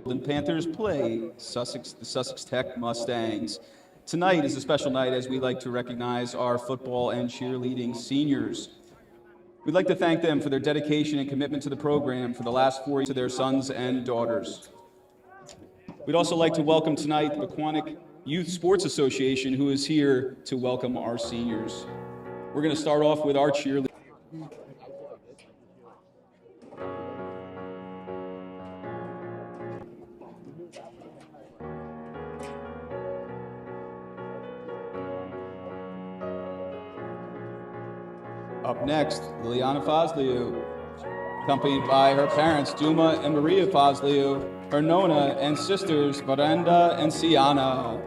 The Panthers play the Sussex Tech Mustangs. Tonight is a special night as we like to recognize our football and cheerleading seniors. We'd like to thank them for their dedication and commitment to the program for the last 4 years to their sons and daughters. We'd also like to welcome tonight the Pequannock Youth Sports Association, who is here to welcome our seniors. We're going to start off with our cheerleaders. Up next, Liliana Fazliou, accompanied by her parents, Duma and Maria Fazliou, her nona and sisters, Miranda and Siana.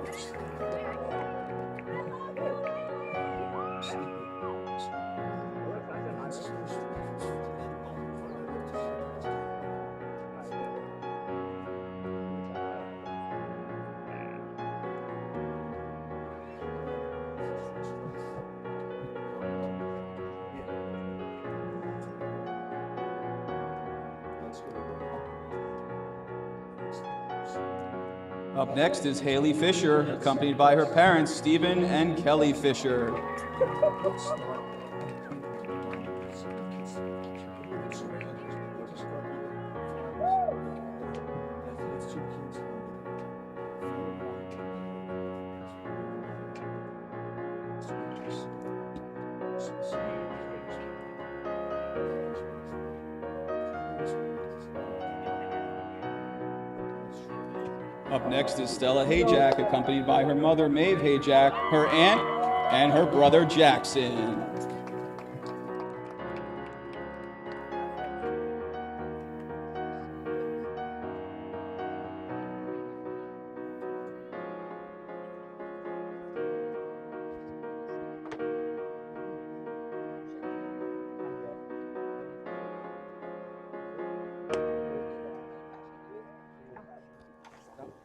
Up next is Haley Fisher, accompanied by her parents, Stephen and Kelly Fisher. Up next is Stella Hayjack, accompanied by her mother, Maeve Hayjack, her aunt, and her brother, Jackson.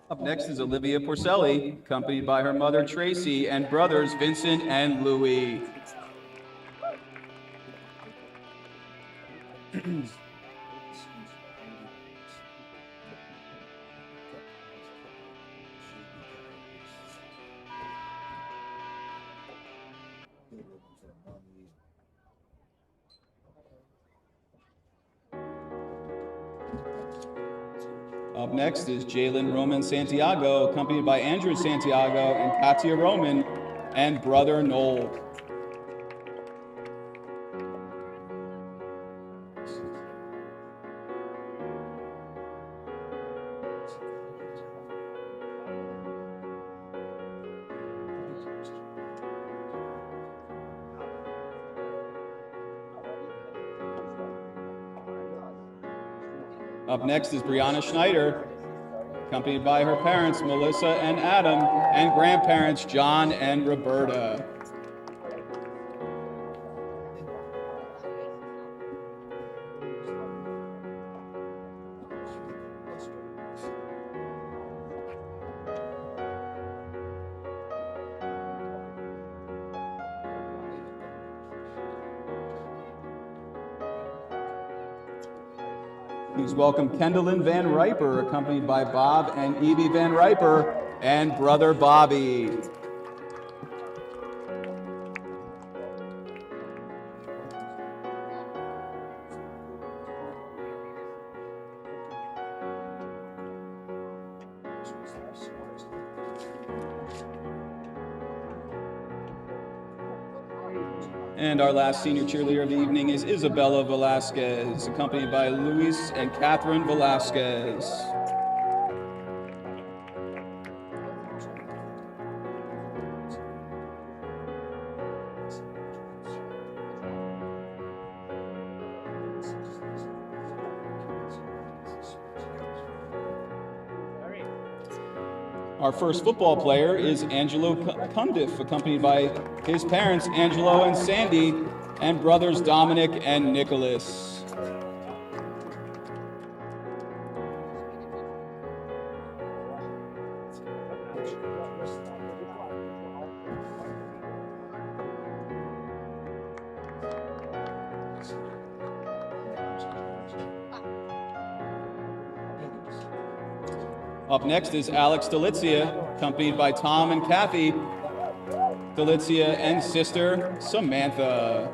Up next is Olivia Porcelli, accompanied by her mother, Tracy, and brothers, Vincent and Louie. Up next is Jalen Roman Santiago, accompanied by Andrew Santiago and Katia Roman, and brother Noel. Up next is Brianna Schneider, accompanied by her parents, Melissa and Adam, and grandparents, John and Roberta. Please welcome Kendallin Van Riper, accompanied by Bob and Evie Van Riper, and brother Bobby. And our last senior cheerleader of the evening is Isabella Velasquez, accompanied by Luis and Catherine Velasquez. Our first football player is Angelo Cundiff, accompanied by his parents, Angelo and Sandy, and brothers Dominic and Nicholas. Up next is Alex Delizia, accompanied by Tom and Kathy Delizia and sister Samantha.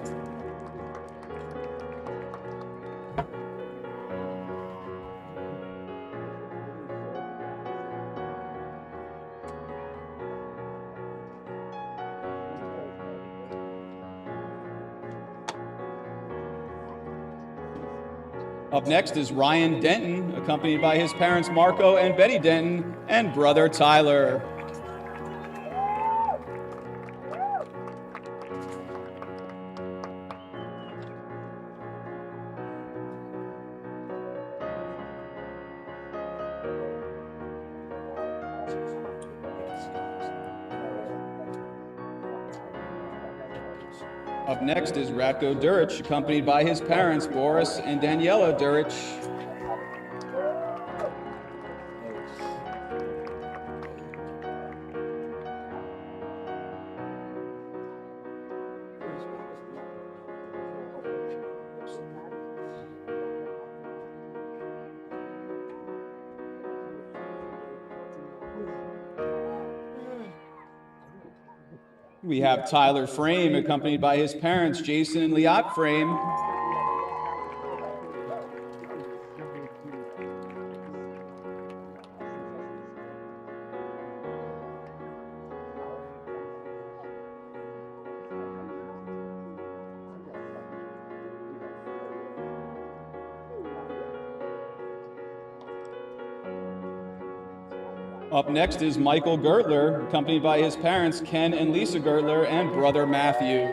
Up next is Ryan Denton, accompanied by his parents Marco and Betty Denton and brother Tyler. Up next is Ratko Duric, accompanied by his parents, Boris and Daniela Duric. We have Tyler Frame, accompanied by his parents, Jason and Liat Frame. Up next is Michael Gertler, accompanied by his parents, Ken and Lisa Gertler, and brother Matthew.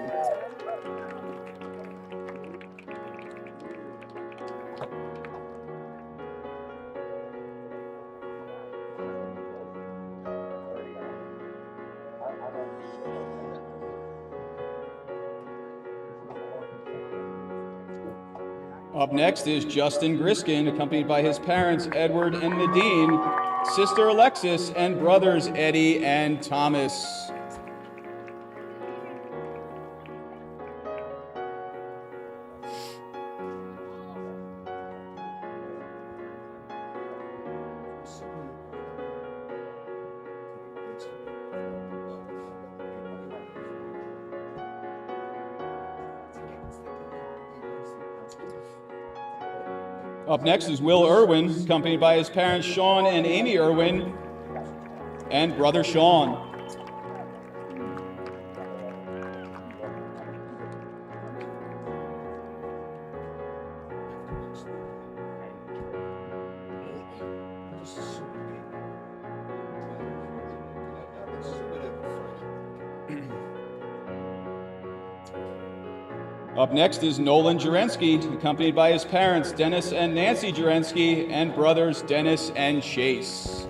Up next is Justin Griskin, accompanied by his parents, Edward and Nadine, sister Alexis, and brothers Eddie and Thomas. Up next is Will Irwin, accompanied by his parents Sean and Amy Irwin, and brother Sean. Up next is Nolan Jurensky, accompanied by his parents, Dennis and Nancy Jurensky, and brothers Dennis and Chase.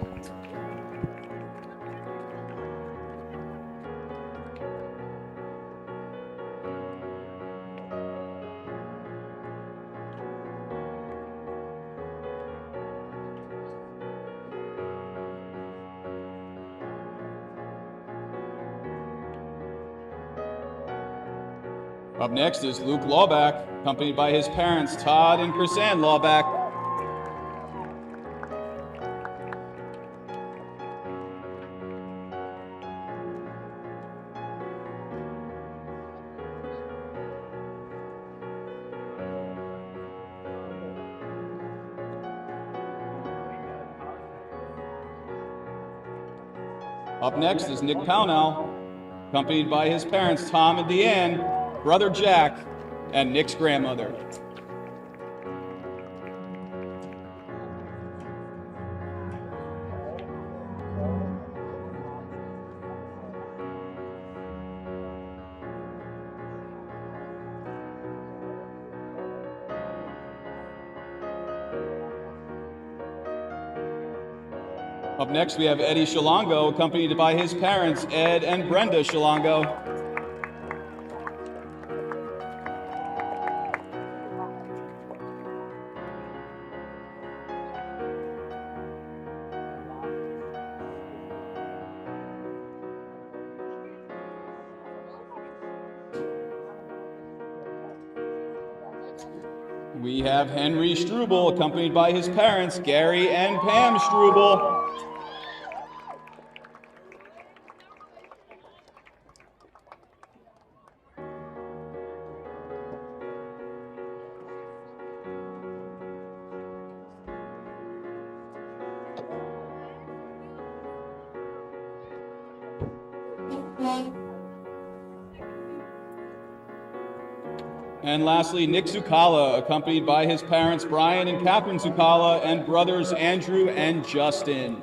Up next is Luke Lawback, accompanied by his parents, Todd and Chrisanne Lawback. Up next is Nick Pownell, accompanied by his parents, Tom and Deanne, brother Jack, and Nick's grandmother. Up next, we have Eddie Shalongo, accompanied by his parents, Ed and Brenda Shalongo. We have Henry Struble, accompanied by his parents, Gary and Pam Struble. And lastly, Nick Zucala, accompanied by his parents Brian and Catherine Zucala and brothers Andrew and Justin.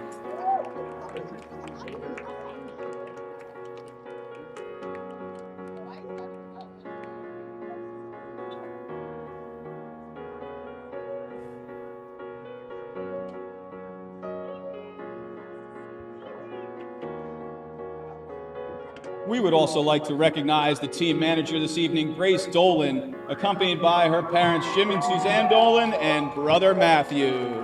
We would also like to recognize the team manager this evening, Grace Dolan, accompanied by her parents, Jim and Suzanne Dolan, and brother Matthew.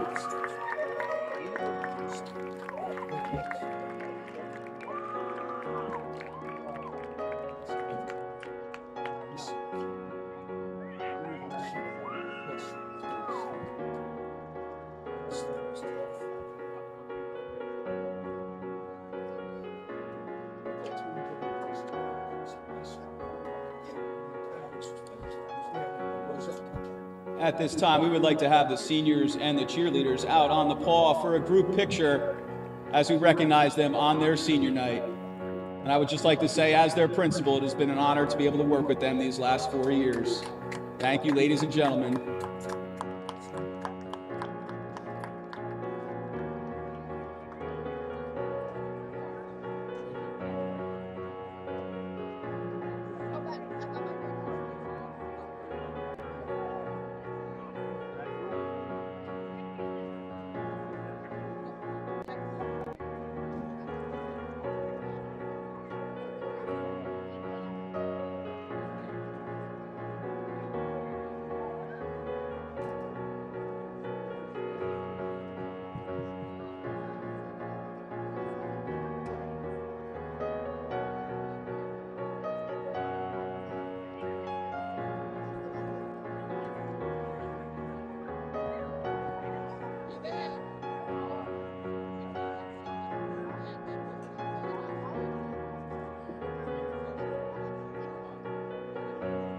At this time, we would like to have the seniors and the cheerleaders out on the paw for a group picture as we recognize them on their senior night. And I would just like to say, as their principal, it has been an honor to be able to work with them these last 4 years. Thank you, ladies and gentlemen.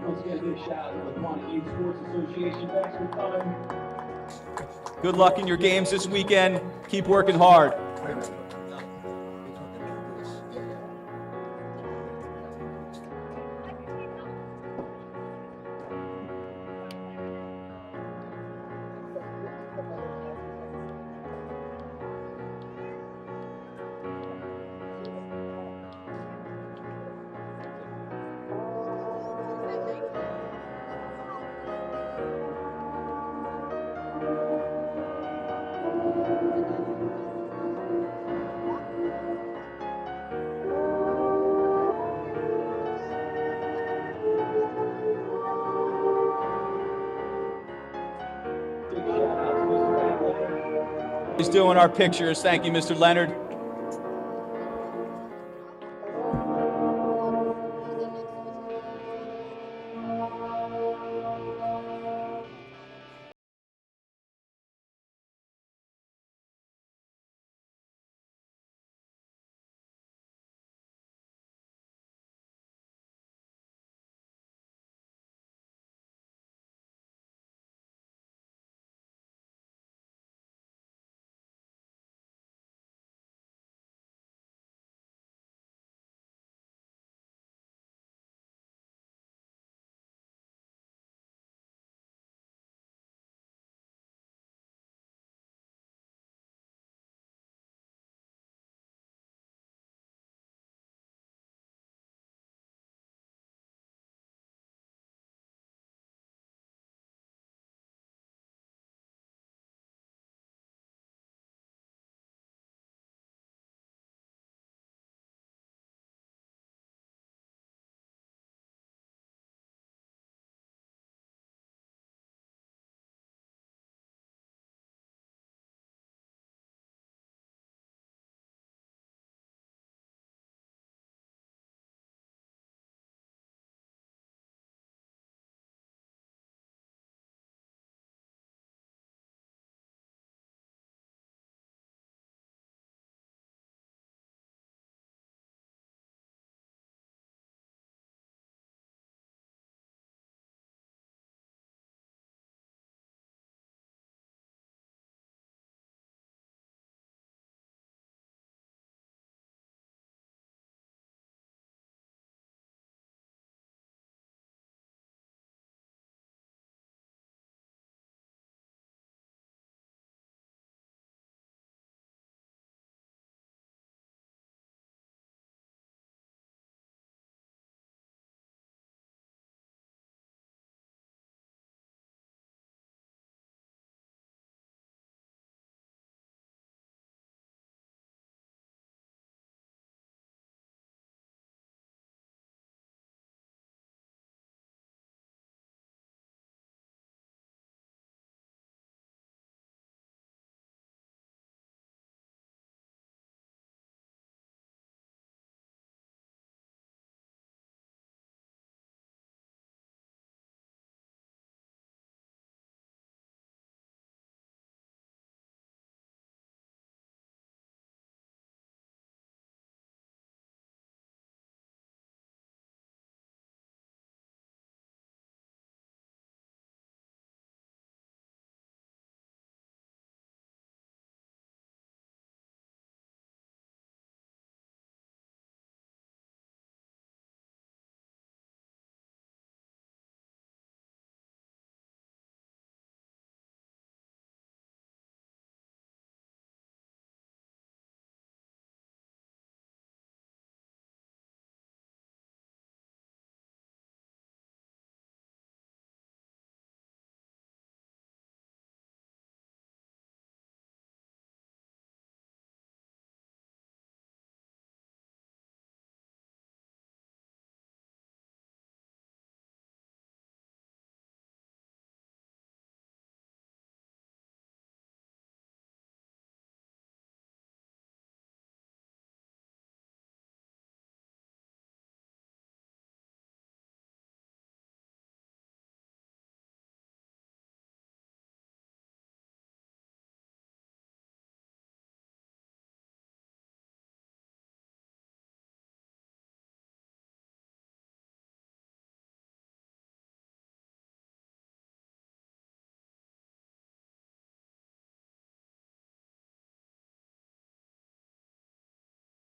Once again, big shout out to the Pequannock Sports Association. Thanks for coming. Good luck in your games this weekend. Keep working hard. He's doing our pictures. Thank you, Mr. Leonard.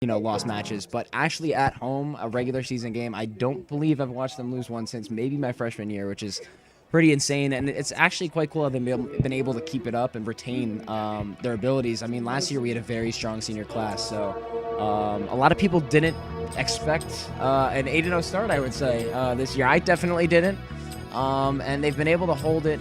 lost matches. But actually at home, a regular season game, I don't believe I've watched them lose one since maybe my freshman year, which is pretty insane. And it's actually quite cool that they've been able to keep it up and retain their abilities. I mean, last year we had a very strong senior class, so a lot of people didn't expect an 8-0 start, I would say, this year. I definitely didn't. And they've been able to hold it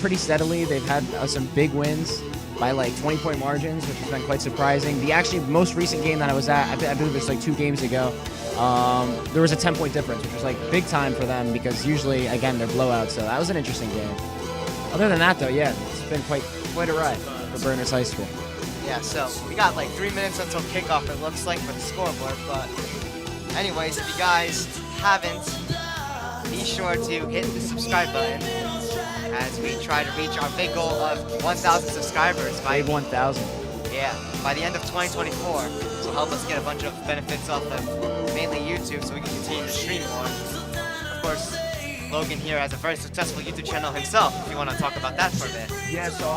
pretty steadily. They've had some big wins by like 20-point margins, which has been quite surprising. The actually most recent game that I was at, I believe it's like 2 games ago, there was a 10-point difference, which was like big time for them because usually, again, they're blowouts. So that was an interesting game. Other than that, though, yeah, it's been quite a ride for Burners High School. Yeah, so we got like 3 minutes until kickoff, it looks like, for the scoreboard. But anyways, if you guys haven't, be sure to hit the subscribe button as we try to reach our big goal of 1,000 subscribers by 1,000. Yeah, by the end of 2024. This will help us get a bunch of benefits off of mainly YouTube, so we can continue to stream more. Of course, Logan here has a very successful YouTube channel himself, if you want to talk about that for a bit. Yeah, so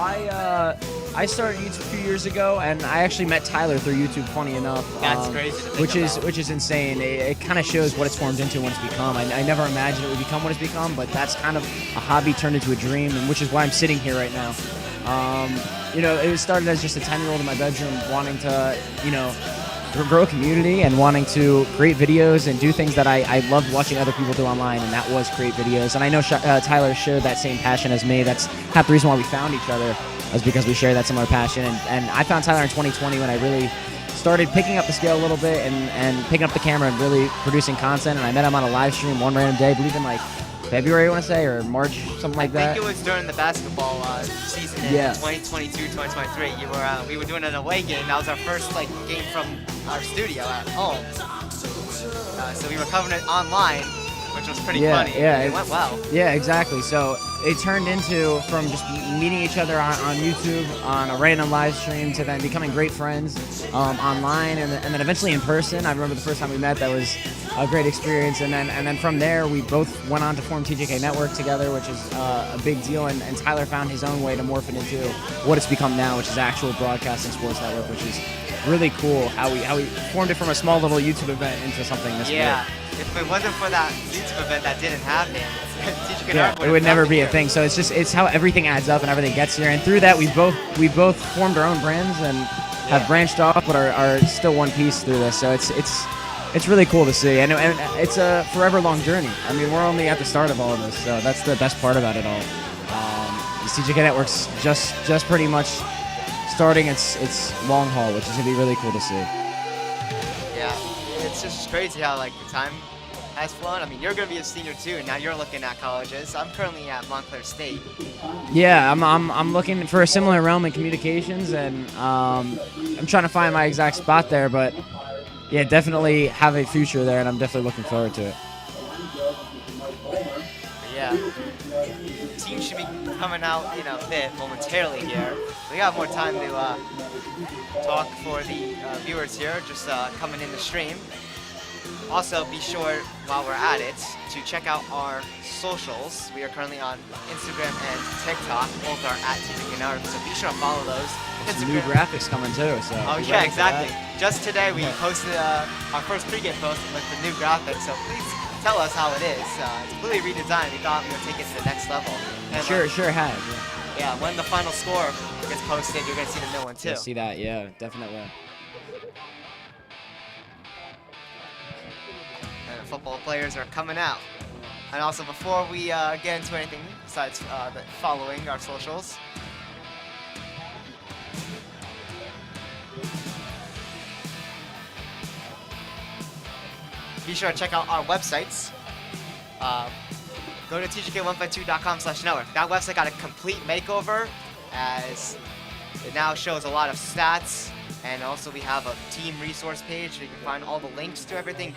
I started YouTube a few years ago, and I actually met Tyler through YouTube, funny enough. That's crazy to think which is insane. It kind of shows what it's formed into and what it's become. I never imagined it would become what it's become, but that's kind of a hobby turned into a dream, and which is why I'm sitting here right now. It started as just a 10-year-old in my bedroom wanting to, grow a community and wanting to create videos and do things that I loved watching other people do online, and that was create videos. And I know Tyler shared that same passion as me. That's half the reason why we found each other, was because we share that similar passion. And I found Tyler in 2020 when I really started picking up the scale a little bit and picking up the camera and really producing content. And I met him on a live stream one random day, I believe in like February, I want to say, or March, something like that. I think it was during the basketball season in 2022, 2023. We were doing an away game. That was our first game from our studio at home. So we were covering it online, which was pretty funny. Yeah, it went well. Yeah, exactly. So it turned into, from just meeting each other on YouTube on a random live stream, to then becoming great friends online, and then eventually in person. I remember the first time we met, that was a great experience. And then from there, we both went on to form TJK Network together, which is a big deal. And Tyler found his own way to morph it into what it's become now, which is actual broadcasting sports network, which is really cool. How we formed it from a small little YouTube event into something this big. Yeah. If it wasn't for that YouTube event that didn't happen, it would never be a thing. So it's how everything adds up and everything gets here. And through that, we both formed our own brands and have branched off, but are still one piece through this. So it's really cool to see, and it's a forever long journey. I mean, we're only at the start of all of this, so that's the best part about it all. The TJK Network's just pretty much starting its long haul, which is gonna be really cool to see. Yeah, it's just crazy how the time has flown. I mean, you're going to be a senior too, and now you're looking at colleges. I'm currently at Montclair State. Yeah, I'm looking for a similar realm in communications, and I'm trying to find my exact spot there. But yeah, definitely have a future there, and I'm definitely looking forward to it. Yeah, the team should be coming out, fit momentarily here. We got more time to talk for the viewers here, just coming in the stream. Also, be sure, while we're at it, to check out our socials. We are currently on Instagram and TikTok. Both are at TJK Network, so be sure to follow those. Some new graphics coming too. So oh yeah, exactly. Just today we posted our first pregame post with the new graphics, so please tell us how it is. It's completely redesigned. We thought we would take it to the next level. And sure has. Yeah, when the final score gets posted, you're going to see the new one too. You'll see that, yeah, definitely. Football players are coming out. And also, before we get into anything besides following our socials, be sure to check out our websites. Go to tjk152.com/network. That website got a complete makeover, as it now shows a lot of stats, and also we have a team resource page where you can find all the links to everything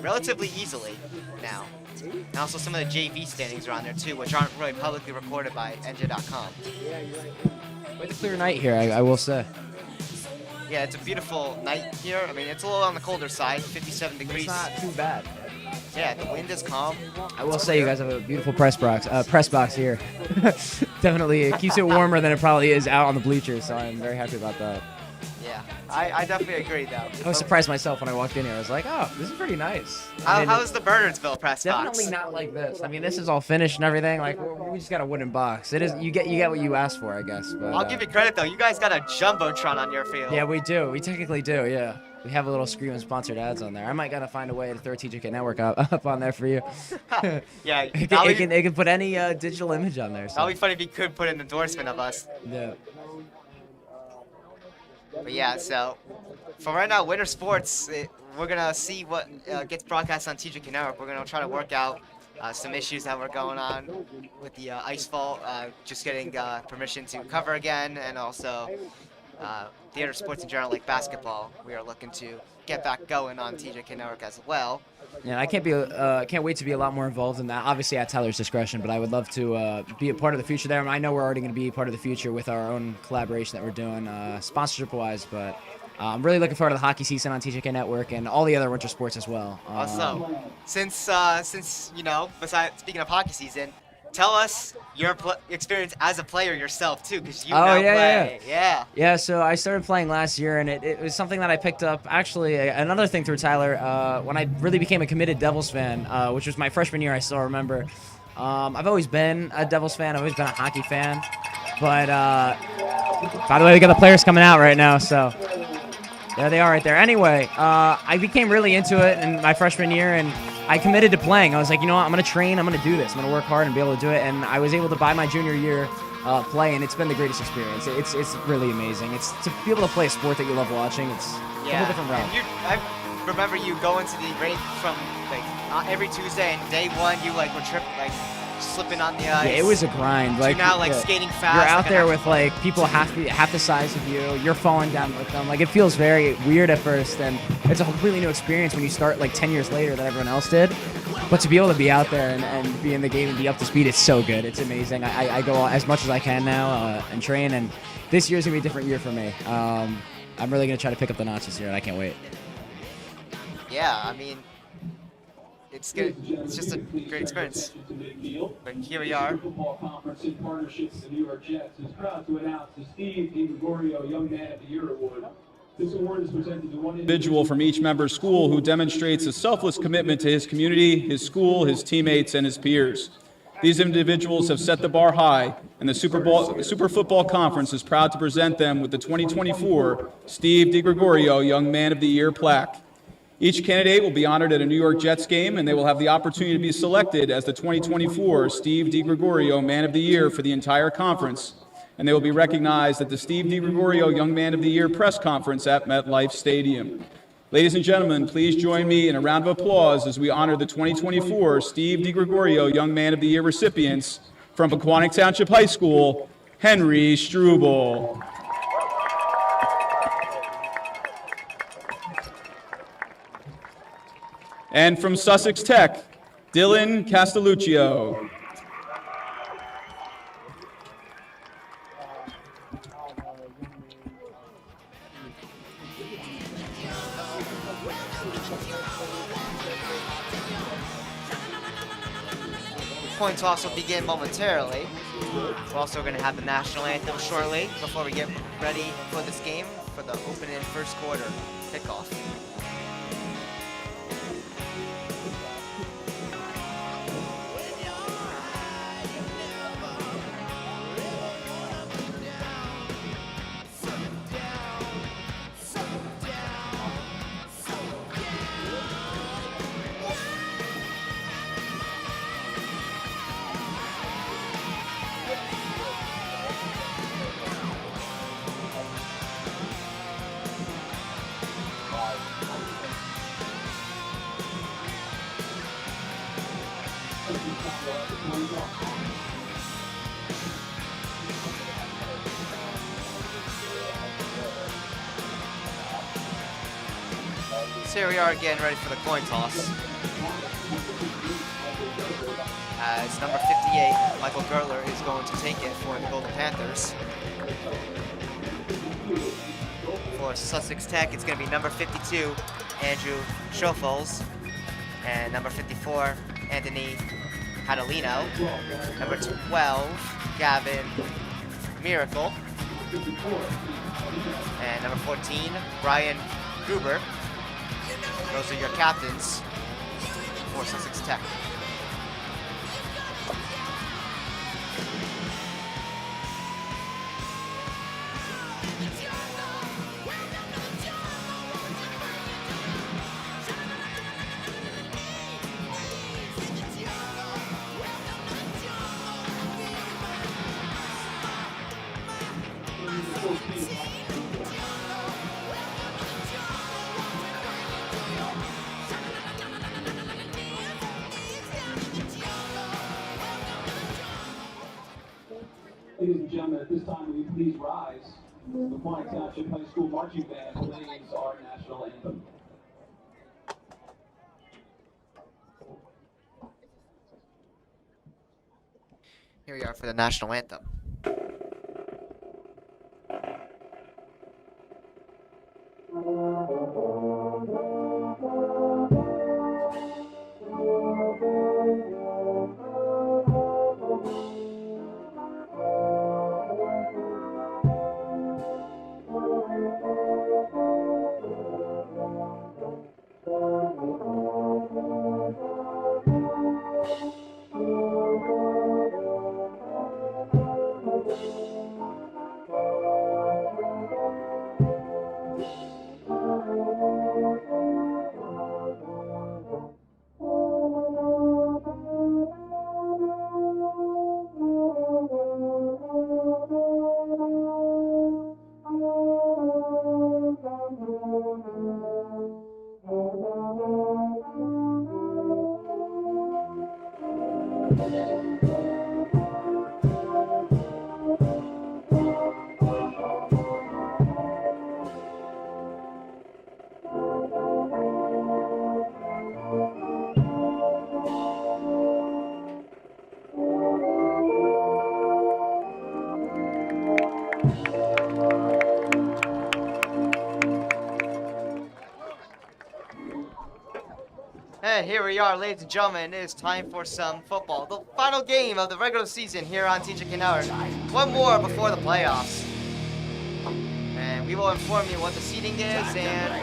relatively easily now. And also some of the JV standings are on there too, which aren't really publicly recorded by NJ.com. Quite a clear night here, I will say. Yeah, it's a beautiful night here. I mean, it's a little on the colder side, 57 degrees. It's not too bad. Yeah, the wind is calm. I will say you guys have a beautiful press box here. Definitely, it keeps it warmer than it probably is out on the bleachers, so I'm very happy about that. Yeah. Yeah, I definitely agree, though. I was surprised myself when I walked in here. I was like, oh, this is pretty nice. I mean, How's the Bernardsville press definitely box? not like this. I mean, this is all finished and everything. Like we just got a wooden box. It is you get what you asked for, I guess. But, I'll give you credit, though. You guys got a Jumbotron on your field. Yeah, we do. We technically do. Yeah, we have a little screaming sponsored ads on there. I might gotta find a way to throw TJK Network up on there for you. Yeah, It can put any digital image on there. So. that'll be funny if you could put an endorsement of us. Yeah. But yeah, so for right now, Winter Sports, we're gonna see what gets broadcast on TJK Network. We're gonna try to work out some issues that were going on with the ice vault, just getting permission to cover again, and also theater sports in general, like basketball. We are looking to get back going on TJK Network as well. Yeah, I can't wait to be a lot more involved in that. Obviously at Tyler's discretion, but I would love to be a part of the future there. I know we're already going to be a part of the future with our own collaboration that we're doing, sponsorship-wise. But I'm really looking forward to the hockey season on TJK Network and all the other winter sports as well. Also, since besides speaking of hockey season, tell us your experience as a player yourself too, because you now play. Yeah, so I started playing last year, and it was something that I picked up, actually, another thing through Tyler, when I really became a committed Devils fan, which was my freshman year, I still remember. I've always been a Devils fan. I've always been a hockey fan. But, by the way, we got the players coming out right now, so there they are right there. Anyway, I became really into it in my freshman year, and I committed to playing. I was like, you know what, I'm going to train, I'm going to do this. I'm going to work hard and be able to do it. And I was able to, by my junior year, play, and it's been the greatest experience. It's really amazing. It's to be able to play a sport that you love watching. It's a whole different realm. I remember you going to the rink from every Tuesday, and day one you were slipping on the ice. Yeah, it was a grind. Skating fast. You're out there with people half the size of you. You're falling down with them. It feels very weird at first, and it's a completely new experience when you start 10 years later than everyone else did. But to be able to be out there and be in the game and be up to speed, it's so good. It's amazing. I go as much as I can now and train, and this year's gonna be a different year for me. I'm really gonna try to pick up the notch this year, and I can't wait. Yeah, I mean, it's good. It's just a great experience. But here we are. Football Conference in partnership with the New York Jets is proud to announce the Steve DiGregorio Young Man of the Year Award. This award is presented to one Individual from each member school who demonstrates a selfless commitment to his community, his school, his teammates, and his peers. These individuals have set the bar high, and the Super Football Conference is proud to present them with the 2024 Steve DiGregorio Young Man of the Year plaque. Each candidate will be honored at a New York Jets game, and they will have the opportunity to be selected as the 2024 Steve DiGregorio Man of the Year for the entire conference, and they will be recognized at the Steve DiGregorio Young Man of the Year press conference at MetLife Stadium. Ladies and gentlemen, please join me in a round of applause as we honor the 2024 Steve DiGregorio Young Man of the Year recipients from Pequannock Township High School, Henry Struble. And from Sussex Tech, Dylan Castelluccio. Coin toss will begin momentarily. We're also going to have the national anthem shortly before we get ready for this game for the opening first quarter kickoff. So here we are again, ready for the coin toss. As number 58, Michael Gertler, is going to take it for the Golden Panthers. For Sussex Tech, it's going to be number 52, Andrew Schoffels, and number 54, Anthony Catalino. Number 12, Gavin Miracle. And number 14, Brian Gruber. Those are your captains for Sussex Tech. Ladies and gentlemen, at this time, will you please rise? The Pequannock Township High School Marching Band plays our national anthem. Here we are for the national anthem. And here we are, ladies and gentlemen. It is time for some football. The final game of the regular season here on TJK Network. One more before the playoffs. And we will inform you what the seating is, and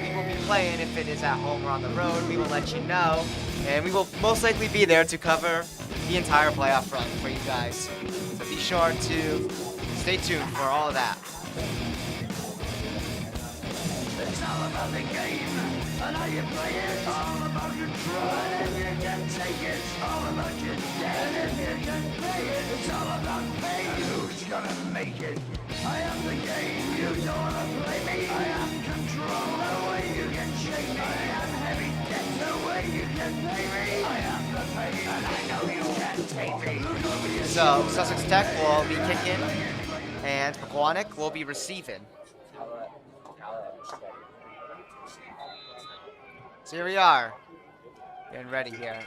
we will be playing if it is at home or on the road. We will let you know. And we will most likely be there to cover the entire playoff run for you guys. So be sure to stay tuned for all of that. It's all about the game, and how you play it. It's all about your try, if you can take it. It's all about your debt, if you can pay it. It's all about pain, who's gonna make it? I am the game, you don't wanna play me. I am control, the way you can shake me. I am heavy debt, the way you can pay me. I am the pain, and I know you can't take me. So Sussex Tech will be kicking, and Pequannock will be receiving. So here we are, getting ready here.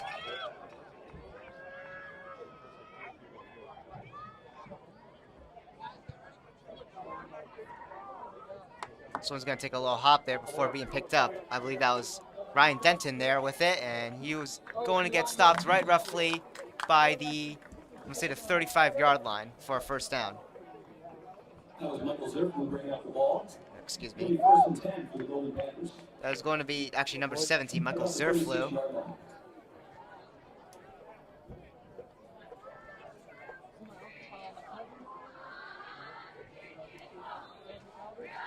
This one's gonna take a little hop there before being picked up. I believe that was Ryan Denton there with it, and he was going to get stopped right roughly by the, I'm gonna say the 35-yard line for a first down. That was Michael Zerflu bringing up the ball. Excuse It'll me. be 1st and 10 for the Golden Panthers. That was going to be actually number 17, Michael Zerflu.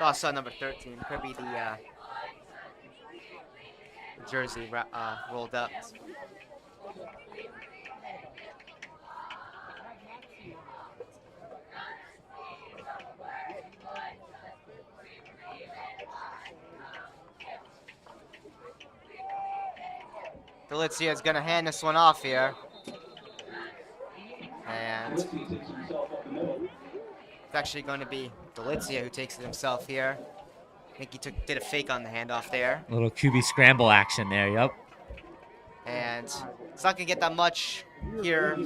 Oh, I saw number 13. Could be the jersey rolled up. Delizia is going to hand this one off here. And it's actually going to be Delizia who takes it himself here. I think he did a fake on the handoff there. A little QB scramble action there, yep. And it's not going to get that much here.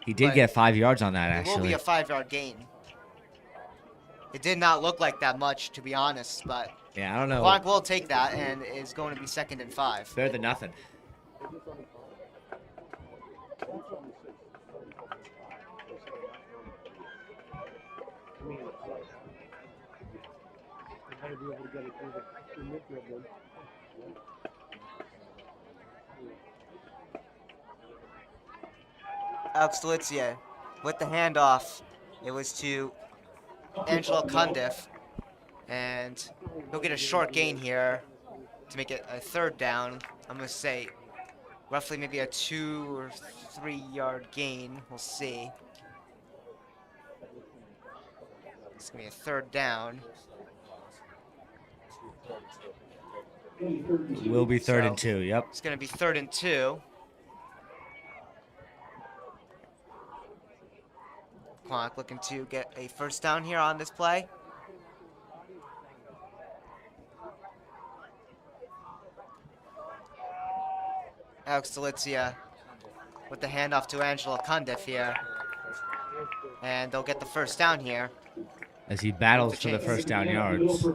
He did get 5 yards on that, It will be actually. a 5-yard gain. It did not look like that much, to be honest, but Yeah, I don't know. Pequannock will take that and is going to be 2nd and 5. Better than nothing. Alex Delizia with the handoff. It was to Angelo Cundiff. And he'll get a short gain here to make it a 3rd down. I'm going to say roughly maybe a 2 or 3 yard gain. We'll see. It's going to be a 3rd down. Will be 3rd and 2. Yep. It's going to be 3rd and 2. Pequannock looking to get a 1st down here on this play. Alex Delizia with the handoff to Angelo Cundiff here. And they'll get the 1st down here. As he battles for the 1st down yards.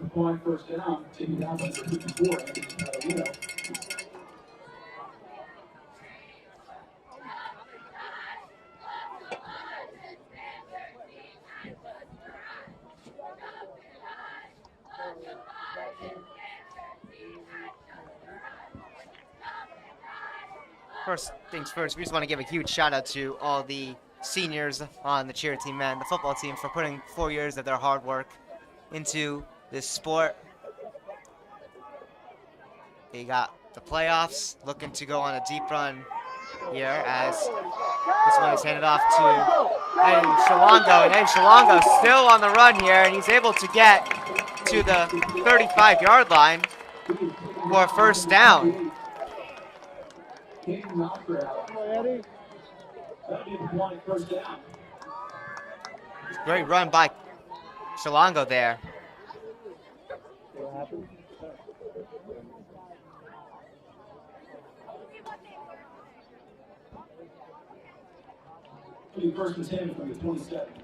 First things first, we just want to give a huge shout out to all the seniors on the cheer team and the football team for putting 4 years of their hard work into this sport. They got the playoffs, looking to go on a deep run here as this one is handed off to Eddie Shalongo, and Eddie Shalongo still on the run here, and he's able to get to the 35-yard line for a 1st down. Great run by Shalongo there.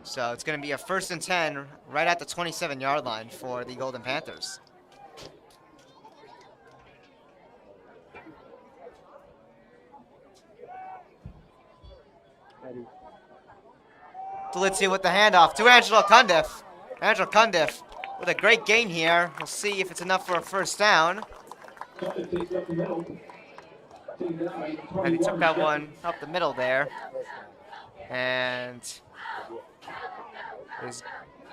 So it's going to be a 1st and 10 right at the 27-yard line for the Golden Panthers. Delizia with the handoff to Angelo Cundiff. Angelo Cundiff with a great gain here. We'll see if it's enough for a 1st down. And he took that one up the middle there. And is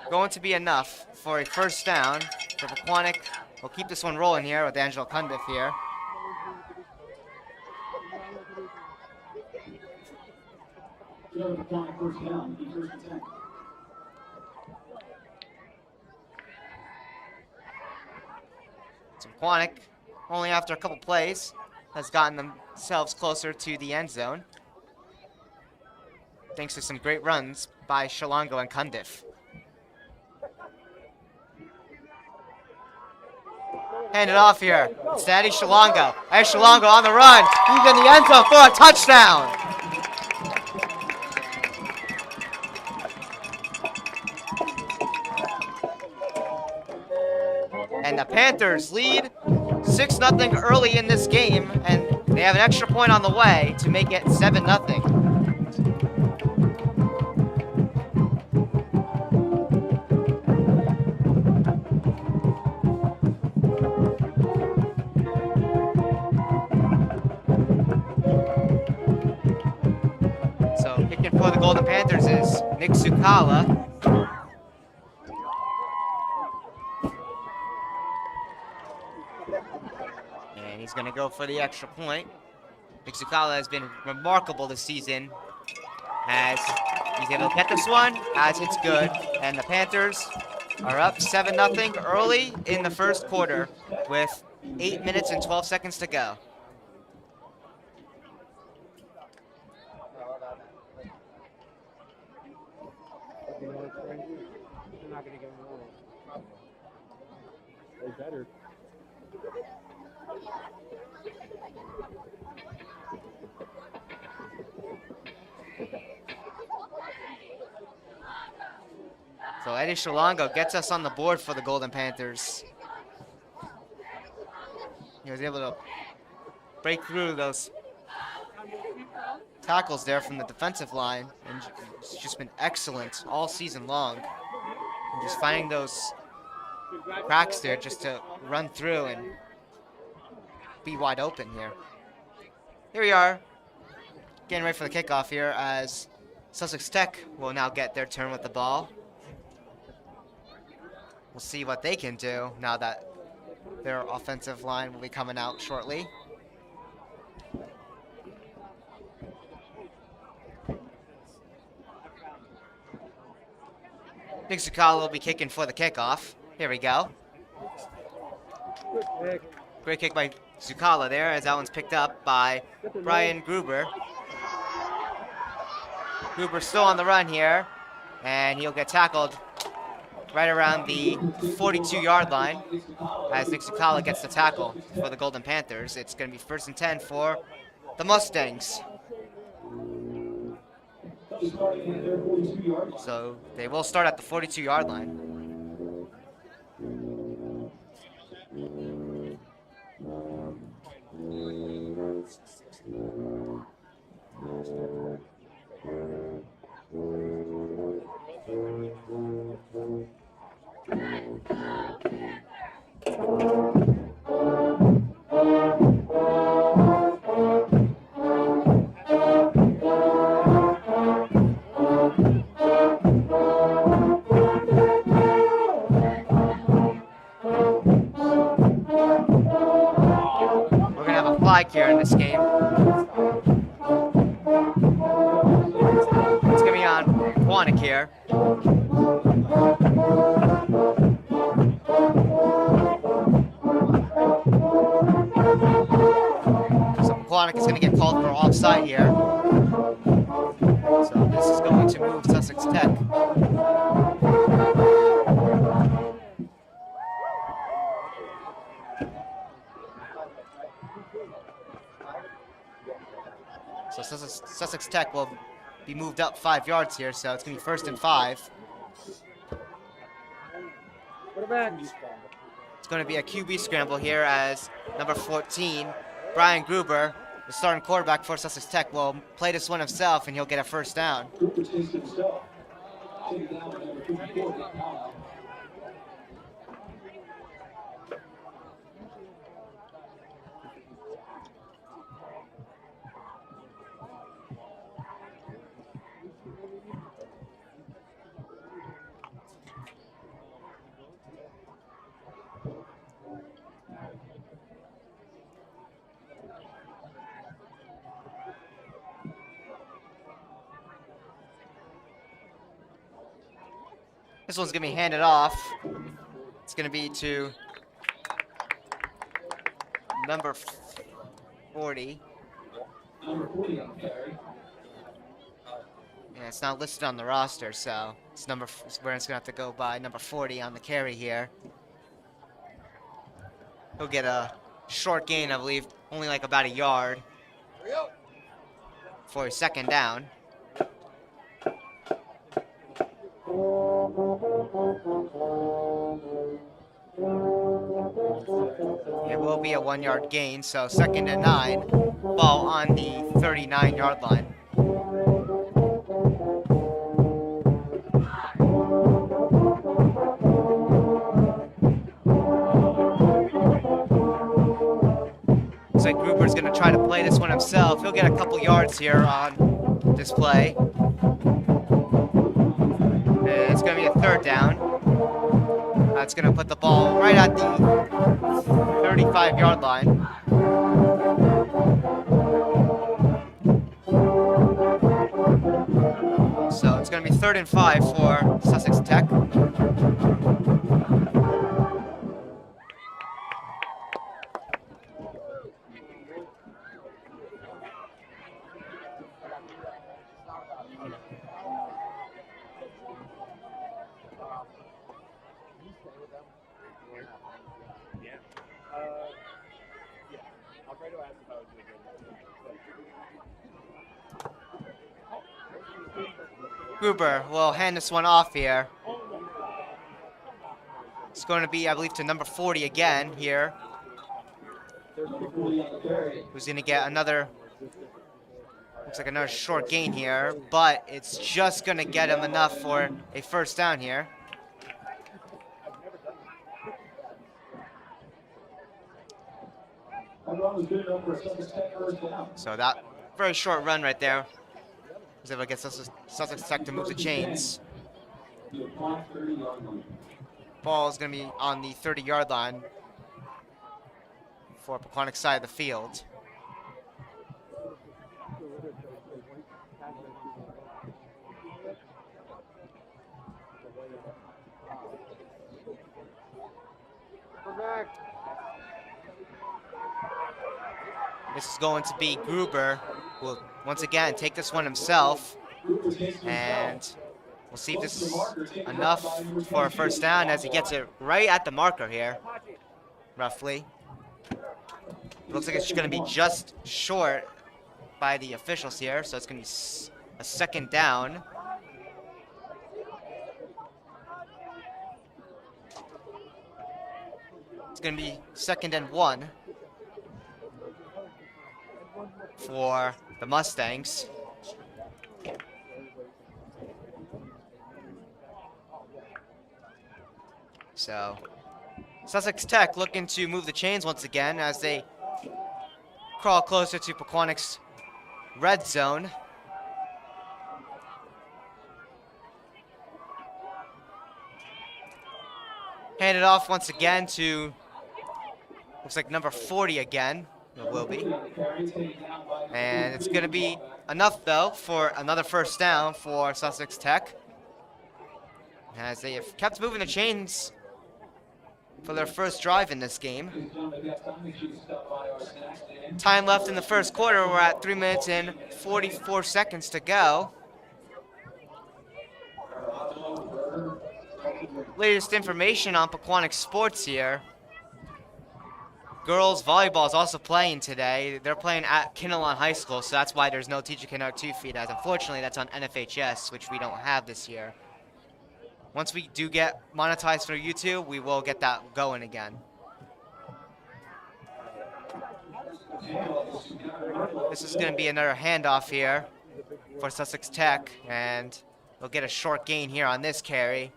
going to be enough for a 1st down. So Pequannock will keep this one rolling here with Angelo Cundiff here. So Pequannock, only after a couple plays, has gotten themselves closer to the end zone, thanks to some great runs by Shalongo and Cundiff. Hand it off here. It's to Eddie Shalongo. Eddie Shalongo on the run. He's in the end zone for a touchdown. And the Panthers lead 6-0 early in this game, and they have an extra point on the way to make it 7-0. So kicking for the Golden Panthers is Nick Zucala. He's going to go for the extra point. Nick Zucala has been remarkable this season as he's able to get this one, as it's good. And the Panthers are up 7-0 early in the 1st quarter with 8 minutes and 12 seconds to go. So Eddie Shalongo gets us on the board for the Golden Panthers. He was able to break through those tackles there from the defensive line, and it's just been excellent all season long. And just finding those cracks there just to run through and be wide open here. Here we are, getting ready for the kickoff here as Sussex Tech will now get their turn with the ball. We'll see what they can do now that their offensive line will be coming out shortly. Nick Zuccalla will be kicking for the kickoff. Here we go. Great kick by Zuccalla there as that one's picked up by Brian Gruber. Gruber still on the run here, and he'll get tackled right around the 42-yard line as Nick Zuccalla gets the tackle for the Golden Panthers. It's going to be 1st and 10 for the Mustangs. So they will start at the 42-yard line. Here in this game. It's gonna be on Pequannock here. So Pequannock is gonna get called for offside here. So this is going to move Sussex Tech. So Sussex Tech will be moved up 5 yards here, so it's going to be 1st and 5. It's going to be a QB scramble here as number 14, Brian Gruber, the starting quarterback for Sussex Tech, will play this one himself, and he'll get a 1st down. This one's going to be handed off. It's going to be to number 40. Number 40 on the carry. Yeah, it's not listed on the roster, so it's where it's going to have to go by number 40 on the carry here. He'll get a short gain, I believe, only like about a yard for a 2nd down. It will be a 1-yard gain, so 2nd and 9. Ball on the 39-yard line. Looks like Gruber's going to try to play this one himself. He'll get a couple yards here on this play. It's going to be a 3rd down. That's going to put the ball right at the 35-yard line. So it's going to be 3rd and 5 for Sussex Tech. Gruber will hand this one off here. It's going to be, I believe, to number 40 again here. Who's going to get another, looks like another short gain here, but it's just going to get him enough for a 1st down here. So that very short run right there was able to get Sussex Tech to move the chains. Ball is going to be on the 30-yard line for Pequannock side of the field. This is going to be Gruber, who will once again take this one himself. And we'll see if this is enough for a first down as he gets it right at the marker here, roughly. It looks like it's going to be just short by the officials here, so it's going to be a second down. It's going to be 2nd and 1 for the Mustangs. So Sussex Tech looking to move the chains once again as they crawl closer to Pequannock's red zone. Hand it off once again to, looks like number 40 again. It will be. And it's going to be enough, though, for another first down for Sussex Tech, as they have kept moving the chains for their first drive in this game. Time left in the first quarter. We're at 3 minutes and 44 seconds to go. Latest information on Pequannock sports here. Girls volleyball is also playing today. They're playing at Kinnelon High School, so that's why there's no TJK NETWORK 2 feed, as unfortunately that's on NFHS, which we don't have this year. Once we do get monetized for YouTube, we will get that going again. This is going to be another handoff here for Sussex Tech, and they'll get a short gain here on this carry.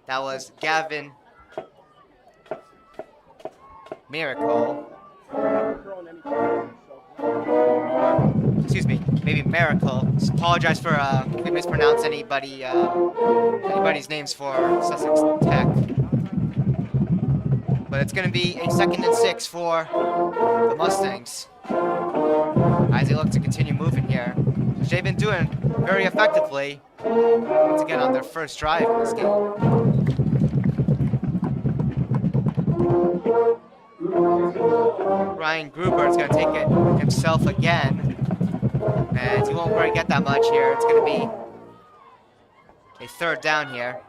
That was Gavin Miracle. Excuse me, maybe Miracle. Just apologize for if we mispronounce anybody's names for Sussex Tech. But it's going to be a 2nd and 6 for the Mustangs as they look to continue moving here, which they've been doing very effectively once again on their first drive in this game. Ryan Gruber is going to take it himself again, and he won't really get that much here. It's going to be a 3rd down here.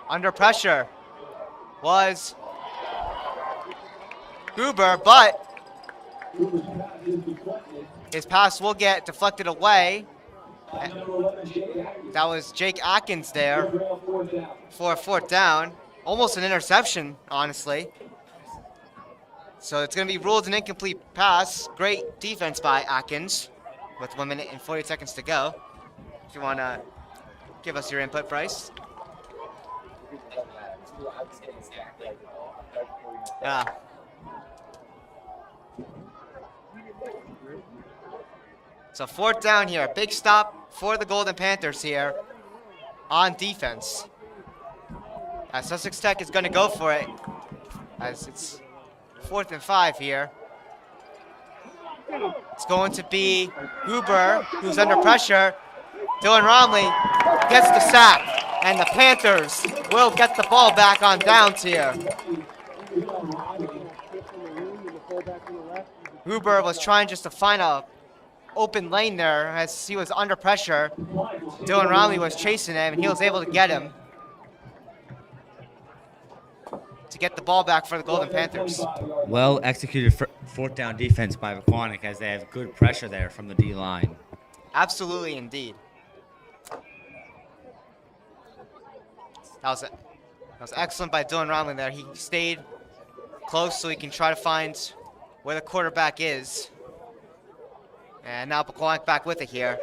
Under pressure was Gruber, but his pass will get deflected away. That was Jake Atkins there for a 4th down. Almost an interception, honestly. So it's going to be ruled an incomplete pass. Great defense by Atkins with 1 minute and 40 seconds to go. If you want to give us your input, Bryce. Yeah. So 4th down here. Big stop for the Golden Panthers here on defense. As Sussex Tech is going to go for it, as it's 4th and 5 here. It's going to be Gruber, who's under pressure. Dylan Romley gets the sack, and the Panthers will get the ball back on downs here. Gruber was trying just to find a open lane there as he was under pressure. Dylan Romley was chasing him, and he was able to get him. to get the ball back for the Golden Panthers. Well executed fourth down defense by Pequannock as they have good pressure there from the D line. Absolutely, indeed. That was excellent by Dylan Romley there. He stayed close so he can try to find where the quarterback is. And now Pequannock back with it here.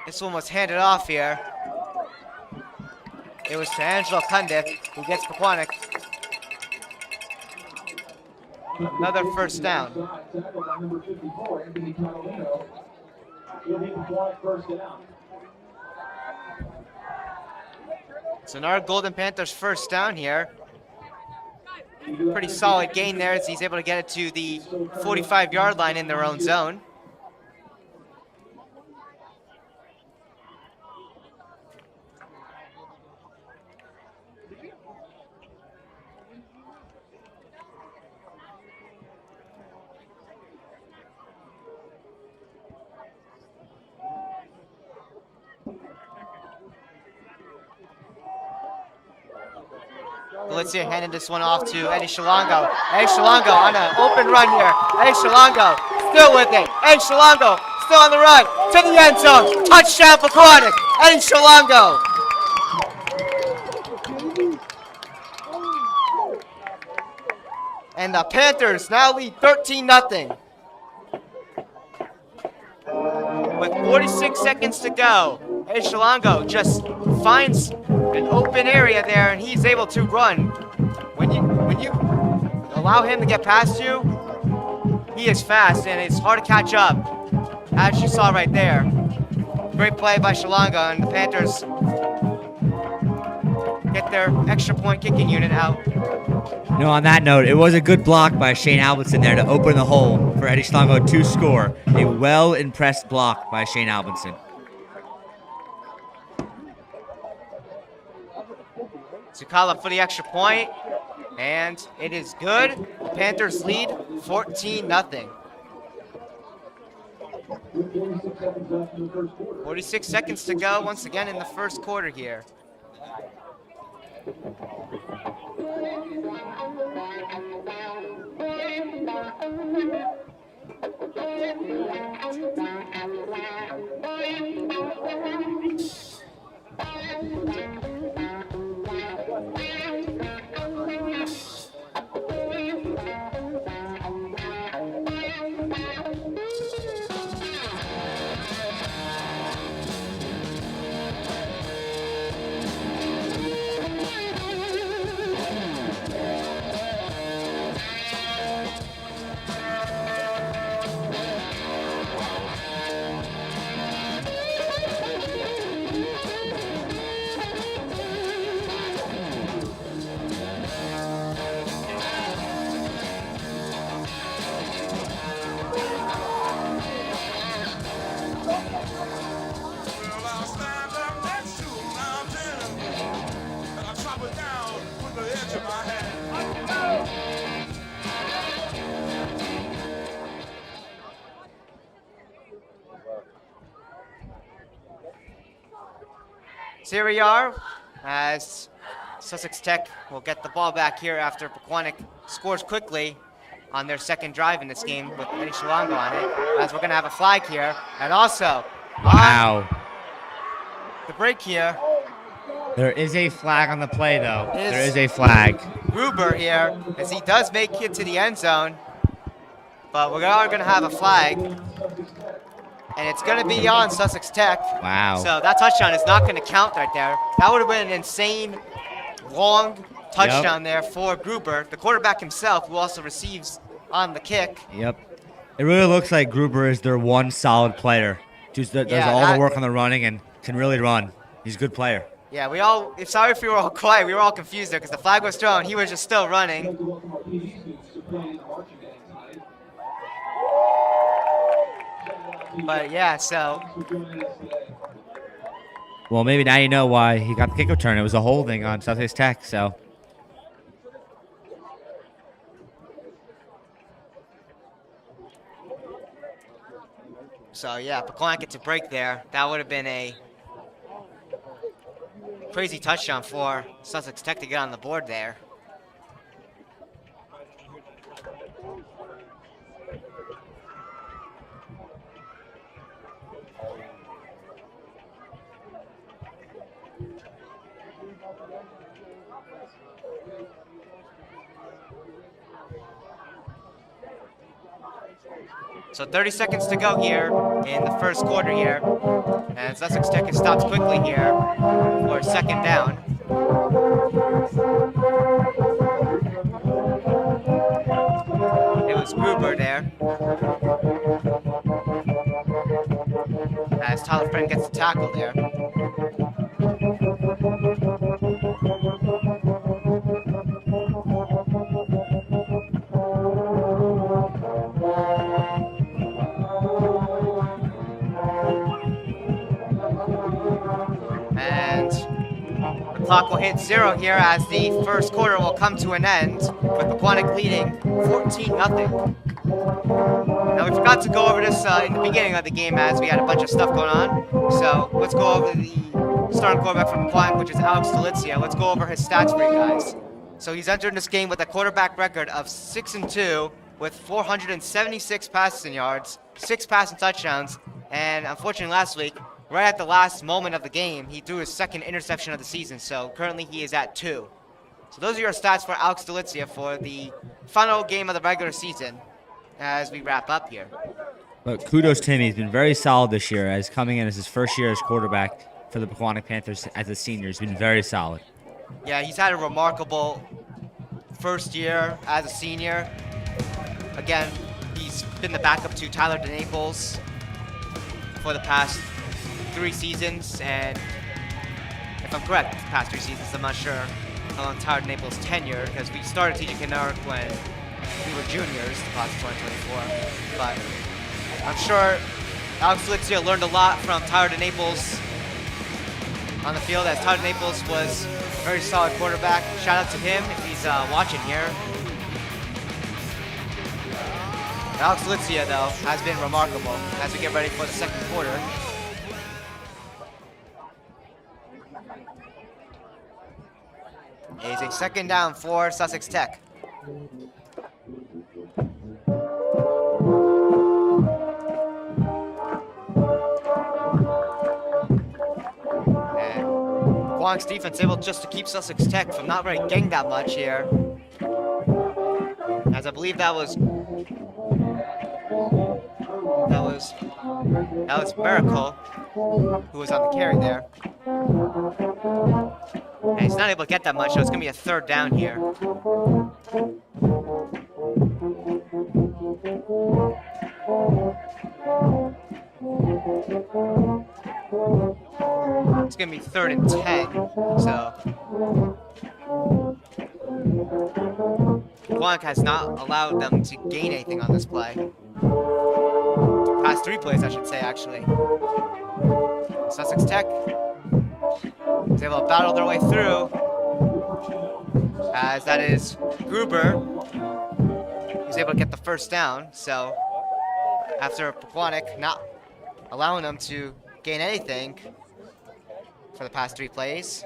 This one was handed off here. It was to Angelo Cundiff, who gets Pequannock another first down. So another Golden Panthers first down here. Pretty solid gain there as he's able to get it to the 45-yard line in their own zone. Galizia handing this one off to Eddie Shalongo. Eddie Shalongo on an open run here. Eddie Shalongo still with it. Eddie Shalongo still on the run to the end zone. Touchdown Pequannock. Eddie Shalongo. And the Panthers now lead 13-0. With 46 seconds to go, Eddie Shalongo just finds an open area there, and he's able to run. When you allow him to get past you, he is fast, and it's hard to catch up, as you saw right there. Great play by Shalongo, and the Panthers get their extra point kicking unit out. On that note, it was a good block by Shane Albertson there to open the hole for Eddie Shalongo to score. A well-impressed block by Shane Albertson. Zucala for the extra point, and it is good. Panthers lead 14-0. 46 seconds to go once again in the first quarter here. So here we are, as Sussex Tech will get the ball back here after Pequannock scores quickly on their second drive in this game with Eddie Shalongo on it, as we're going to have a flag here. And also, Wow. the break here, There is a flag on the play, though. There is a flag. Gruber here, as he does make it to the end zone, but we are going to have a flag, and it's going to be on Sussex Tech. Wow. So that touchdown is not going to count right there. That would have been an insane, long touchdown there for Gruber. The quarterback himself, who also receives on the kick. Yep. It really looks like Gruber is their one solid player. Just does all the work on the running and can really run. He's a good player. Yeah, sorry if we were all quiet. We were all confused there because the flag was thrown. He was just still running. But yeah, so. Well, maybe now you know why he got the kick return. It was a holding on Sussex Tech, so. So yeah, Pequannock gets a break there. That would have been a crazy touchdown for Sussex Tech to get on the board there. So 30 seconds to go here in the first quarter here. And Sussex Tech has stopped quickly here for second down. It was Gruber there. As Tyler Friend gets the tackle there. And the clock will hit 0 here as the first quarter will come to an end with Pequannock leading 14-0. Now we forgot to go over this in the beginning of the game as we had a bunch of stuff going on. So let's go over the starting quarterback from Pequannock, which is Alex Delizia. Let's go over his stats for you guys. So he's entered this game with a quarterback record of 6-2 with 476 passing yards, 6 passing touchdowns, and unfortunately last week, right at the last moment of the game, he threw his second interception of the season. So currently he is at 2. So those are your stats for Alex Delizia for the final game of the regular season as we wrap up here. But kudos to him. He's been very solid this year as coming in as his first year as quarterback for the Pequannock Panthers as a senior. He's been very solid. Yeah, he's had a remarkable first year as a senior. Again, he's been the backup to Tyler DeNaples for the past 3 seasons, and if I'm correct, the past 3 seasons, I'm not sure how long Tyler DeNaples' tenure, because we started TJK NETWORK when we were juniors, the class of 2024, but I'm sure Alex Delizia learned a lot from Tyler DeNaples on the field, as Tyler DeNaples was a very solid quarterback. Shout out to him if he's watching here. Alex Delizia, though, has been remarkable as we get ready for the second quarter. It is a second down for Sussex Tech. Pequannock's defense able just to keep Sussex Tech from not really getting that much here. As I believe that was Miracle who was on the carry there. And he's not able to get that much, so it's going to be a third down here. It's going to be 3rd and 10, so Pequannock has not allowed them to gain anything on this play. Past 3 plays, I should say, actually. Sussex Tech is able to battle their way through, as that is Gruber who's able to get the first down. So after Pequannock not allowing them to gain anything for the past 3 plays,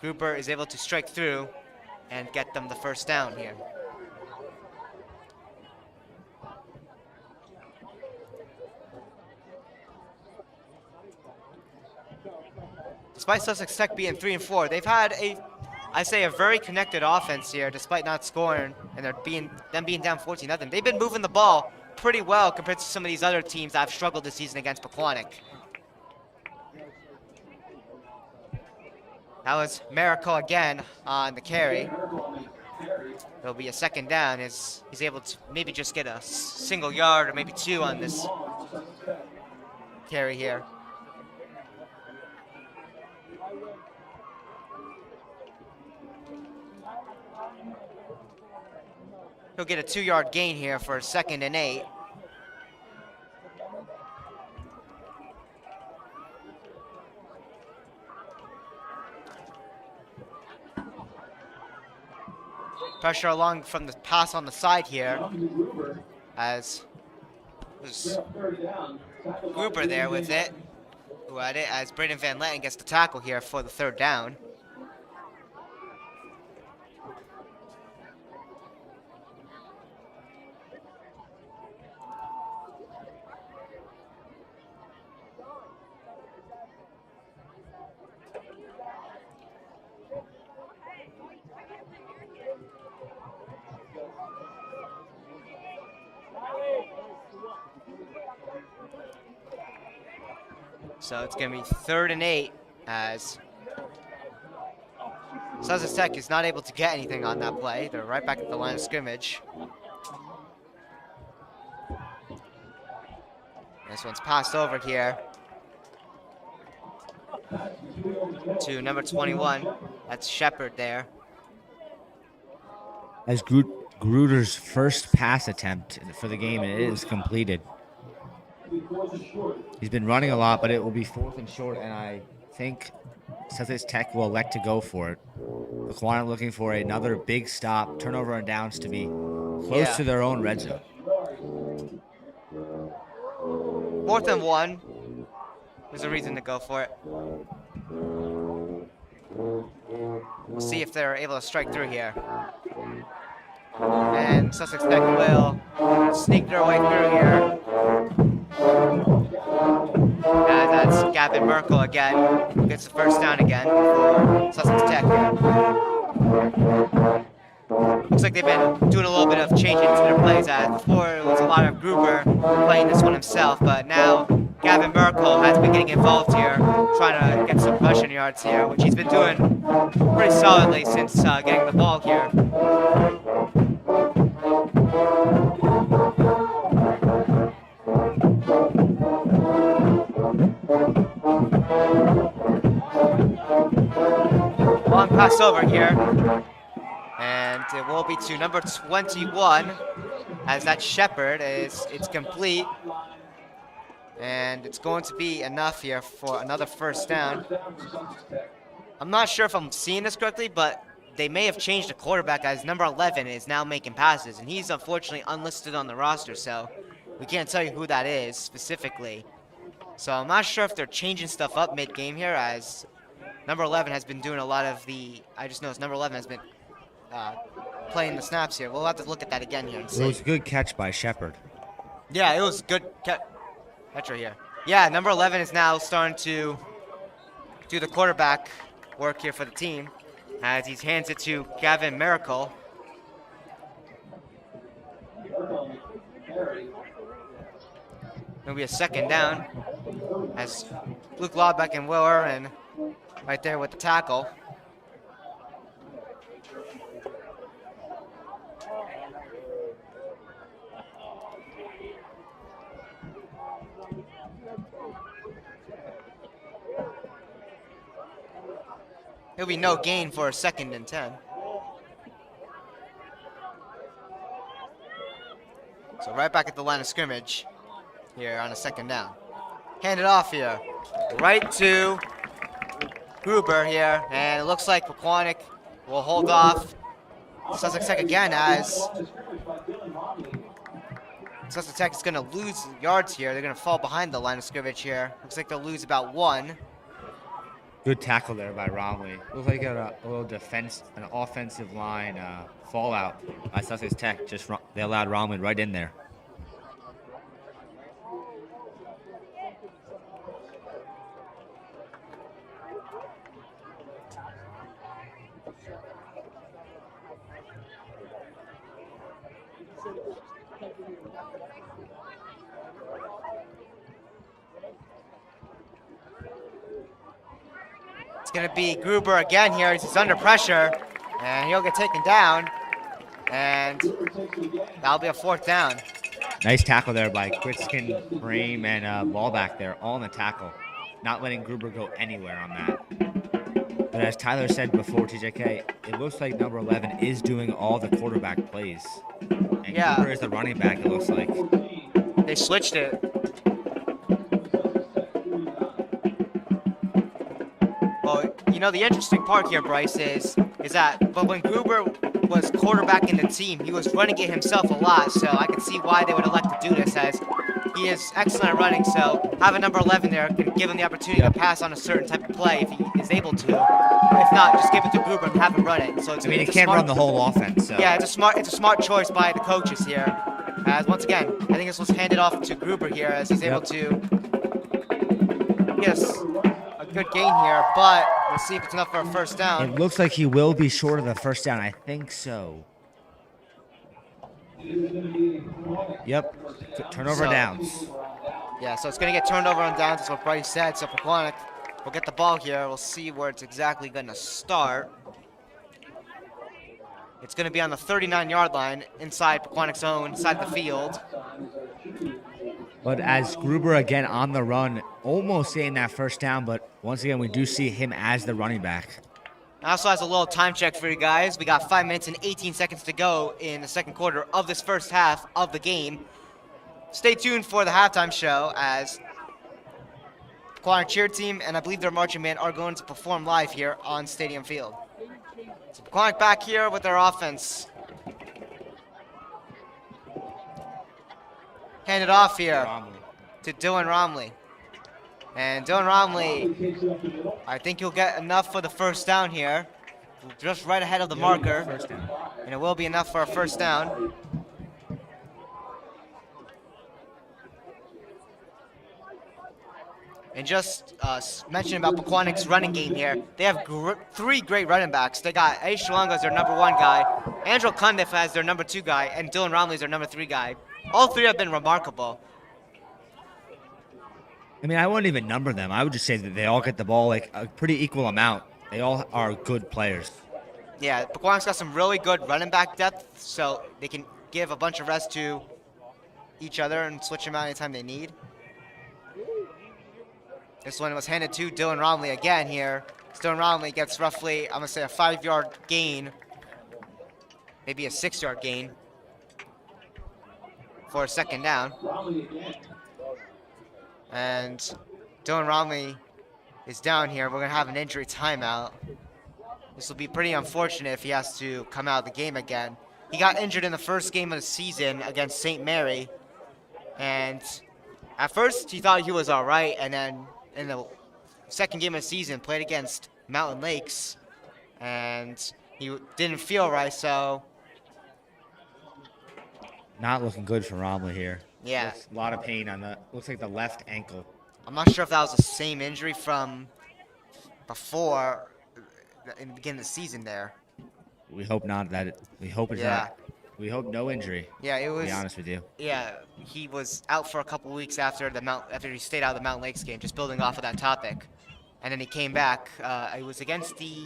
Gruber is able to strike through and get them the first down here. Despite Sussex Tech being 3-4, they've had a very connected offense here, despite not scoring and them being down 14-0. They've been moving the ball pretty well compared to some of these other teams that have struggled this season against Pequannock. That was Miracle again on the carry. It'll be a second down as he's able to maybe just get a single yard or maybe 2 on this carry here. He'll get a 2-yard gain here for 2nd and 8. Pressure along from the pass on the side here as was Gruber there with it, who had it, as Braden Van Letten gets the tackle here for the 3rd down. So it's going to be 3rd and 8 as Sussex Tech is not able to get anything on that play. They're right back at the line of scrimmage. This one's passed over here to number 21. That's Shepard there. As Gruder's first pass attempt for the game, and it is completed. He's been running a lot, but it will be 4th and short, and I think Sussex Tech will elect to go for it. Pequannock looking for another big stop, turnover and downs to be close to their own red zone. 4th and 1. There's a reason to go for it. We'll see if they're able to strike through here. And Sussex Tech will sneak their way through here. And that's Gavin Merkel again, who gets the 1st down again for Sussex Tech here. Looks like they've been doing a little bit of changing to their plays. Before it was a lot of Gruber playing this one himself, but now Gavin Merkel has been getting involved here, trying to get some rushing yards here, which he's been doing pretty solidly since getting the ball here. Long pass over here, and it will be to number 21, as that Shepard it's complete, and it's going to be enough here for another 1st down. I'm not sure if I'm seeing this correctly, but they may have changed the quarterback, as number 11 is now making passes, and he's unfortunately unlisted on the roster, so we can't tell you who that is specifically. So I'm not sure if they're changing stuff up mid-game here, as number 11 has been doing a lot of the, I just noticed number 11 has been playing the snaps here. We'll have to look at that again here and see. It was a good catch by Shepard. Yeah, it was good catch right here. Yeah, number 11 is now starting to do the quarterback work here for the team, as he hands it to Gavin Miracle. It'll be a 2nd down, as Luke Lodbeck and Will Irwin right there with the tackle. It'll be no gain for a 2nd and 10. So right back at the line of scrimmage here on a 2nd down. Hand it off here, right to Gruber here, and it looks like Pequannock will hold off Sussex Tech again, as Sussex Tech is going to lose yards here. They're going to fall behind the line of scrimmage here. Looks like they'll lose about 1. Good tackle there by Romley. Looks like a little an offensive line fallout by Sussex Tech. They allowed Romley right in there. It's going to be Gruber again here. He's under pressure, and he'll get taken down, and that'll be a 4th down. Nice tackle there by Quitskin, Bream, and Ballback there, all in the tackle. Not letting Gruber go anywhere on that. But as Tyler said before, TJK, it looks like number 11 is doing all the quarterback plays. And Gruber is the running back, it looks like. They switched it. Well, you know, the interesting part here, Bryce, is that but when Gruber was quarterbacking the team, he was running it himself a lot, so I can see why they would elect to do this, as he is excellent at running, so having number 11 there can give him the opportunity to pass on a certain type of play if he is able to. If not, just give it to Gruber and have him run it. So it's, I mean, he it's a can't smart, run the whole offense. So. Yeah, it's a smart choice by the coaches here. As once again, I think this was handed off to Gruber here as he's able to get a good gain here, but we'll see if it's enough for a first down. It looks like he will be short of the first down. I think so. Yep. Turnover downs. Yeah, so it's going to get turned over on downs. That's what Bryce said. So Pequannock will get the ball here. We'll see where it's exactly going to start. It's going to be on the 39-yard line inside Pequannock's own side of the field. But as Gruber again on the run, almost getting that first down, but once again, we do see him as the running back. Also has a little time check for you guys. We got 5 minutes and 18 seconds to go in the second quarter of this first half of the game. Stay tuned for the halftime show as Pequannock cheer team and I believe their marching band are going to perform live here on Stadium Field. So Pequannock back here with their offense. Hand it off here to Dylan Romley. And Dylan Romley, I think he'll get enough for the first down here. Just right ahead of the marker. And it will be enough for a first down. And just mentioning about Pequannock's running game here, they have 3 great running backs. They got Eddie Shalonga as their number 1 guy, Andrew Cundiff as their number 2 guy, and Dylan Romley as their number 3 guy. All 3 have been remarkable. I mean, I wouldn't even number them. I would just say that they all get the ball like a pretty equal amount. They all are good players. Yeah, Pequannock's got some really good running back depth, so they can give a bunch of rest to each other and switch them out anytime they need. This one was handed to Dylan Romley again here. Dylan Romley gets roughly, I'm going to say, a 5-yard gain, maybe a 6-yard gain for a second down. And Dylan Romley is down here. We're going to have an injury timeout. This will be pretty unfortunate if he has to come out of the game again. He got injured in the first game of the season against St. Mary. And at first, he thought he was all right. And then in the second game of the season, played against Mountain Lakes. And he didn't feel right, so... Not looking good for Romley here. Yeah. A lot of pain on the, looks like the left ankle. I'm not sure if that was the same injury from before in the beginning of the season there. We hope not that we hope it's not. We hope no injury. Yeah, it was. To be honest with you. Yeah, he was out for a couple weeks after he stayed out of the Mountain Lakes game, just building off of that topic. And then he came back. It was against the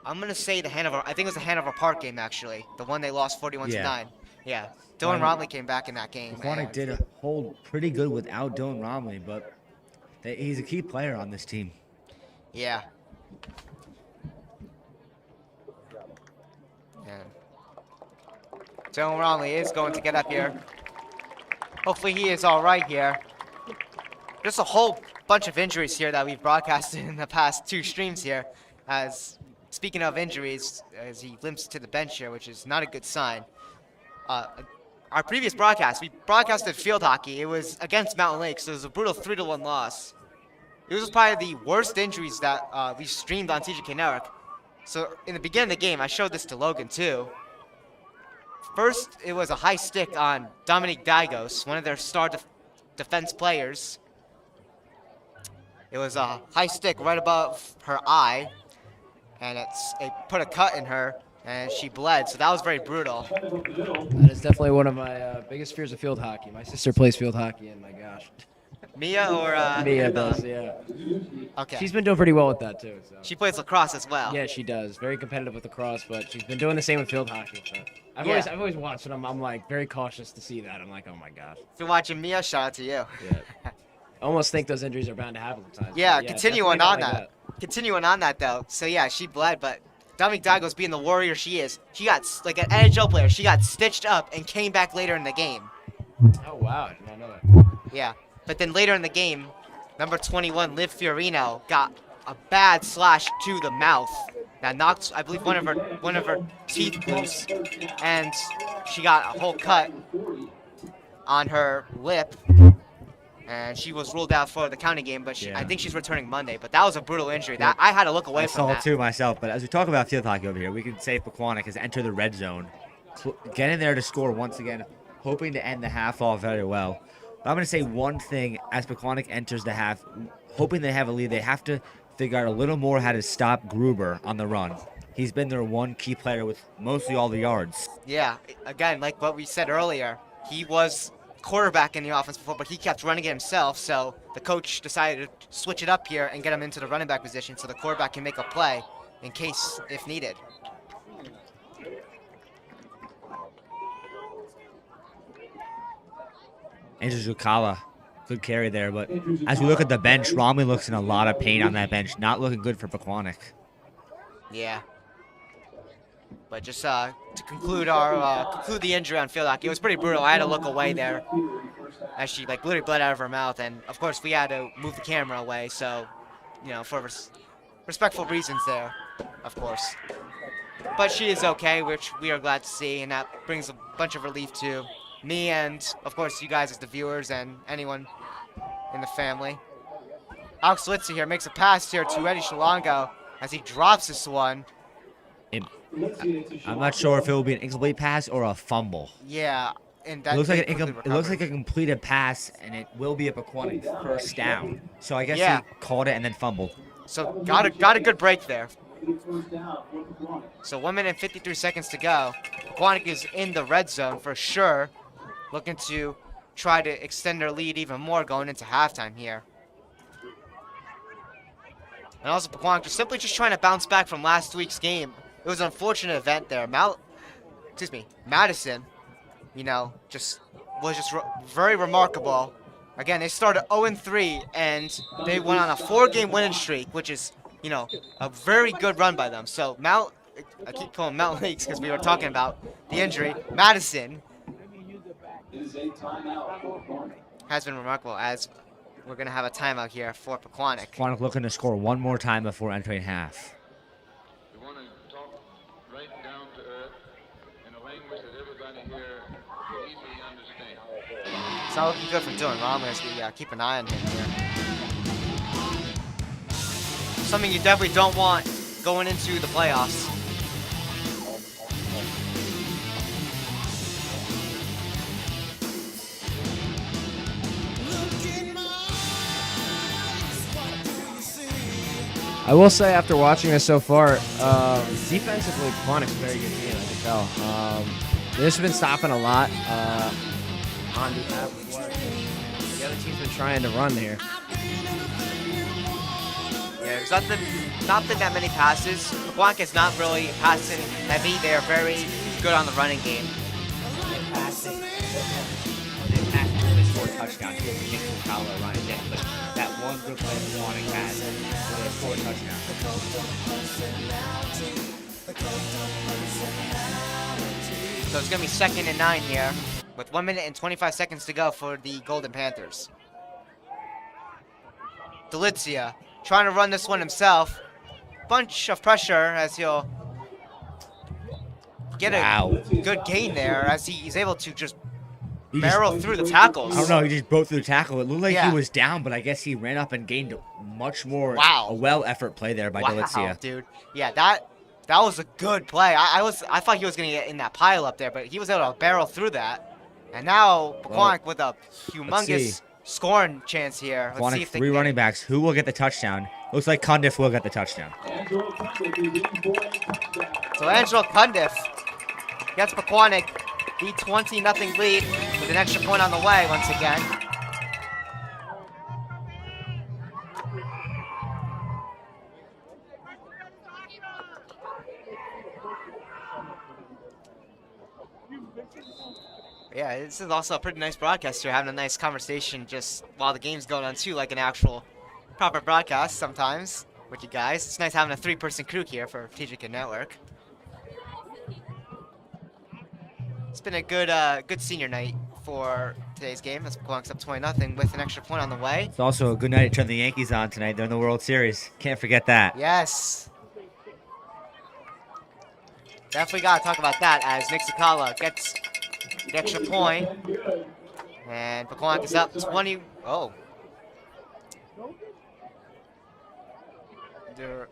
I'm going to say the Hanover, I think it was the Hanover Park game, actually. The one they lost 41-9. Yeah. Dylan Romley came back in that game. Pequannock did hold pretty good without Dylan Romley, but he's a key player on this team. Yeah. And Dylan Romley is going to get up here. Hopefully he is all right here. Just a whole bunch of injuries here that we've broadcasted in the past 2 streams here. As speaking of injuries, as he limps to the bench here, which is not a good sign. Our previous broadcast, we broadcasted field hockey. It was against Mountain Lakes, so it was a brutal 3-1 loss. It was probably the worst injuries that we streamed on TJK Network. So in the beginning of the game, I showed this to Logan too. First, it was a high stick on Dominique Dagos, one of their star defense players. It was a high stick right above her eye, and it put a cut in her, and she bled, so that was very brutal. That is definitely one of my biggest fears of field hockey. My sister plays field hockey, and my gosh. Mia or Mia does, yeah. Okay. She's been doing pretty well with that, too. So. She plays lacrosse as well. Yeah, she does. Very competitive with lacrosse, but she's been doing the same with field hockey. So. I've always watched it. I'm like very cautious to see that. I'm like, oh my gosh. If you're watching Mia, shout out to you. Yeah. I almost think those injuries are bound to happen sometimes. Yeah, continuing on that. Continuing on that, though. So, yeah, she bled, but Dominique Dagos, being the warrior she is, she got, like an NHL player, she got stitched up and came back later in the game. Oh, wow. I did not know that. Yeah. But then later in the game, number 21, Liv Fiorino, got a bad slash to the mouth that knocked, I believe, one of her teeth loose, and she got a whole cut. on her lip, and she was ruled out for the county game. But I think she's returning Monday. But that was a brutal injury. That I had to look away I from saw that. it too myself. But as we talk about field hockey over here, we can say Pequannock has entered the red zone, getting there to score once again, hoping to end the half off very well. But I'm going to say one thing as Pequannock enters the half, hoping they have a lead, they have to figure out a little more how to stop Gruber on the run. He's been their one key player with mostly all the yards. Yeah, again, like what we said earlier, he was quarterback in the offense before, but he kept running it himself, so the coach decided to switch it up here and get him into the running back position so the quarterback can make a play in case if needed. Andrew Zucala, good carry there, but as we look at the bench, Romley looks in a lot of pain on that bench. Not looking good for Pequannock. Yeah. But just to conclude the injury on field hockey, it was pretty brutal. I had to look away there as she literally bled out of her mouth, and of course we had to move the camera away. So, for respectful reasons there, of course. But she is okay, which we are glad to see, and that brings a bunch of relief to me and, of course, you guys as the viewers and anyone in the family. Alex Litzy here makes a pass here to Eddie Shalongo as he drops this one. I'm not sure if it will be an incomplete pass or a fumble. Yeah, and that It looks like a completed pass, and it will be a Pequannock first down. So I guess he called it and then fumbled. So got a good break there. So 1 minute and 53 seconds to go. Pequannock is in the red zone for sure, looking to try to extend their lead even more going into halftime here. And also Pequannock simply trying to bounce back from last week's game. It was an unfortunate event there. Madison, was very remarkable. Again, they started 0-3 and they went on a 4-game winning streak, which is, a very good run by them. So I keep calling Mountain Lakes because we were talking about the injury. Madison has been remarkable, as we're going to have a timeout here for Pequannock. Pequannock looking to score one more time before entering half. We want to talk right down to earth in a language that everybody here can easily understand. It's not looking good for Dylan Romley as we keep an eye on him here. Something you definitely don't want going into the playoffs. I will say, after watching this so far, defensively, Pequannock's a very good team, I can tell. They've just been stopping a lot on behalf of what the other team's been trying to run here. Yeah, there's not been that many passes. Pequannock is not really passing heavy. They are very good on the running game. They passed only 4 touchdowns here. We get to Kyle Ryan Dick, but that one group play Pequannock has, where they 4 touchdowns. So it's going to be 2nd and 9 here, with 1 minute and 25 seconds to go for the Golden Panthers. Delizia trying to run this one himself. Bunch of pressure as he'll get a good gain there as he's able to just barrel through the tackles. I don't know, he just broke through the tackle. It looked like he was down, but I guess he ran up and gained much more. A well-effort play there by Delizia. Dude. Yeah, that was a good play. I thought he was going to get in that pile up there, but he was able to barrel through that. And now Pequannock with a humongous scoring chance here. Let's see if they 3 running backs. Who will get the touchdown? Looks like Cundiff will get the touchdown. So Angelo Cundiff gets Pequannock the 20-0 lead with an extra point on the way once again. Yeah, this is also a pretty nice broadcast here, having a nice conversation just while the game's going on too, like an actual proper broadcast sometimes with you guys. It's nice having a 3-person crew here for TJK Network. It's been a good senior night for today's game. As Pequannock's up 20-0 with an extra point on the way. It's also a good night to turn the Yankees on tonight. They're in the World Series. Can't forget that. Yes. Definitely got to talk about that as Nick Sakala gets the extra point. And Pequannock is up 20. Oh. They're,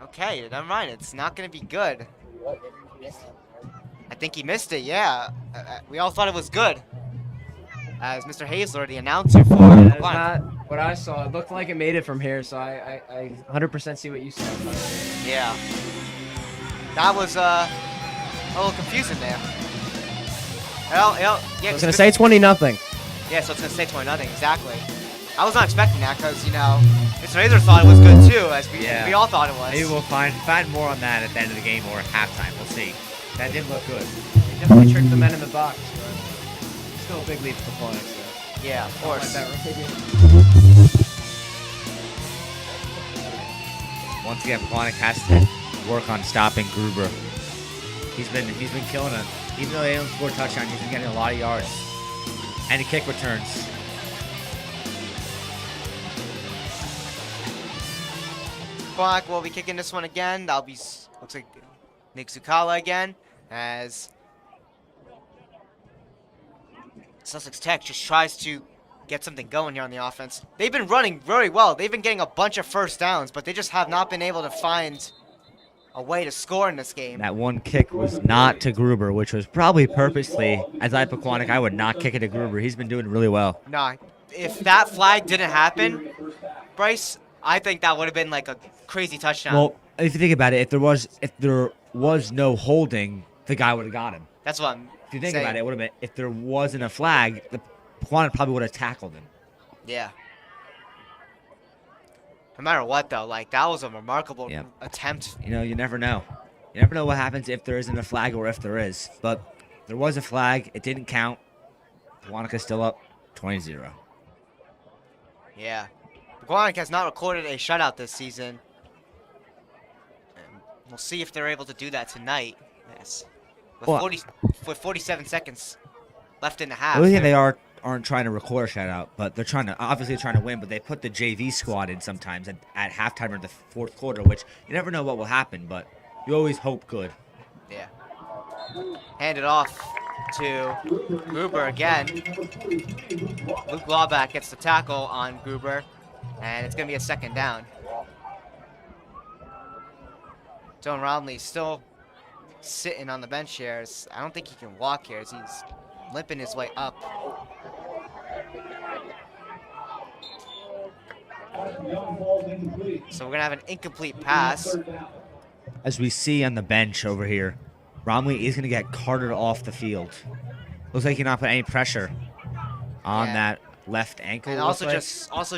okay, never mind. It's not going to be good. I think he missed it, yeah. We all thought it was good. As Mr. Hazler, the announcer for That's Pequannock. not what I saw. It looked like it made it from here, so I 100% see what you said. Yeah. That was a little confusing there. Well, yeah. I was gonna say 20-0. Yeah, so it's gonna say 20-0 exactly. I was not expecting that because Mr. Hazler thought it was good too, as we all thought it was. Maybe we'll find more on that at the end of the game or halftime. We'll see. That did look good. He definitely tricked the men in the box, but still a big lead for Pequannock. So. Yeah, of course. Once again, Pequannock has to work on stopping Gruber. He's been killing it. Even though they don't score a touchdown, he's been getting a lot of yards. And the kick returns. Pequannock will be kicking this one again. That'll be, looks like Nick Zucala again, as Sussex Tech just tries to get something going here on the offense. They've been running very well. They've been getting a bunch of first downs, but they just have not been able to find a way to score in this game. That one kick was not to Gruber, which was probably purposely. As I Pequannock, I would not kick it to Gruber. He's been doing really well. Nah, if that flag didn't happen, Bryce, I think that would have been like a crazy touchdown. Well, if you think about it, if there was no holding, the guy would have got him. That's what I'm If you think saying. about it, it would have been, if there wasn't a flag, the Pequannock probably would have tackled him. Yeah. No matter what, though, like, that was a remarkable attempt. You know, you never know. You never know what happens if there isn't a flag or if there is. But there was a flag. It didn't count. Pequannock is still up 20-0. Yeah. Pequannock has not recorded a shutout this season. And we'll see if they're able to do that tonight. Yes. With 47 seconds left in the half. The only thing they aren't trying to record a shutout, but they're obviously trying to win, but they put the JV squad in sometimes at halftime or the fourth quarter, which you never know what will happen, but you always hope good. Yeah. Hand it off to Gruber again. Luke Lawback gets the tackle on Gruber, and it's going to be a second down. Dylan Romley still sitting on the bench here. I don't think he can walk here as he's limping his way up. So we're going to have an incomplete pass. As we see on the bench over here, Romley is going to get carted off the field. Looks like he not put any pressure on that left ankle. And also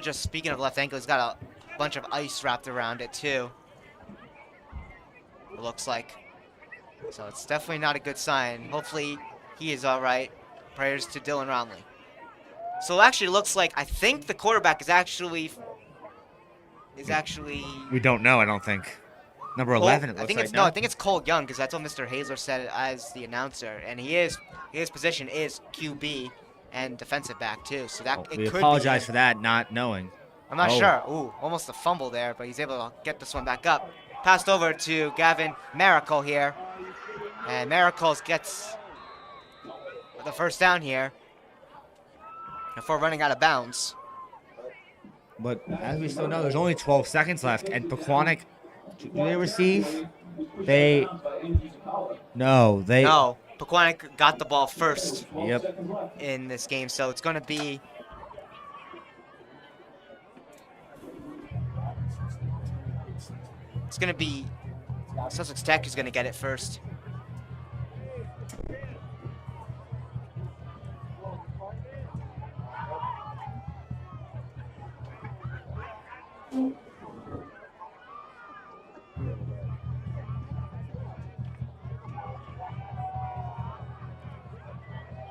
just speaking of left ankle, he's got a bunch of ice wrapped around it too. It looks like. So it's definitely not a good sign. Hopefully he is all right. Prayers to Dylan Romley. So it actually looks like, I think the quarterback is actually. We don't know, I don't think. Number 11, it looks like. I think it's Cole Young, because that's what Mr. Hazler said as the announcer, and his position is QB and defensive back too. So that we apologize for that, not knowing. I'm not sure. Ooh, almost a fumble there, but he's able to get this one back up. Passed over to Gavin Miracle here, and Miracles gets the first down here before running out of bounds. But as we still know, there's only 12 seconds left, and Pequannock, do they receive? No. Pequannock got the ball first. Yep. In this game, so it's going to be. It's going to be Sussex Tech who's going to get it first.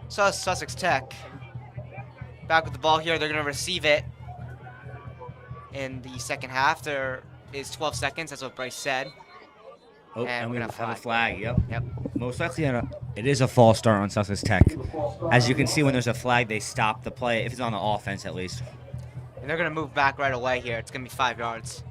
So Sussex Tech back with the ball here. They're going to receive it in the second half. There is 12 seconds. That's what Bryce said. Oh, and we have a flag. Yep. Yep. Most likely, it is a false start on Sussex Tech. As you can see, when there's a flag, they stop the play, if it's on the offense at least. And they're going to move back right away here. It's going to be 5 yards.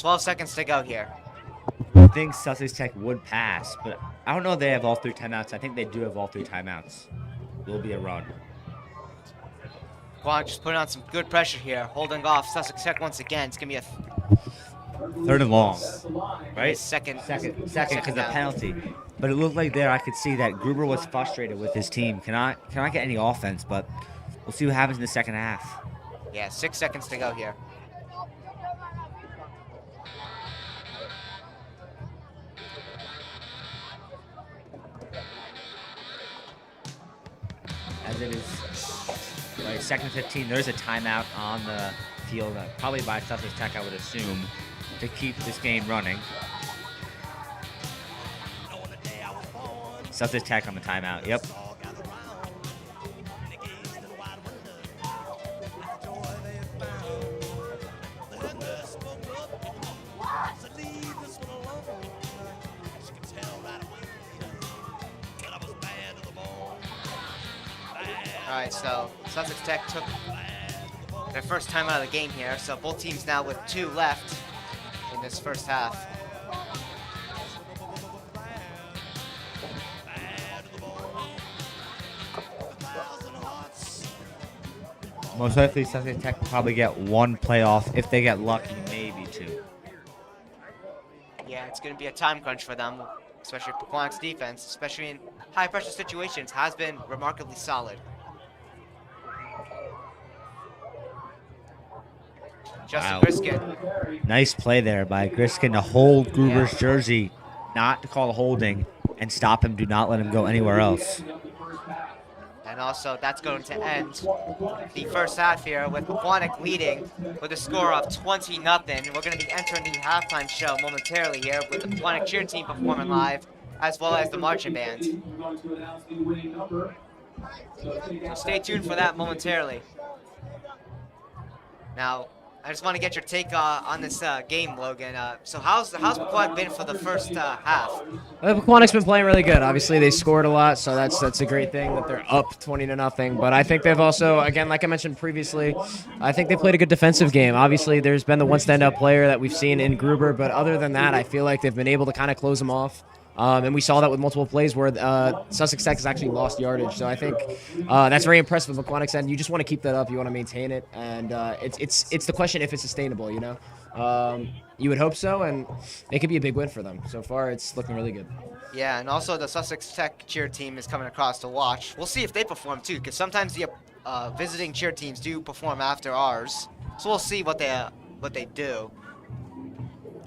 12 seconds to go here. I think Sussex Tech would pass, but I don't know if they have all 3 timeouts. I think they do have all 3 timeouts. Will be a run. Pequannock just putting on some good pressure here, holding off Sussex Tech once again. It's going to be a 3rd and long, right? second, Second, because the down. penalty. But it looked like there I could see that Gruber was frustrated with his team. Cannot get any offense, but we'll see what happens in the second half. Yeah, 6 seconds to go here. As it is, right, 2nd 15. There's a timeout on the field, probably by Sussex Tech, I would assume, to keep this game running. Sussex Tech on the timeout. Yep. All right, so Sussex Tech took their first time out of the game here. So both teams now with 2 left in this first half. Most likely, Sussex Tech will probably get 1 playoff. If they get lucky, maybe 2. Yeah, it's going to be a time crunch for them, especially Pequannock's defense, especially in high-pressure situations, has been remarkably solid. Justin Wow. Brisket. Nice play there by Griskin to hold Gruber's jersey, not to call a holding, and stop him. Do not let him go anywhere else. And also, that's going to end the first half here with Pequannock leading with a score of 20-0. We're going to be entering the halftime show momentarily here with the Pequannock cheer team performing live, as well as the marching band. So stay tuned for that momentarily. Now, I just want to get your take on this game, Logan. So how's Pequannock been for the first half? Pequannock's been playing really good. Obviously, they scored a lot, so that's a great thing that they're up 20-0. But I think they've also, again, like I mentioned previously, I think they played a good defensive game. Obviously, there's been the one standout player that we've seen in Gruber, but other than that, I feel like they've been able to kind of close them off. And we saw that with multiple plays where Sussex Tech has actually lost yardage. So I think that's very impressive with Pequannock's end. You just want to keep that up. You want to maintain it. And it's the question if it's sustainable, you know. You would hope so, and it could be a big win for them. So far, it's looking really good. Yeah, and also the Sussex Tech cheer team is coming across to watch. We'll see if they perform, too, because sometimes the visiting cheer teams do perform after ours. So we'll see what they do.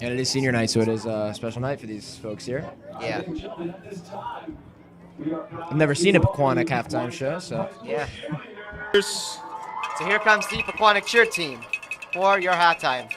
And it is senior night, so it is a special night for these folks here. Yeah. I've never seen a Pequannock halftime show, so. Yeah. So here comes the Pequannock cheer team for your halftime.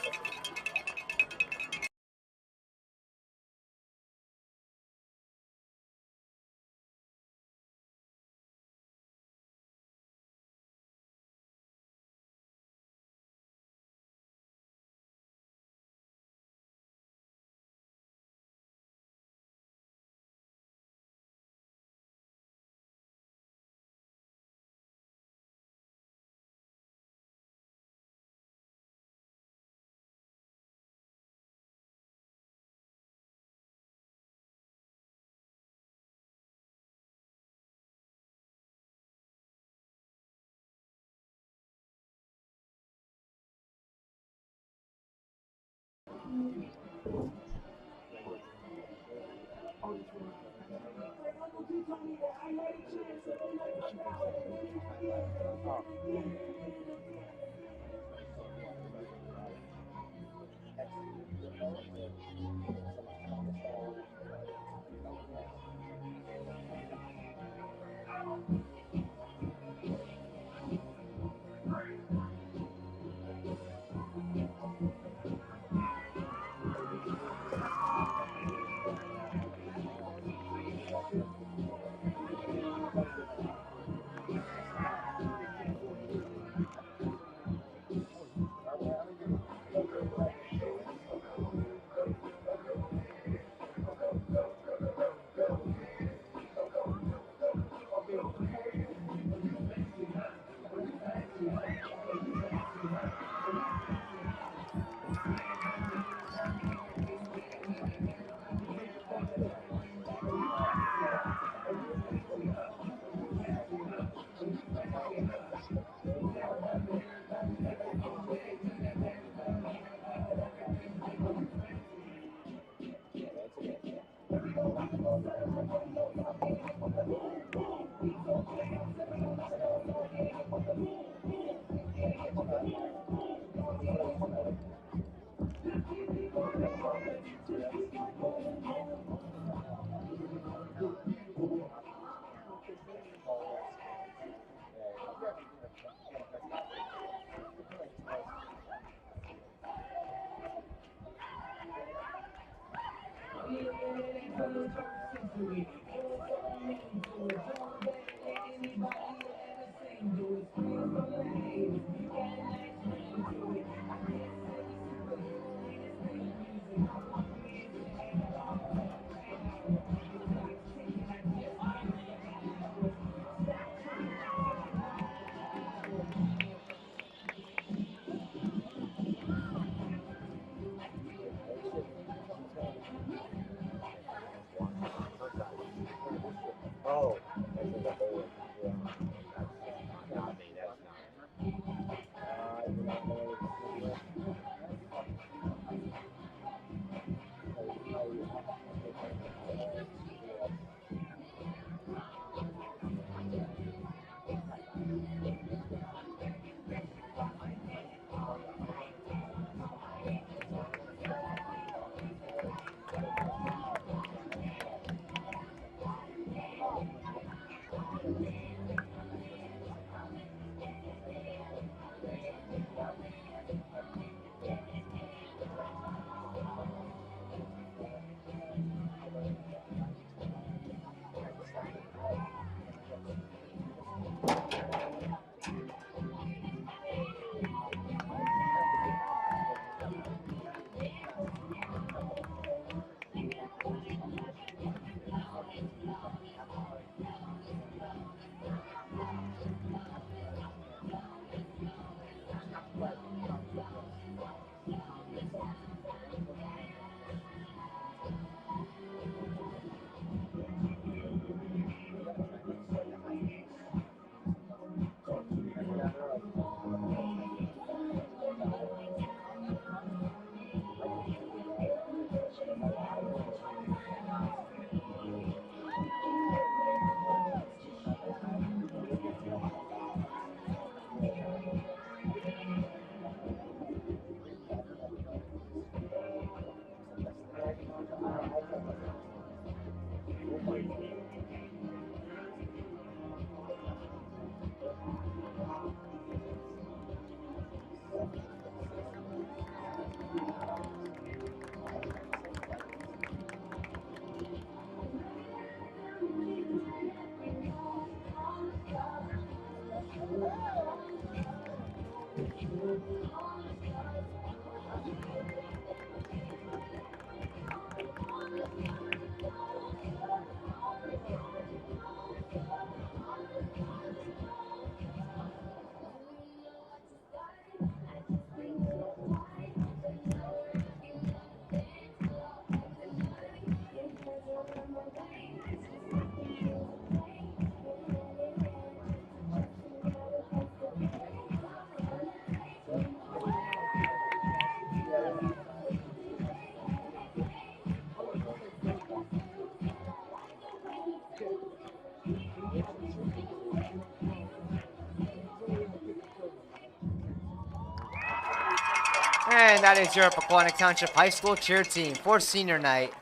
And that is your Pequannock Township High School cheer team for senior night.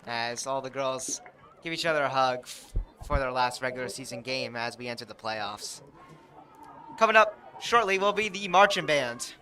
As all the girls give each other a hug for their last regular season game as we enter the playoffs. Coming up shortly will be the marching band.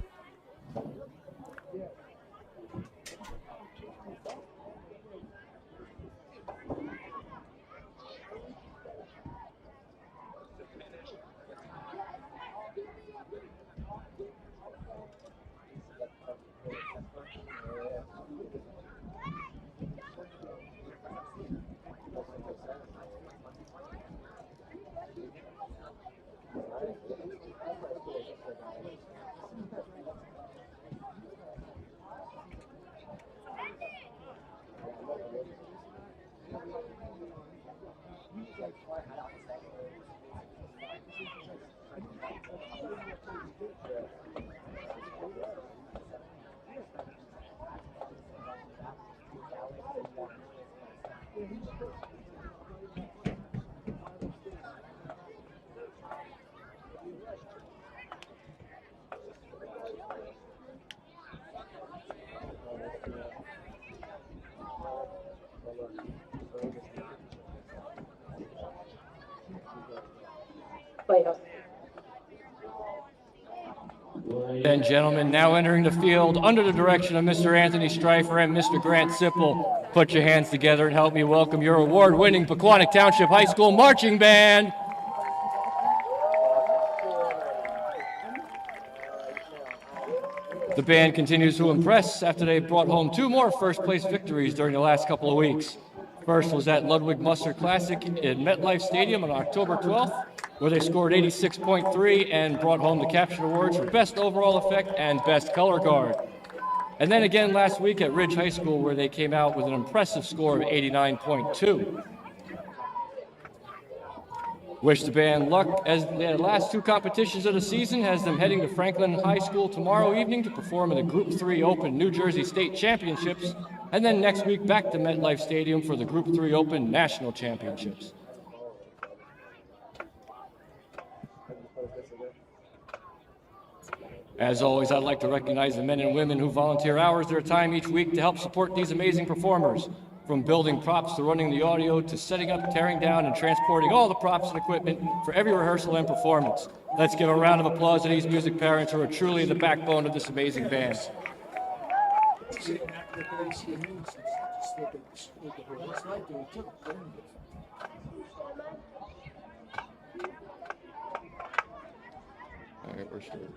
playoff. And gentlemen, now entering the field under the direction of Mr. Anthony Streifer and Mr. Grant Sipple. Put your hands together and help me welcome your award-winning Pequannock Township High School Marching Band. The band continues to impress after they brought home 2 more first-place victories during the last couple of weeks. First was at Ludwig Muster Classic in MetLife Stadium on October 12th, where they scored 86.3 and brought home the caption awards for Best Overall Effect and Best Color Guard. And then again last week at Ridge High School, where they came out with an impressive score of 89.2. Wish the band luck as their last 2 competitions of the season has them heading to Franklin High School tomorrow evening to perform in the Group 3 Open New Jersey State Championships, and then next week back to MetLife Stadium for the Group 3 Open National Championships. As always, I'd like to recognize the men and women who volunteer hours of their time each week to help support these amazing performers. From building props to running the audio to setting up, tearing down, and transporting all the props and equipment for every rehearsal and performance. Let's give a round of applause to these music parents who are truly the backbone of this amazing band. All right, we're starting.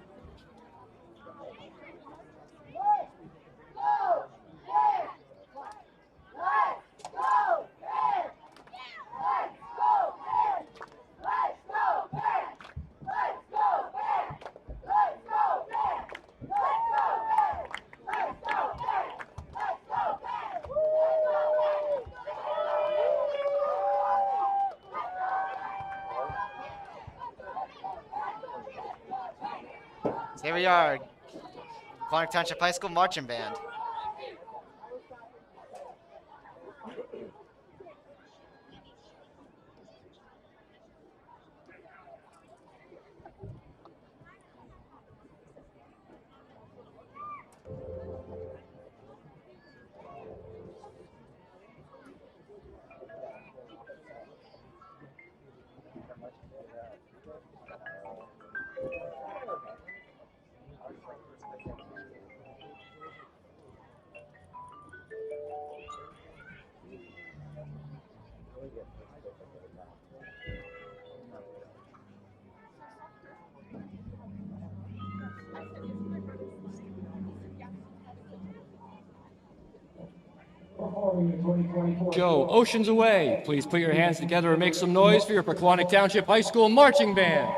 Here we are, Pequannock Township High School Marching Band. Joe, Oceans Away. Please put your hands together and make some noise for your Pequannock Township High School Marching Band.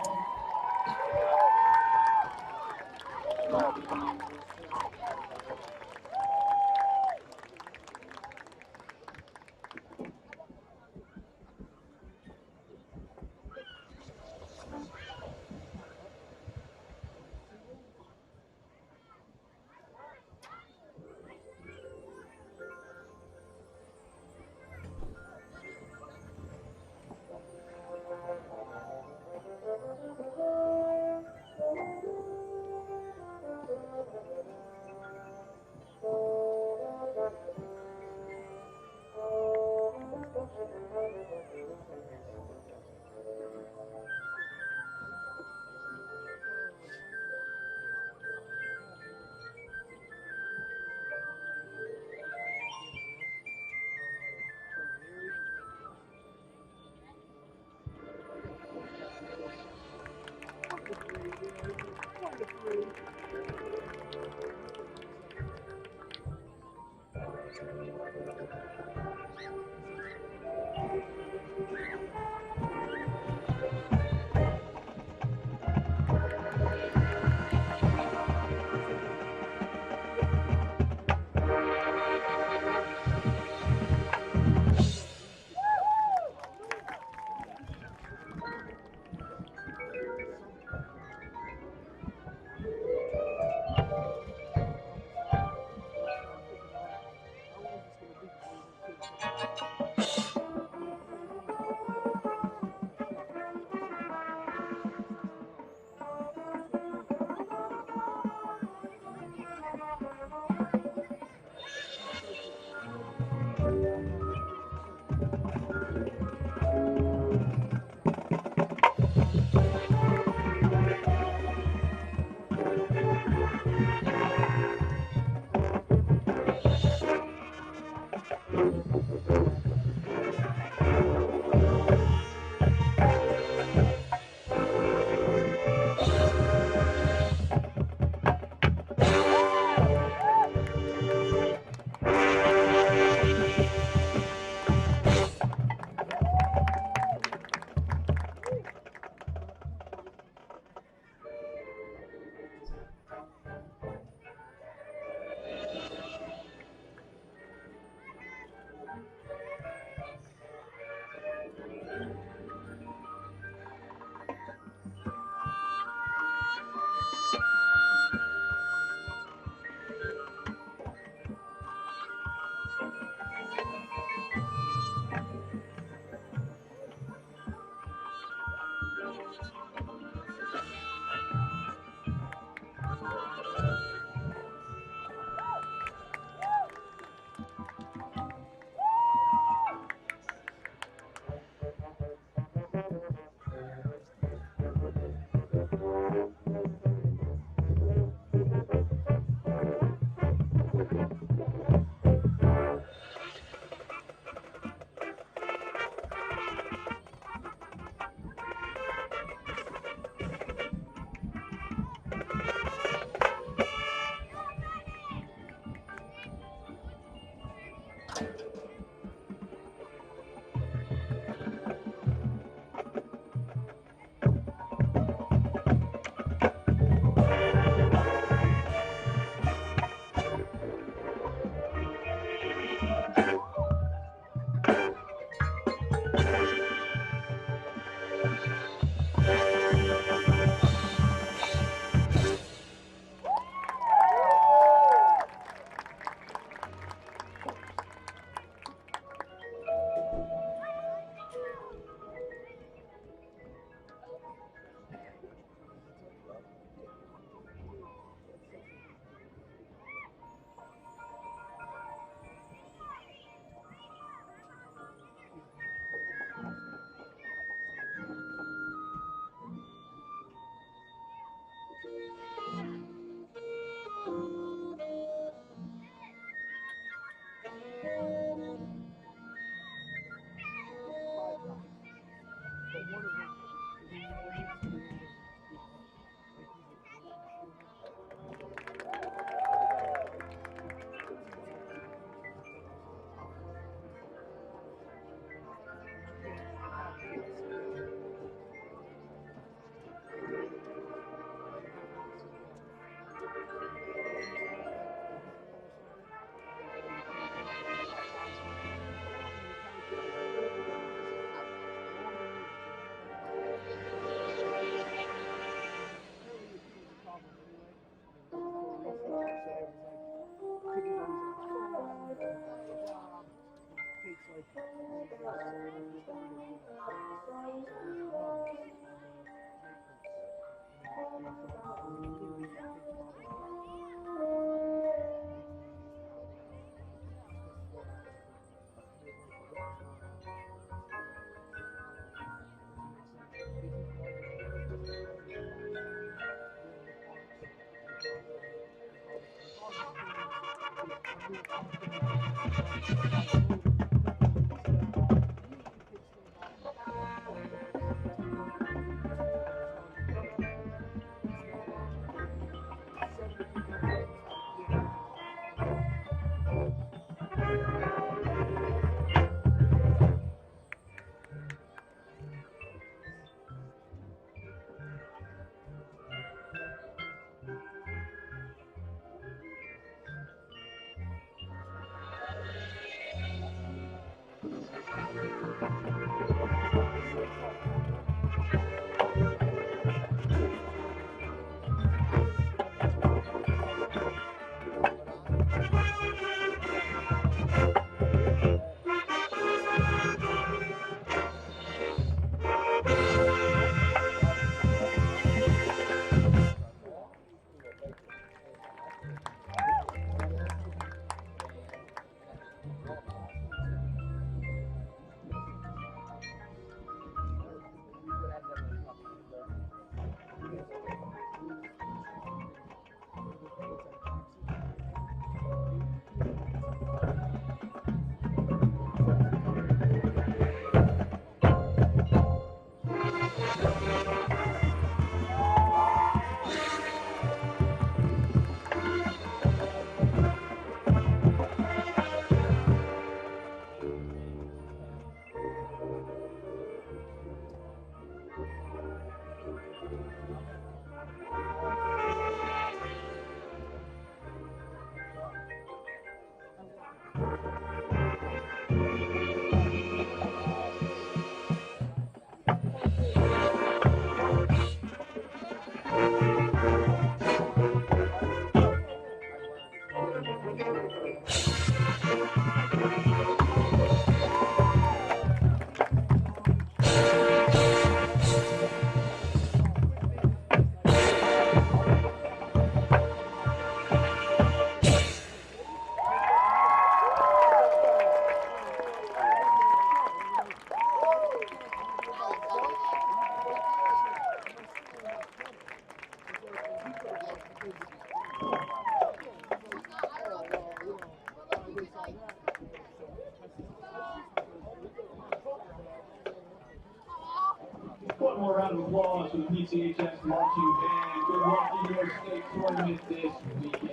One more round of applause for the PCHS marching band. Good luck in your state tournament this weekend.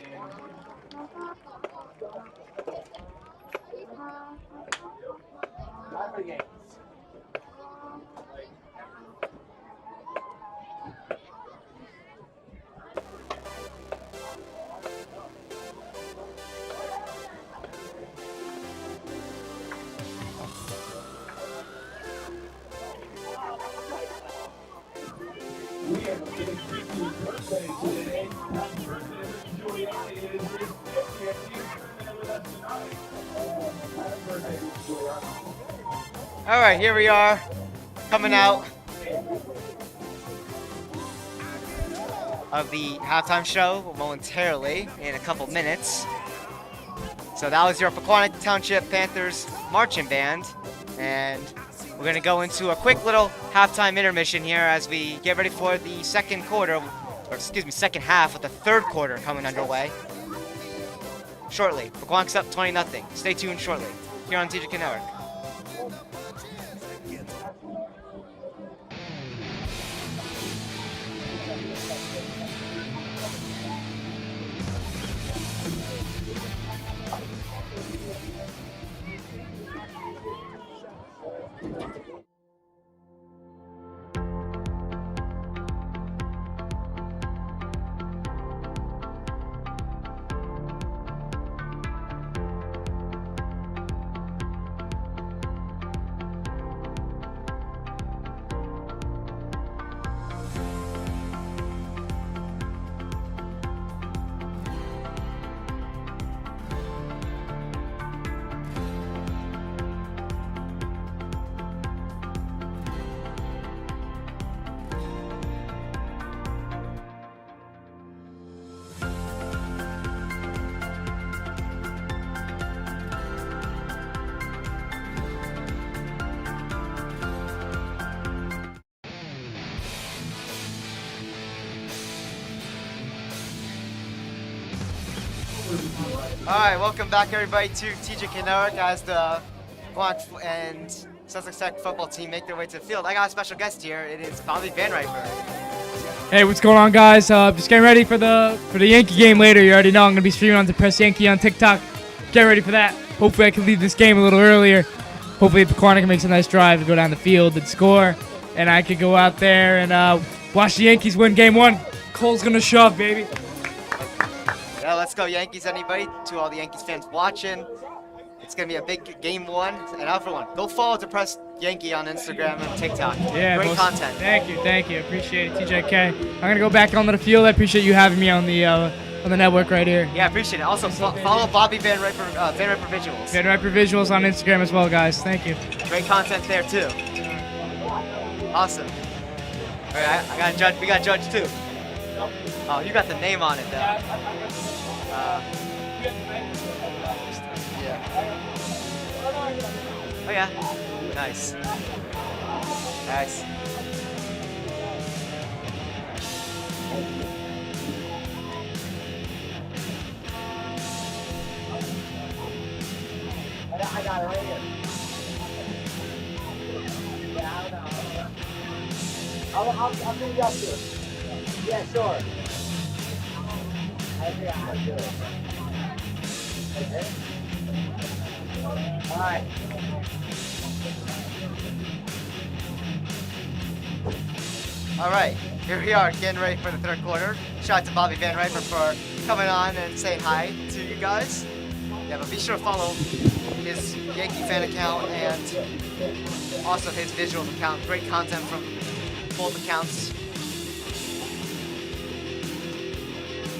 We have a big 50th birthday today. Happy birthday to Mr. Giuliani. It is his 50th. He's tournament with us tonight. Happy birthday, Mr. Giuliani. All right, here we are, coming out of the halftime show momentarily in a couple minutes. So that was your Pequannock Township Panthers marching band, and we're gonna go into a quick little halftime intermission here as we get ready for the second quarter, or excuse me, second half with the third quarter coming underway shortly. Pequannock's up 20-0. Stay tuned shortly here on TJK Network. All right, welcome back everybody to TJK Network as the Pequannock and Sussex Tech football team make their way to the field. I got a special guest here. It is Bobby Van Riper. Hey, what's going on, guys? Just getting ready for the Yankee game later. You already know I'm gonna be streaming on Press Yankee on TikTok. Get ready for that. Hopefully, I can leave this game a little earlier. Hopefully, Pequannock makes a nice drive to go down the field and score, and I could go out there and watch the Yankees win Game 1. Cole's gonna shove, baby. Yeah, let's go Yankees, anybody. To all the Yankees fans watching, it's going to be a big Game 1 and out for one. Go follow Depressed Yankee on Instagram and TikTok. Yeah, great content. Thank you. Appreciate it, TJK. I'm gonna go back onto the field. I appreciate you having me on the network right here. Yeah, appreciate it. Also, follow Bobby Van Riper Visuals. Van Riper Visuals on Instagram as well, guys. Thank you. Great content there too. Awesome. All right, I got judge. We got judge too. Oh, you got the name on it though. Yeah. Oh yeah. Nice. Nice. I got it right here. Yeah, I don't know. I'll bring you up to it. Yeah, sure. I figure out how to do it. Okay. All right. All right, here we are getting ready for the third quarter. Shout out to Bobby Van Riper for coming on and saying hi to you guys. Yeah, but be sure to follow his Yankee fan account and also his visuals account. Great content from both accounts.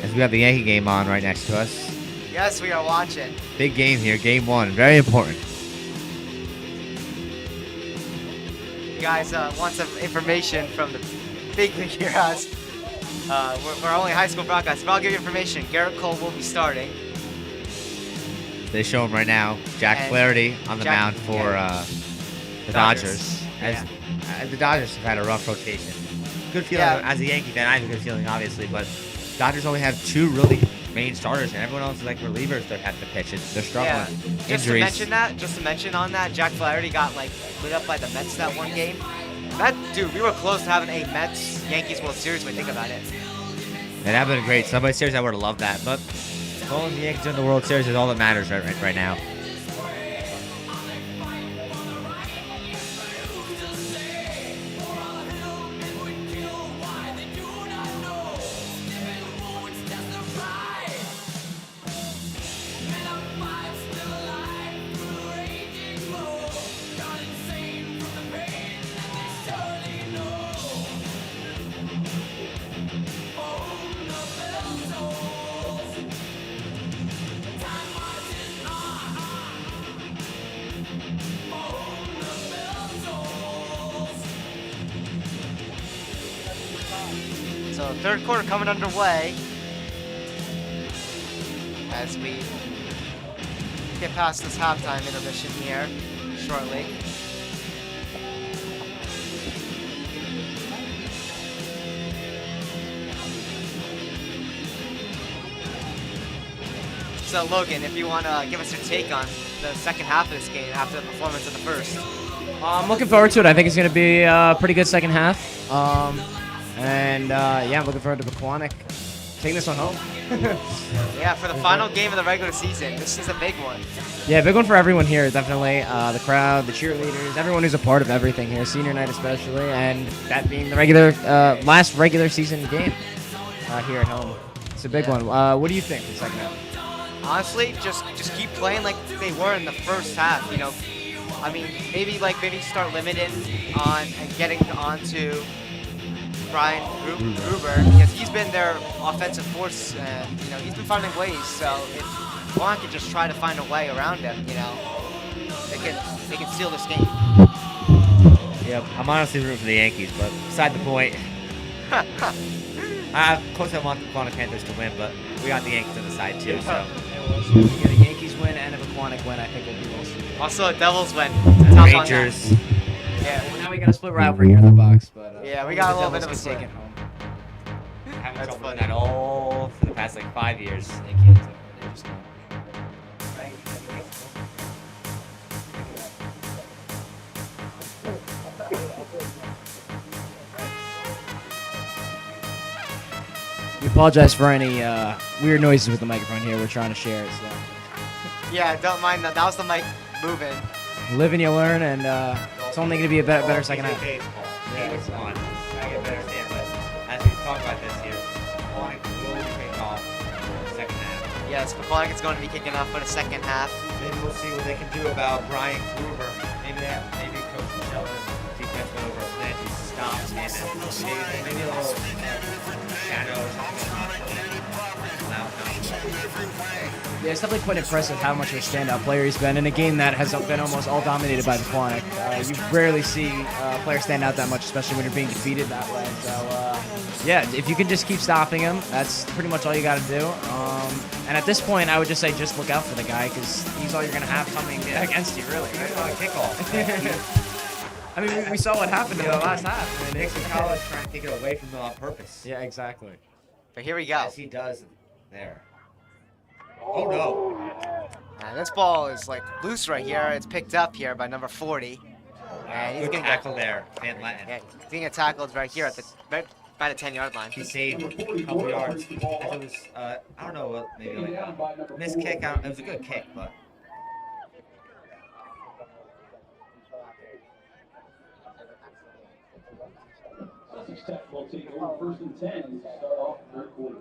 As we have the Yankee game on right next to us. Yes, we are watching. Big game here, Game 1. Very important. You guys want some information from the big league here, guys. We're only high school broadcast, but I'll give you information. Garrett Cole will be starting. They show him right now. Jack And Flaherty on the Jack- mound for the Dodgers. As the Dodgers have had a rough rotation. Good feeling as a Yankee fan. I have a good feeling, obviously, but Dodgers only have 2 really main starters, and everyone else is like relievers that have to pitch. They're struggling. Just Injuries. to mention on that, Jack Flaherty got like lit up by the Mets that one game. Dude, we were close to having a Mets-Yankees World Series when you think about it. And that would have been great. Somebody serious, I would have loved that. But going the Yankees in the World Series is all that matters right now. So third quarter coming underway as we get past this halftime intermission here shortly. So Logan, if you want to give us your take on the second half of this game after the performance of the first. I'm looking forward to it. I think it's going to be a pretty good second half. I'm looking forward to Pequannock taking this one home. Yeah, for the final game of the regular season, this is a big one. Yeah, big one for everyone here, definitely. The crowd, the cheerleaders, everyone who's a part of everything here, senior night especially, and that being the last regular season game here at home. It's a big one. What do you think for the second half? Honestly, just keep playing like they were in the first half. You know, I mean, maybe start limiting on and getting onto Brian Gruber because he's been their offensive force, and he's been finding ways. So if Juan could just try to find a way around him, they can steal this game. Yep, I'm honestly rooting for the Yankees, but beside the point. Of course, I want the Pequannock Panthers to win, but we got the Yankees on the side too. So We get a Yankees win and a Pequannock win. I think will be awesome. Also a Devils win. Rangers. Yeah, well, now we got a split rivalry here in the box, but Yeah, we got a little bit of a Devils can split. take it home. Having trouble with that all for the past like 5 years. They can't. They just can't. We apologize for any weird noises with the microphone here. We're trying to share it. So. Yeah, don't mind that. That was the mic moving. Live and you learn, and it's only going to be a better second half. Yeah, it's on. I get better stand, but as we talk about this here, Pequannock will kick off the second half. Yes, Pequannock is going to be kicking off for the second half. Maybe we'll see what they can do about Brian Gruber. Maybe Coach Sheldon defense went over a plan to stop him and maybe a little shadow or something. Yeah, it's definitely quite impressive how much of a standout player he's been in a game that has been almost all dominated by Pequannock. You rarely see a player stand out that much, especially when you're being defeated that way. So, yeah, if you can just keep stopping him, that's pretty much all you got to do. And at this point, I would just say just look out for the guy because he's all you're going to have coming against you, really. Right on a kickoff. I mean, we saw what happened in the last half. And Nixon College trying to take it away from him on purpose. Yeah, exactly. But here we go. As he does there. Oh no! And this ball is like loose right here. It's picked up here by number 40. And he's Good gonna tackle there, Van Letten. Yeah, he's gonna get tackled right here at the right by the 10-yard line. He saved a couple yards. As it was, I don't know what, maybe like missed kick. It was a good kick, but. Sussex Tech will take over 1st and 10 to start off the third quarter.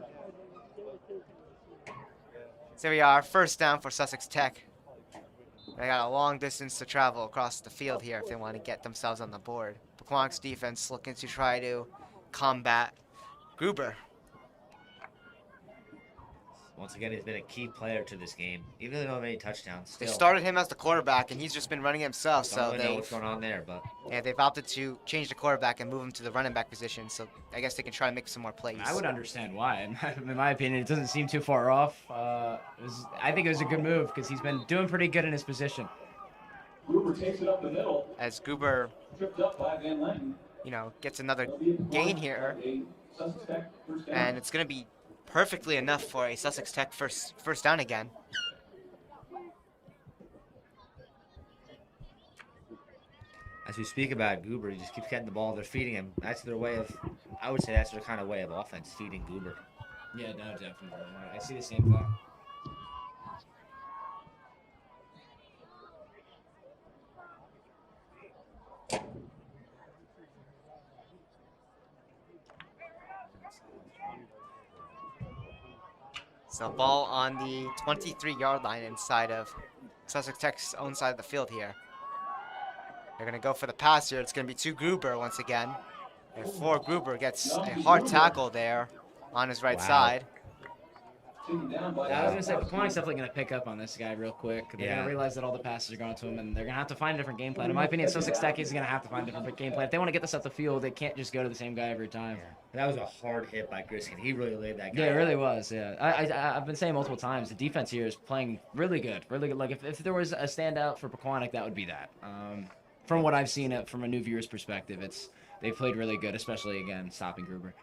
So we are, first down for Sussex Tech. They got a long distance to travel across the field here if they want to get themselves on the board. Pequannock's defense looking to try to combat Gruber. Once again, he's been a key player to this game. Even though they don't have any touchdowns, They still. started him as the quarterback, and he's just been running himself. Don't So really know what's going on there, but they've opted to change the quarterback and move him to the running back position. So I guess they can try to make some more plays. I would understand why. In my opinion, it doesn't seem too far off. I think it was a good move because he's been doing pretty good in his position. Gruber takes it up the middle. As Gruber, Tripped up by Van Letten. gets another gain here, Sussex Tech first down. and it's going to be perfectly enough for a Sussex Tech first down again. as we speak about Gruber, he just keeps getting the ball. They're feeding him. That's their way of, I would say that's their kind of way of offense, feeding Gruber. Yeah, no, definitely. I see the same thing. So ball on the 23-yard line inside of Sussex Tech's own side of the field here. They're going to go for the pass here. It's going to be to Gruber once again. And Gruber gets a hard tackle there on his right side. Yeah, I was going to say, Pequannock's definitely going to pick up on this guy real quick. They're going to realize that all the passes are going to him, and they're going to have to find a different game plan. In my opinion, Sussex Tech is going to have to find a different game plan. If they want to get this up the field, they can't just go to the same guy every time. That was a hard hit by Griskin. He really laid that guy. Yeah, it really was, yeah. I've been saying multiple times, the defense here is playing really good. Really good. Like, if there was a standout for Pequannock, that would be that. From what I've seen it from a new viewer's perspective, they've played really good, especially, again, stopping Gruber.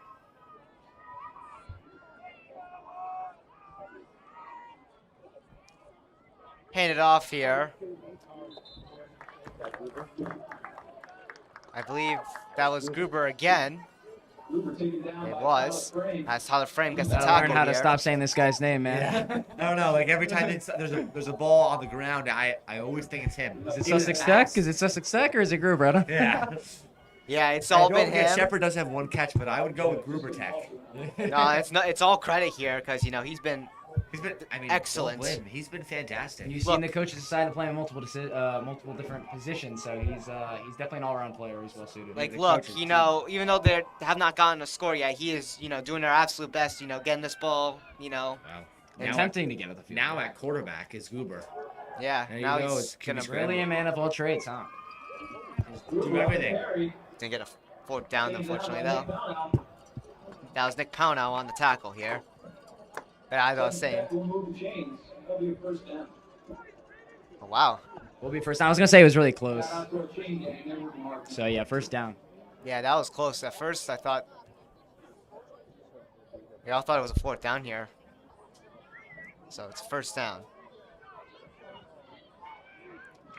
Hand it off here. I believe that was Gruber again. It was. As Tyler Frame gets the tackle Learn how to here. stop saying this guy's name, man. Yeah. I don't know. Like every time there's a ball on the ground, I always think it's him. Is it Sussex Tech? Is it Sussex Tech or is it Gruber? I don't know. Yeah. Yeah, it's all been him. Shepard does have one catch, but I would go with Gruber Tech. No, it's not. It's all credit here because he's been excellent. don't blame him. He's been fantastic. And you've seen the coaches decide to play in multiple different positions, so he's definitely an all-around player. He's well suited. Like, The look, coaches, even though they have not gotten a score yet, he is, doing their absolute best, getting this ball, Wow. attempting to get at the field. Now at quarterback is Gruber. Yeah, There you now go. he's gonna Really a man of all trades, huh? Do everything. Didn't get a fourth down, unfortunately, though. That was Nick Pownell on the tackle here. But as I was saying, oh, wow. We'll be first down. I was gonna say it was really close. So yeah, first down. Yeah, that was close. At first, I thought it was a fourth down here. So it's first down.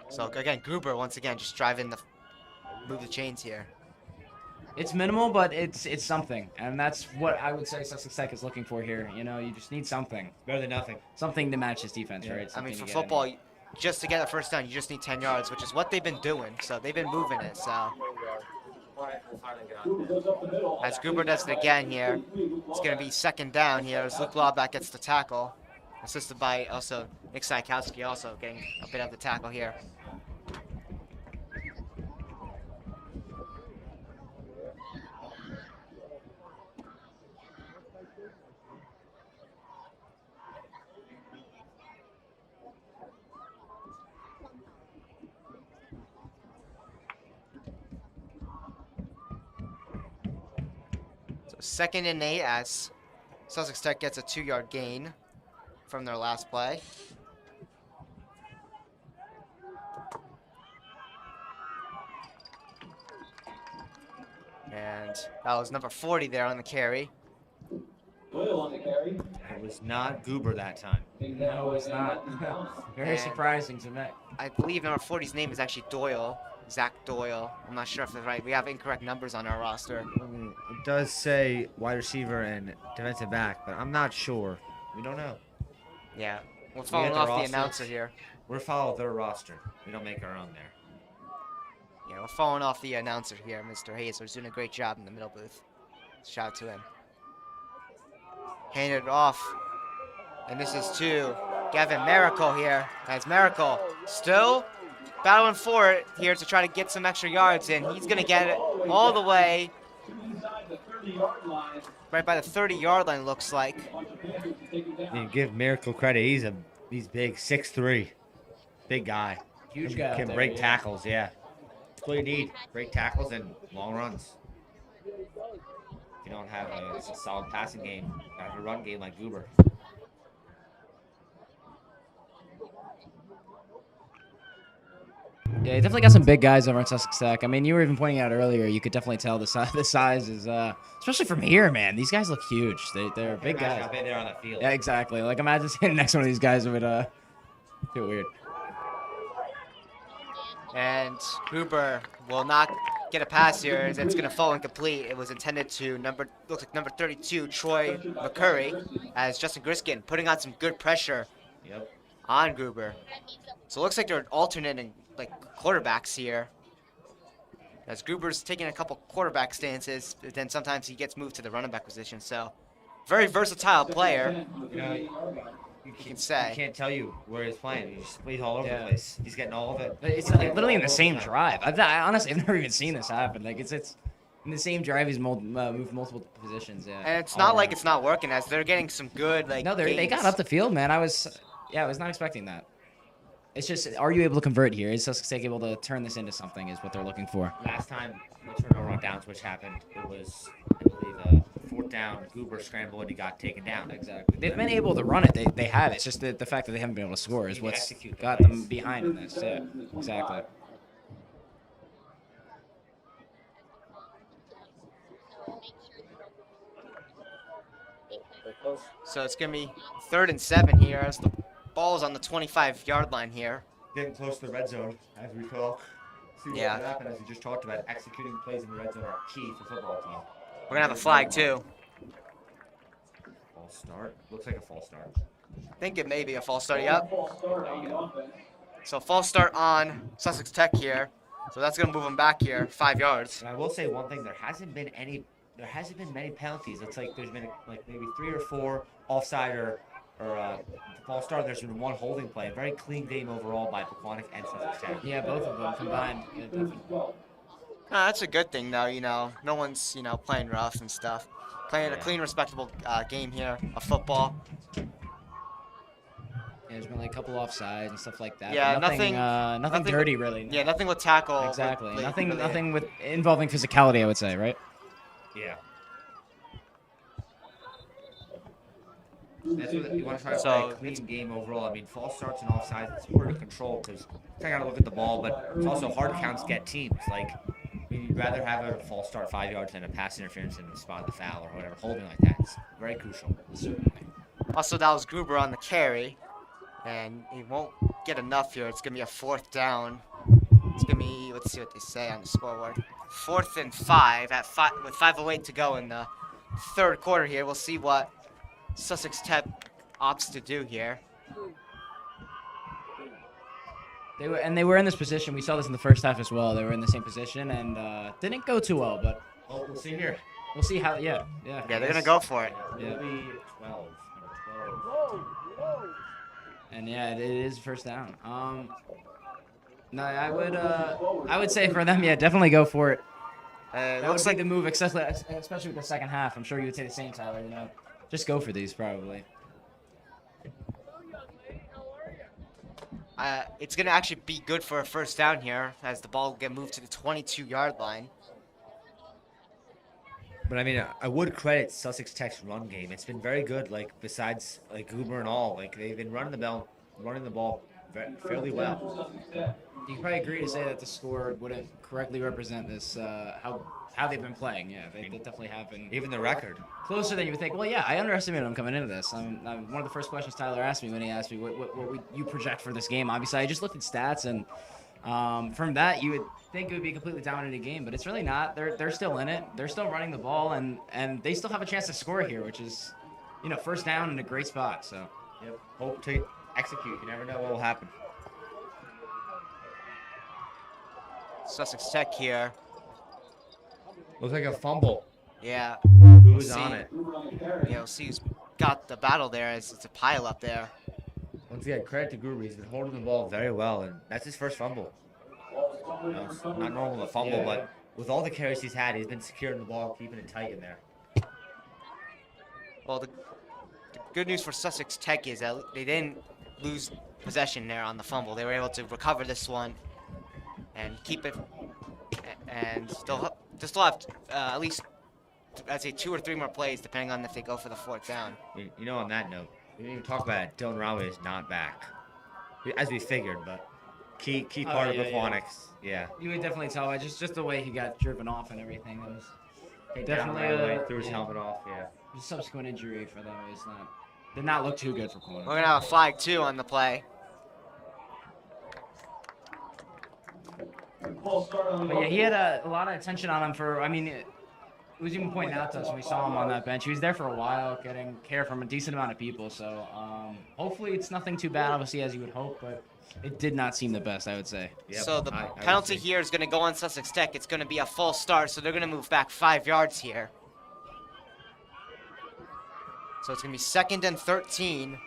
So again, Gruber once again just move the chains here. It's minimal, but it's something, and that's what I would say Sussex Tech is looking for here. You know, you just need something, Better than nothing. something to match his defense, right? I mean, Something for to get in football, there. just to get a first down, you just need 10 yards, which is what they've been doing. So they've been moving it. So as Gruber does it again here, it's going to be second down here as Luke Lawback gets the tackle, assisted by also Nick Sykowski also getting a bit of the tackle here. Second and 8 as Sussex Tech gets a 2-yard gain from their last play. And that was number 40 there on the carry. Doyle on the carry. It was not Goober that time. No, it's not. Very And surprising to me. I believe number 40's name is actually Doyle, Zach Doyle. I'm not sure if that's right. We have incorrect numbers on our roster. It does say wide receiver and defensive back, but I'm not sure. We don't know. Yeah, we're We following got the off the rosters. announcer here. We're following their roster. We don't make our own there. Yeah, we're following off the announcer here, Mr. Hayes. He's doing a great job in the middle booth. Shout out to him. Handed it off. And this is to Gavin Miracle here. As Miracle still battling for it here to try to get some extra yards in. He's going to get it all the way right by the 30-yard line, looks like. You give Miracle credit. He's big, 6'3", big guy. Huge guy. Can break tackles, yeah. That's what you need. Break tackles and long runs. If you don't have a solid passing game, you have a run game like Goober. Yeah, you definitely got some big guys over at Sussex Tech. I mean, you were even pointing out earlier, you could definitely tell the size is, especially from here, man. These guys look huge. They're big guys. How big they're on the field. Yeah, exactly. Like, imagine standing next to one of these guys, it would feel weird. And Gruber will not get a pass here as it's going to fall incomplete. It was intended to looks like number 32, Troy McCurry, as Justin Griskin putting on some good pressure on Gruber. So it looks like they're alternating like quarterbacks here. As Gruber's taking a couple quarterback stances, but then sometimes he gets moved to the running back position. So very versatile player, You know, you can say. I can't tell you where he's playing. He's plays all over the place. He's getting all of it. It's like literally in the same drive. I honestly, I've never even seen this happen. Like, it's in the same drive. He's moved multiple positions. Yeah. And it's not like it's not working, as they're getting some good like. No, they got up the field, man. I was not expecting that. It's just, are you able to convert here? Is Sussex Tech able to turn this into something? Is what they're looking for. Last time the turnover on downs, which happened, it was, I believe, fourth down. Goober scrambled and he got taken down. Exactly. They've been able to run it. They have. It's just the fact that they haven't been able to score is what's got them behind in this. Yeah, exactly. So it's going to be 3rd and 7 here as the ball's on the 25-yard line here. Getting close to the red zone as we talk. See what happened, as we just talked about. Executing plays in the red zone are key for football team. We're going to have a flag too. False start. Looks like a false start. I think it may be a false start, yep. So false start on Sussex Tech here. So that's going to move them back here 5 yards. And I will say one thing: there hasn't been many penalties. It's like there's been like maybe 3 or 4 offside or false start. There's been 1 holding play. A very clean game overall by Pequannock and Sussex Tech. Yeah, both of them combined. Yeah, definitely. That's a good thing though, no one's, playing rough and stuff. Playing a clean, respectable game here of football. Yeah, there's been like a couple offsides and stuff like that. Yeah, but nothing dirty really. Yeah, nothing with tackle. Exactly. Really, Nothing with involving physicality, I would say, right? Yeah. That's what you want to try to So, play a clean game overall. I mean, false starts and offsides, it's hard to control because you got to look at the ball, but it's also hard counts get teams. Like, you'd rather have a false start 5 yards than a pass interference in the spot of the foul or whatever. Holding like that is very crucial. Certainly. Also, that was Gruber on the carry, and he won't get enough here. It's going to be a 4th down. It's going to be, let's see what they say on the scoreboard. 4th and 5 with 5:08 to go in the third quarter here. We'll see what Sussex Tech opts to do here. They were in this position. We saw this in the first half as well. They were in the same position and didn't go too well. But We'll see here. we'll see how. Yeah. Yeah, they're gonna go for it. Yeah. 12. And yeah, it is first down. No, I would say for them, yeah, definitely go for it. That Looks would like be the move, especially with the second half. I'm sure you would say the same, Tyler. Just go for these probably. it's gonna actually be good for a first down here as the ball will get moved to the 22-yard line. But I mean, I would credit Sussex Tech's run game. It's been very good. Like besides like Goober and all, like they've been running the ball fairly well. You can probably agree to say that the score wouldn't correctly represent this how they've been playing. Yeah, they definitely have been. Even the record. Closer than you would think. Well, yeah, I underestimated them coming into this. One of the first questions Tyler asked me when he asked me what you project for this game. Obviously, I just looked at stats, and from that, you would think it would be a completely dominated game, but it's really not. They're still in it. They're still running the ball, and they still have a chance to score here, which is, first down in a great spot. So, yep. Hope to execute. You never know what will happen. Sussex Tech here. Looks like a fumble. Yeah. Who's on it? Yeah, we'll see who's got the battle there as it's a pile up there. Once again, credit to Gruber. He's been holding the ball very well, and that's his first fumble. It's not normal to fumble, but with all the carries he's had, he's been securing the ball, keeping it tight in there. Well, the good news for Sussex Tech is that they didn't lose possession there on the fumble. They were able to recover this one and keep it, and they'll still have at least, I'd say, 2 or 3 more plays, depending on if they go for the 4th down. On that note, we didn't even talk about it. Dylan Rowley is not back, as we figured, but key part of Pequannock's. Yeah. You would definitely tell by just the way he got driven off and everything. It was definitely right threw his helmet off. Yeah. A subsequent injury for them did not look too good for Pequannock. We're gonna have a flag too on the play. But yeah, he had a lot of attention on him it was even pointing out to us when we saw him on that bench. He was there for a while, getting care from a decent amount of people. So hopefully it's nothing too bad, obviously, as you would hope, but it did not seem the best, I would say. Yep. So the penalty here is going to go on Sussex Tech. It's going to be a false start, so they're going to move back 5 yards here. So it's going to be 2nd and 13.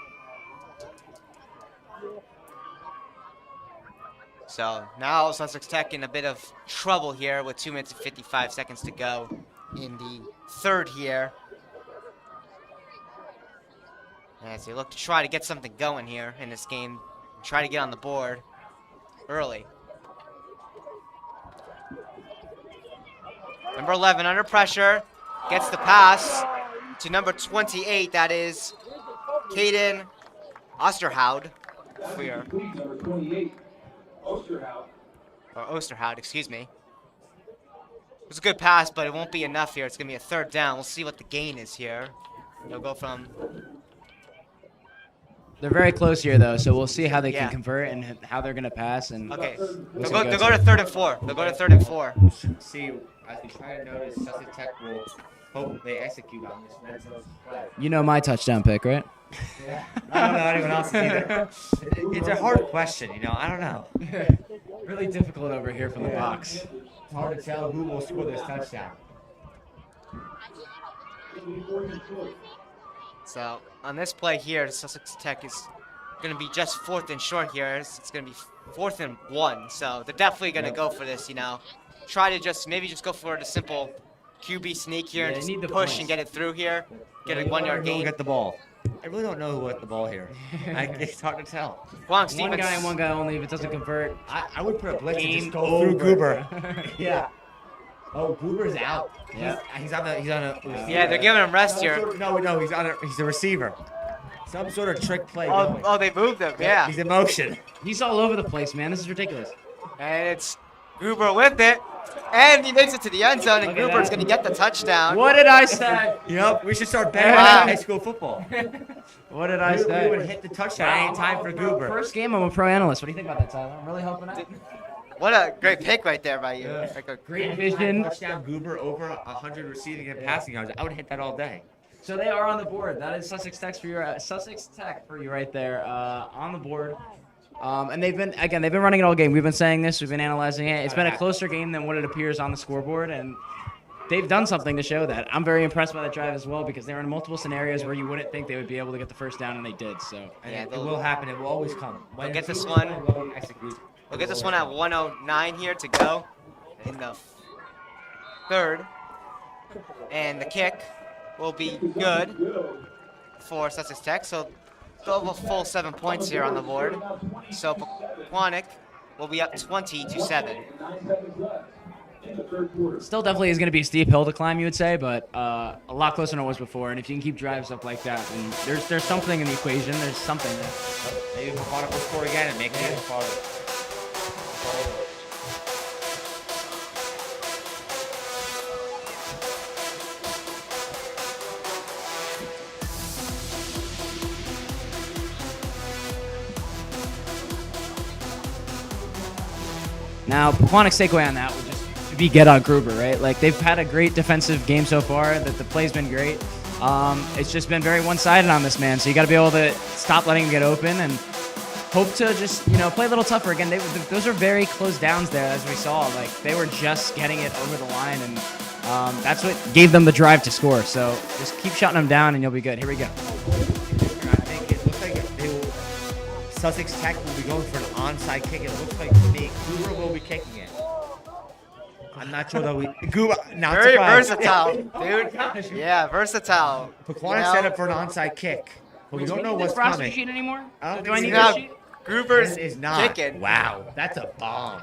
So now Sussex Tech in a bit of trouble here with 2 minutes and 55 seconds to go in the third here. As they look to try to get something going here in this game, try to get on the board early. Number 11 under pressure, gets the pass to number 28, that is Caden Osterhout. Number 28, Osterhout. Or Osterhout, excuse me. It was a good pass, but it won't be enough here. It's going to be a 3rd down. We'll see what the gain is here. They'll go from... They're very close here, though, so we'll see how they can convert and how they're going to pass. And okay, they'll go to 3rd and 4. They'll go to 3rd and 4. See, as we try to notice, Sussex Tech will hope they execute on this red zone play. You know my touchdown pick, right? Yeah. I don't know anyone else's either. It's a hard question, I don't know. Really difficult over here from the box. It's hard to tell who will score this touchdown. So on this play here, Sussex Tech is going to be just 4th and short here. It's going to be 4th and 1. So they're definitely going to go for this, Try to maybe just go for the simple QB sneak here and just push and get it through here. Get a 1-yard gain. Get the ball. I really don't know who got the ball here. It's hard to tell. One guy and one guy only. If it doesn't convert, I would put a blitz and just go through Goober. Yeah. Oh, Goober's out. Yeah. He's on a. Yeah, they're giving him rest here. No, he's a receiver. Some sort of trick play. Oh, they moved him. Yeah. He's in motion. He's all over the place, man. This is ridiculous. And it's Gruber with it. And he makes it to the end zone, and Gruber's going to get the touchdown. What did I say? Yep, we should start betting on high school football. What did I say? We would hit the touchdown any time for Gruber. First game, I'm a pro analyst. What do you think about that, Tyler? I'm really hoping that. What a great pick right there by you. Yeah. Like a Great vision. Touchdown Goober over 100 receiving and passing yards. I would hit that all day. So they are on the board. That is Sussex Tech for you right there on the board. And they've been running it all game. We've been saying this. We've been analyzing it. It's been a closer game than what it appears on the scoreboard, and they've done something to show that. I'm very impressed by that drive as well because they were in multiple scenarios where you wouldn't think they would be able to get the first down, and they did. So Yeah, it will happen. It will always come. We'll get this one. We'll get this one at 1:09 here to go in the third, and the kick will be good for Sussex Tech. So they'll have a full 7 points here on the board. So Pequannock will be up 20-7. still definitely is going to be a steep hill to climb, you would say, but a lot closer than it was before. And if you can keep drives up like that, then there's something in the equation. There's something there. Maybe Pequannock will score again and make it even farther. Now, Pequannock's takeaway on that would just be get on Gruber, right? Like, they've had a great defensive game so far. That the play's been great. It's just been very one-sided on this man. So you got to be able to stop letting him get open and hope to just, play a little tougher. Again, those are very close downs there, as we saw. Like, they were just getting it over the line, and that's what gave them the drive to score. So just keep shutting them down, and you'll be good. Here we go. I think it looks like Sussex Tech will be going for an onside kick. It looks like to me Goober will be kicking it. I'm not sure though. Goober, not Very surprised. versatile, dude. Yeah, versatile. Pequannock set up for an onside kick, but we don't know what's coming. Sheet anymore? I don't Do I think need so. that sheet? Gruber's Is not. kicking. Wow, that's a bomb.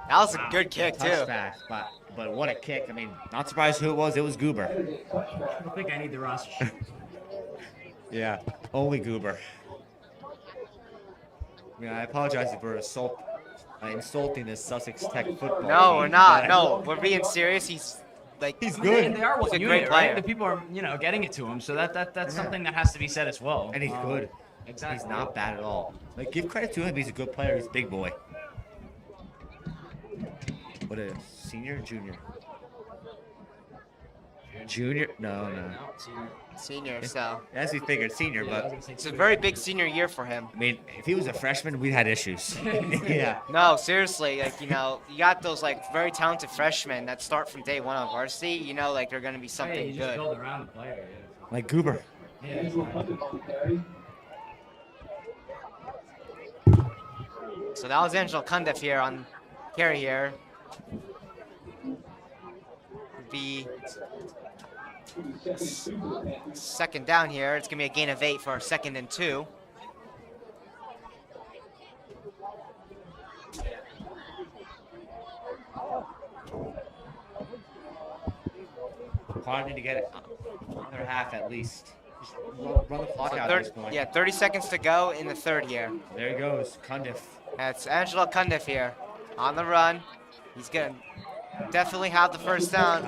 That was a good kick, Touch too. pass, but what a kick. I mean, not surprised who it was. It was Goober. I don't think I need the roster sheet. Yeah, only Goober. I mean, I apologize for insulting this Sussex Tech football. No, we're not. No, we're being serious. He's good. And they are one He's a unit, great player. right? The people are, getting it to him. So that's something that has to be said as well. And he's good. Exactly. He's not bad at all. Like, give credit to him. He's a good player. He's a big boy. What a senior, junior. Junior? No. Senior, so. As we figured, senior, but It's a very big senior year for him. I mean, if he was a freshman, we'd had issues. Yeah. No, seriously, you got those, very talented freshmen that start from day one on varsity, they're going to be something You just good. build around the player. Like Goober. Yeah. So that was Angelo Cundiff here on carry here. Be second down here. It's going to be a gain of 8 for 2nd and 2. Probably need to get it another half at least. Just run the clock out at this point. Yeah, 30 seconds to go in the third here. There he goes, Cundiff. That's Angelo Cundiff here on the run. He's going to definitely have the first down.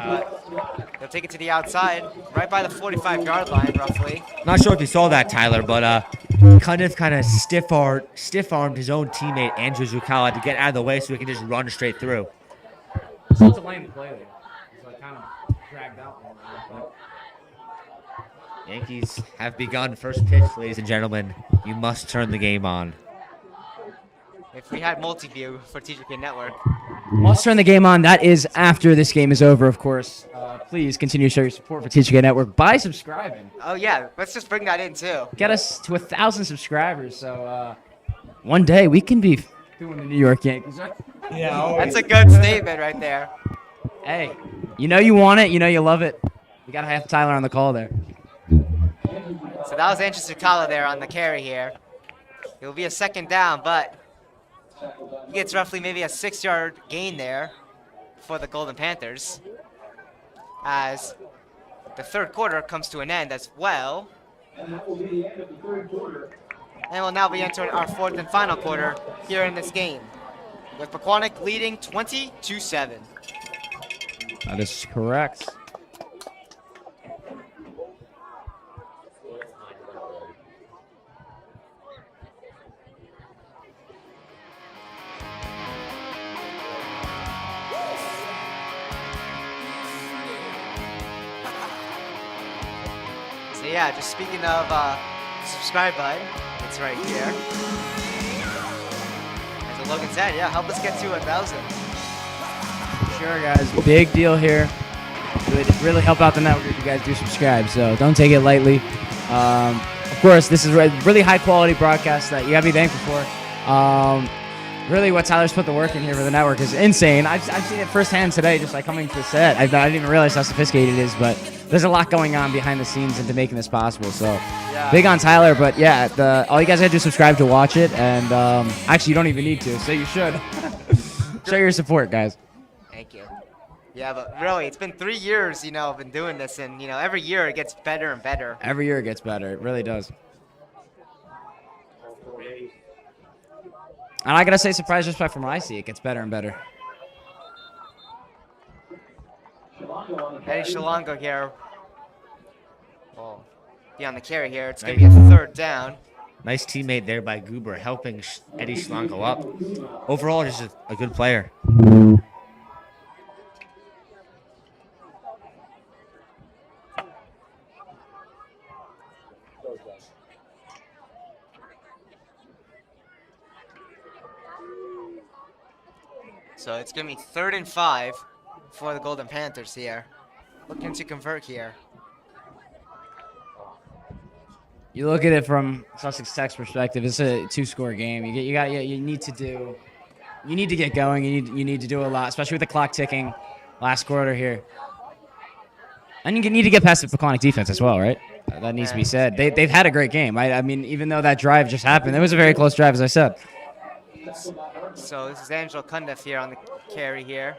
He'll take it to the outside, right by the 45-yard line, roughly. Not sure if you saw that, Tyler, but Cundiff kind of stiff-armed his own teammate, Andrew Zucala, to get out of the way so he can just run straight through. Such a lame play there. So I kind of dragged out more. Yankees have begun. First pitch, ladies and gentlemen. You must turn the game on. If we had multi-view for TJK Network. Let's turn the game on. That is after this game is over, of course. Please continue to show your support for TJK Network by subscribing. Oh, yeah. Let's just bring that in, too. Get us to 1,000 subscribers. So one day we can be doing the New York Yankees. Right? Yeah, That's a good statement right there. Hey, you want it. You love it. We got to have Tyler on the call there. So that was Andrew Zucala there on the carry here. It'll be a 2nd down, but he gets roughly maybe a 6-yard gain there for the Golden Panthers as the third quarter comes to an end as well. And that will be the end of the third quarter. And we'll now be entering our 4th and final quarter here in this game, with Pequannock leading 20-7. That is correct. yeah, just speaking of subscribe button, it's right here. As Logan said, yeah, help us get to 1,000. Sure, guys. Big deal here. It would really help out the network if you guys do subscribe, so don't take it lightly. Of course, this is a really high-quality broadcast that you got to be thankful for. Really, what Tyler's put the work in here for the network is insane. I've seen it firsthand today, just like coming to the set. I didn't even realize how sophisticated it is, but there's a lot going on behind the scenes into making this possible. So, big on Tyler. But yeah, all you guys have to do is subscribe to watch it, and actually, you don't even need to, so you should. Show your support, guys. Thank you. Yeah, but really, it's been 3 years, I've been doing this, and, every year it gets better and better. Every year it gets better. It really does. And I gotta say, surprised just by from what I see, it gets better and better. Eddie Shalongo here. Well, be on the carry here. It's gonna be a 3rd down. Nice teammate there by Goober, helping Eddie Schlanko up. Overall, just a good player. So it's going to be 3rd and 5 for the Golden Panthers here. Looking to convert here. You look at it from Sussex Tech's perspective. It's a 2-score game. You need to get going. You need to do a lot, especially with the clock ticking. Last quarter here, and you need to get past the Pequannock defense as well, right? That needs to be said. They've had a great game. I mean, even though that drive just happened, it was a very close drive, as I said. So this is Angelo Cundiff here on the carry here.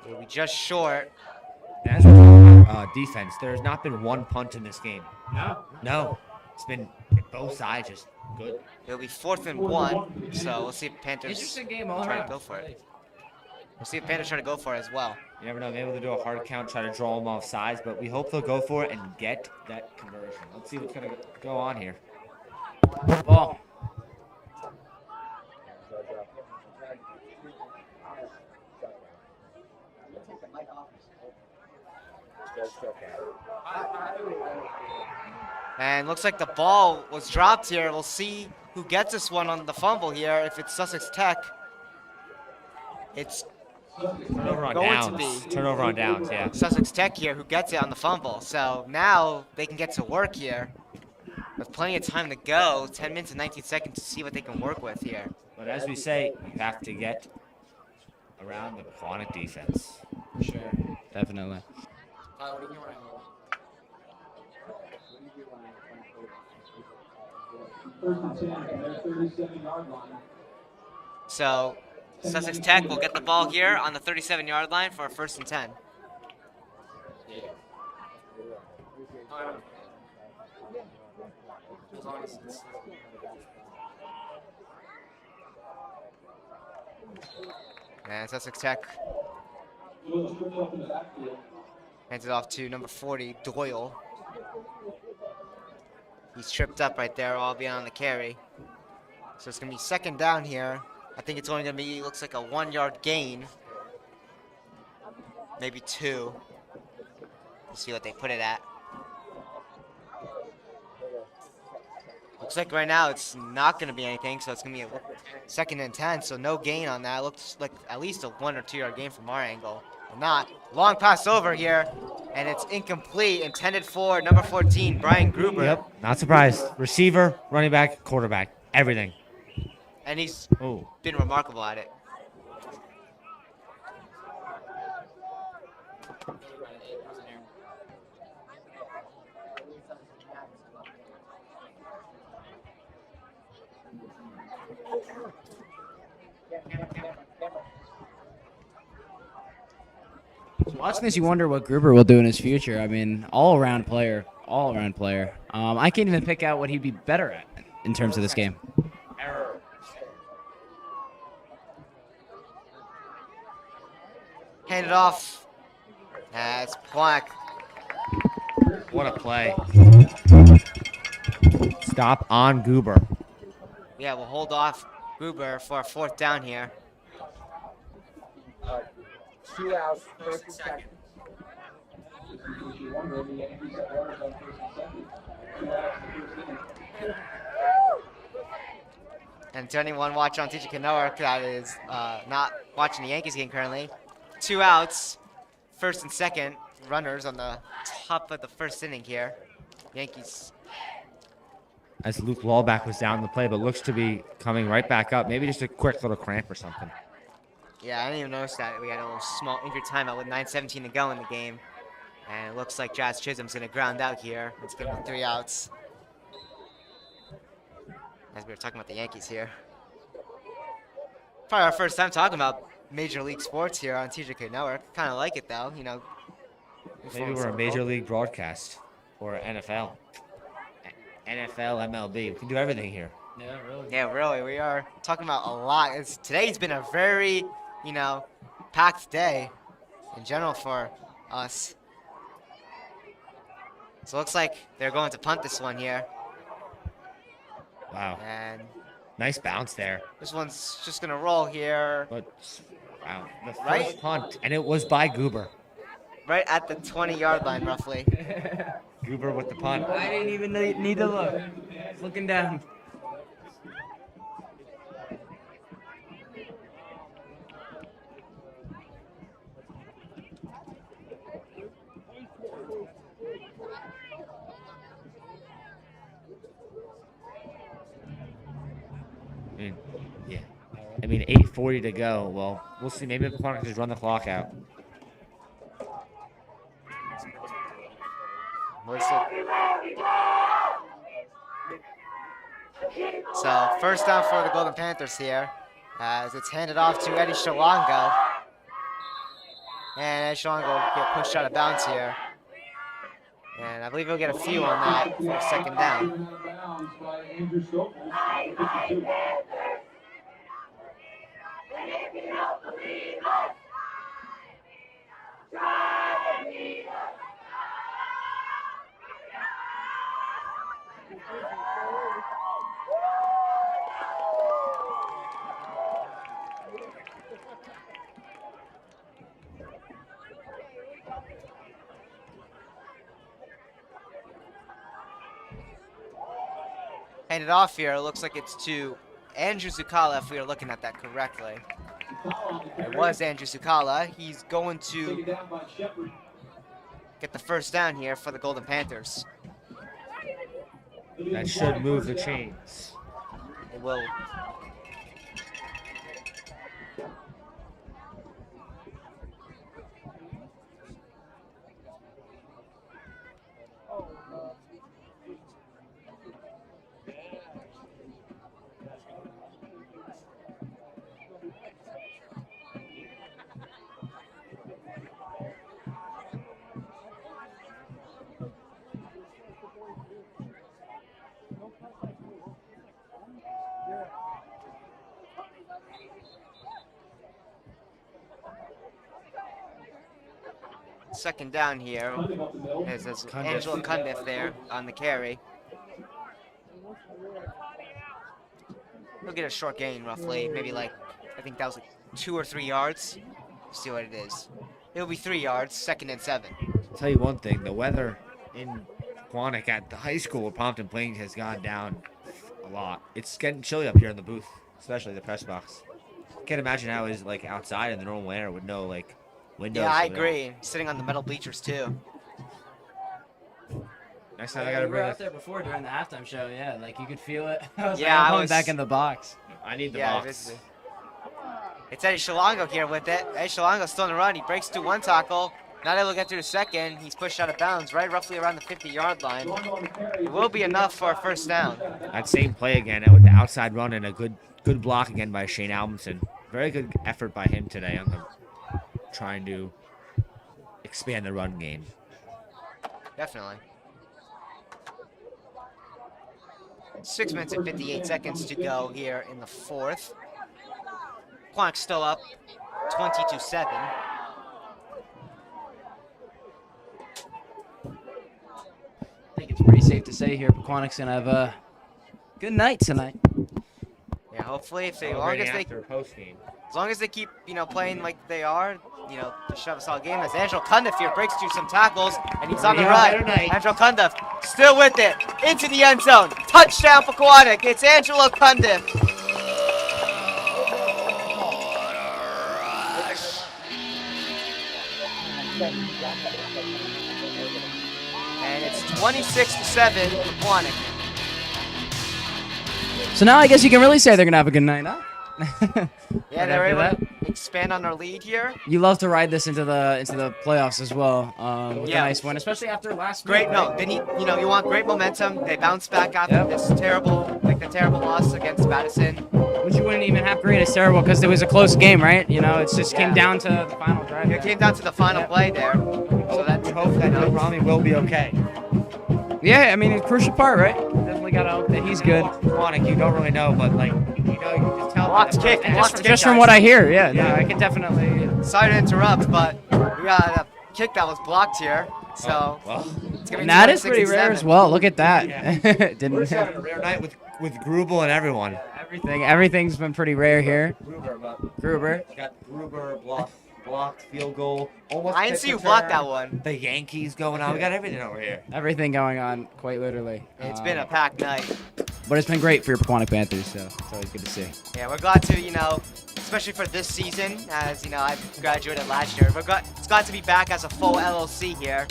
We'll be just short. As for defense, there has not been one punt in this game. No. It's been both sides just good. It'll be 4th and 1. So we'll see if Panthers Interesting game all try around. to go for it. We'll see if Panthers try to go for it as well. You never know. Maybe they'll do a hard count, try to draw them off sides, but we hope they'll go for it and get that conversion. Let's see what's going to go on here. Ball. And looks like the ball was dropped here. We'll see who gets this one on the fumble here. If it's Sussex Tech, it's Turnover on going downs. to be Turnover on downs, yeah. Sussex Tech here who gets it on the fumble. So now they can get to work here with plenty of time to go. 10 minutes and 19 seconds to see what they can work with here. But as we say, you have to get around the Pequannock defense. Sure, definitely. First and 10 from their 37-yard line. So Sussex Tech will get the ball here on the 37-yard line for a 1st and 10. And Sussex Tech hands it off to number 40, Doyle. He's tripped up right there, all being on the carry. So it's going to be 2nd down here. I think it's only going to be, looks like a 1-yard gain. Maybe 2. We'll see what they put it at. Looks like right now it's not going to be anything, so it's going to be a 2nd and 10, so no gain on that. Looks like at least a 1 or 2 yard gain from our angle. But not. Long pass over here, and it's incomplete, intended for number 14, Brian Gruber. Yep, not surprised. Receiver, running back, quarterback, everything. And he's Oh, been remarkable at it. Watching this, you wonder what Gruber will do in his future. I mean, all-around player. I can't even pick out what he'd be better at in terms of this game. Hand it off. That's Pequannock. what a play. Stop on Goober. Yeah, we'll hold off Gruber for a 4th down here. 2 outs, 1st and 2nd. And to anyone watching on TJK NETWORK that is not watching the Yankees game currently, 2 outs, first and second runners on the top of the first inning here. Yankees. As Luke Wallback was down the play, but looks to be coming right back up. Maybe just a quick little cramp or something. Yeah, I didn't even notice that. We had a little small injured timeout with 9:17 to go in the game. And it looks like Jazz Chisholm's going to ground out here. Let's give him 3 outs. As we were talking about the Yankees here. Probably our first time talking about Major League sports here on TJK NETWORK. Kind of like it, though, you know. Maybe we're a Major League broadcast or NFL. NFL, MLB. We can do everything here. Yeah, really. Yeah, really. We are talking about a lot. Today's been a very, you know, packed day in general for us. So it looks like they're going to punt this one here. Wow. And Nice bounce there. this one's just going to roll here But, wow. The first Right? punt, and it was by Goober. right at the 20-yard line, roughly. Goober with the punt. I didn't even need to look. Looking down. Yeah. I mean, 8:40 to go. Well, we'll see. Maybe the Pequannock just run the clock out. So first down for the Golden Panthers here, as it's handed off to Eddie Shalongo. And Eddie Shalongo will get pushed out of bounds here. And I believe he'll get a few on that for second down. Handed off here, it looks like it's to Andrew Zucala, if we are looking at that correctly. It was Andrew Zucala. He's going to get the first down here for the Golden Panthers. That should move the chains. It will. Second down here is Angela Cundiff there on the carry. He'll get a short gain roughly, maybe like, I think that was like 2 or 3 yards. Let's see what it is. It'll be 3 yards, 2nd and 7. I'll tell you one thing, the weather in Pequannock at the high school where Pompton Plains has gone down a lot. It's getting chilly up here in the booth, especially the press box. Can't imagine how it's like outside in the normal air with no like windows. Yeah, I agree. Sitting on the metal bleachers too. Next time I We gotta were bring out there before during the halftime show. Yeah, like you could feel it. I was Yeah, like, I'm I going was- back in the box. I need the Yeah, box. basically. It's Eddie Shalongo here with it. Eddie Shalongo still on the run. He breaks through one tackle. Not able to get through the second. He's pushed out of bounds right roughly around the 50-yard line. It will be enough for a first down. That same play again with the outside run and a good block again by Shane Albinson. Very good effort by him today on the trying to expand the run game. Definitely. 6 minutes and 58 seconds to go here in the 4th. Pequannock still up 22-7. I think it's pretty safe to say here Pequannock's gonna have a good night tonight. Yeah, hopefully, if they, as long as they keep, playing like they are, they should have a solid game. As Angelo Cundiff here breaks through some tackles, and he's on the run. Angelo Cundiff still with it, into the end zone. Touchdown, Pequannock. It's Angelo Cundiff. And it's 26-7 for Pequannock. So now I guess you can really say they're gonna have a good night, huh? Yeah, Right they were after able that. to expand on their lead here. You love to ride this into the playoffs as well. With Yeah. a nice win, especially after last Great, week. no, they need, you want great momentum. They bounced back after Yep. this the terrible loss against Madison. Which you wouldn't even have great as terrible because it was a close game, right? You know, it just came Yeah. down to the final drive. It came down to the final play there. So that's We hope that Rami will be okay. Yeah, I mean, a crucial part, right? Definitely got to hope that he's good. Pequannock, you don't really know, but like, you can just tell. Blocked kick, And blocked kick, Just from guys. what I hear, yeah, no, I can definitely. Sorry to interrupt, but we got a kick that was blocked here. So Well, it's gonna be And that is pretty rare 26-7. as well. Look at that. we're just having a Didn't rare night with Grubel and everyone. everything's been pretty rare here. Gruber. Got Gruber blocked field goal. Almost I didn't kick see you return. block that one. The Yankees going on. We got everything over here. Everything going on, quite literally. It's been a packed night. But it's been great for your Pequannock Panthers, so it's always good to see. Yeah, we're glad to, especially for this season, as I graduated last year. It's glad to be back as a full LLC here.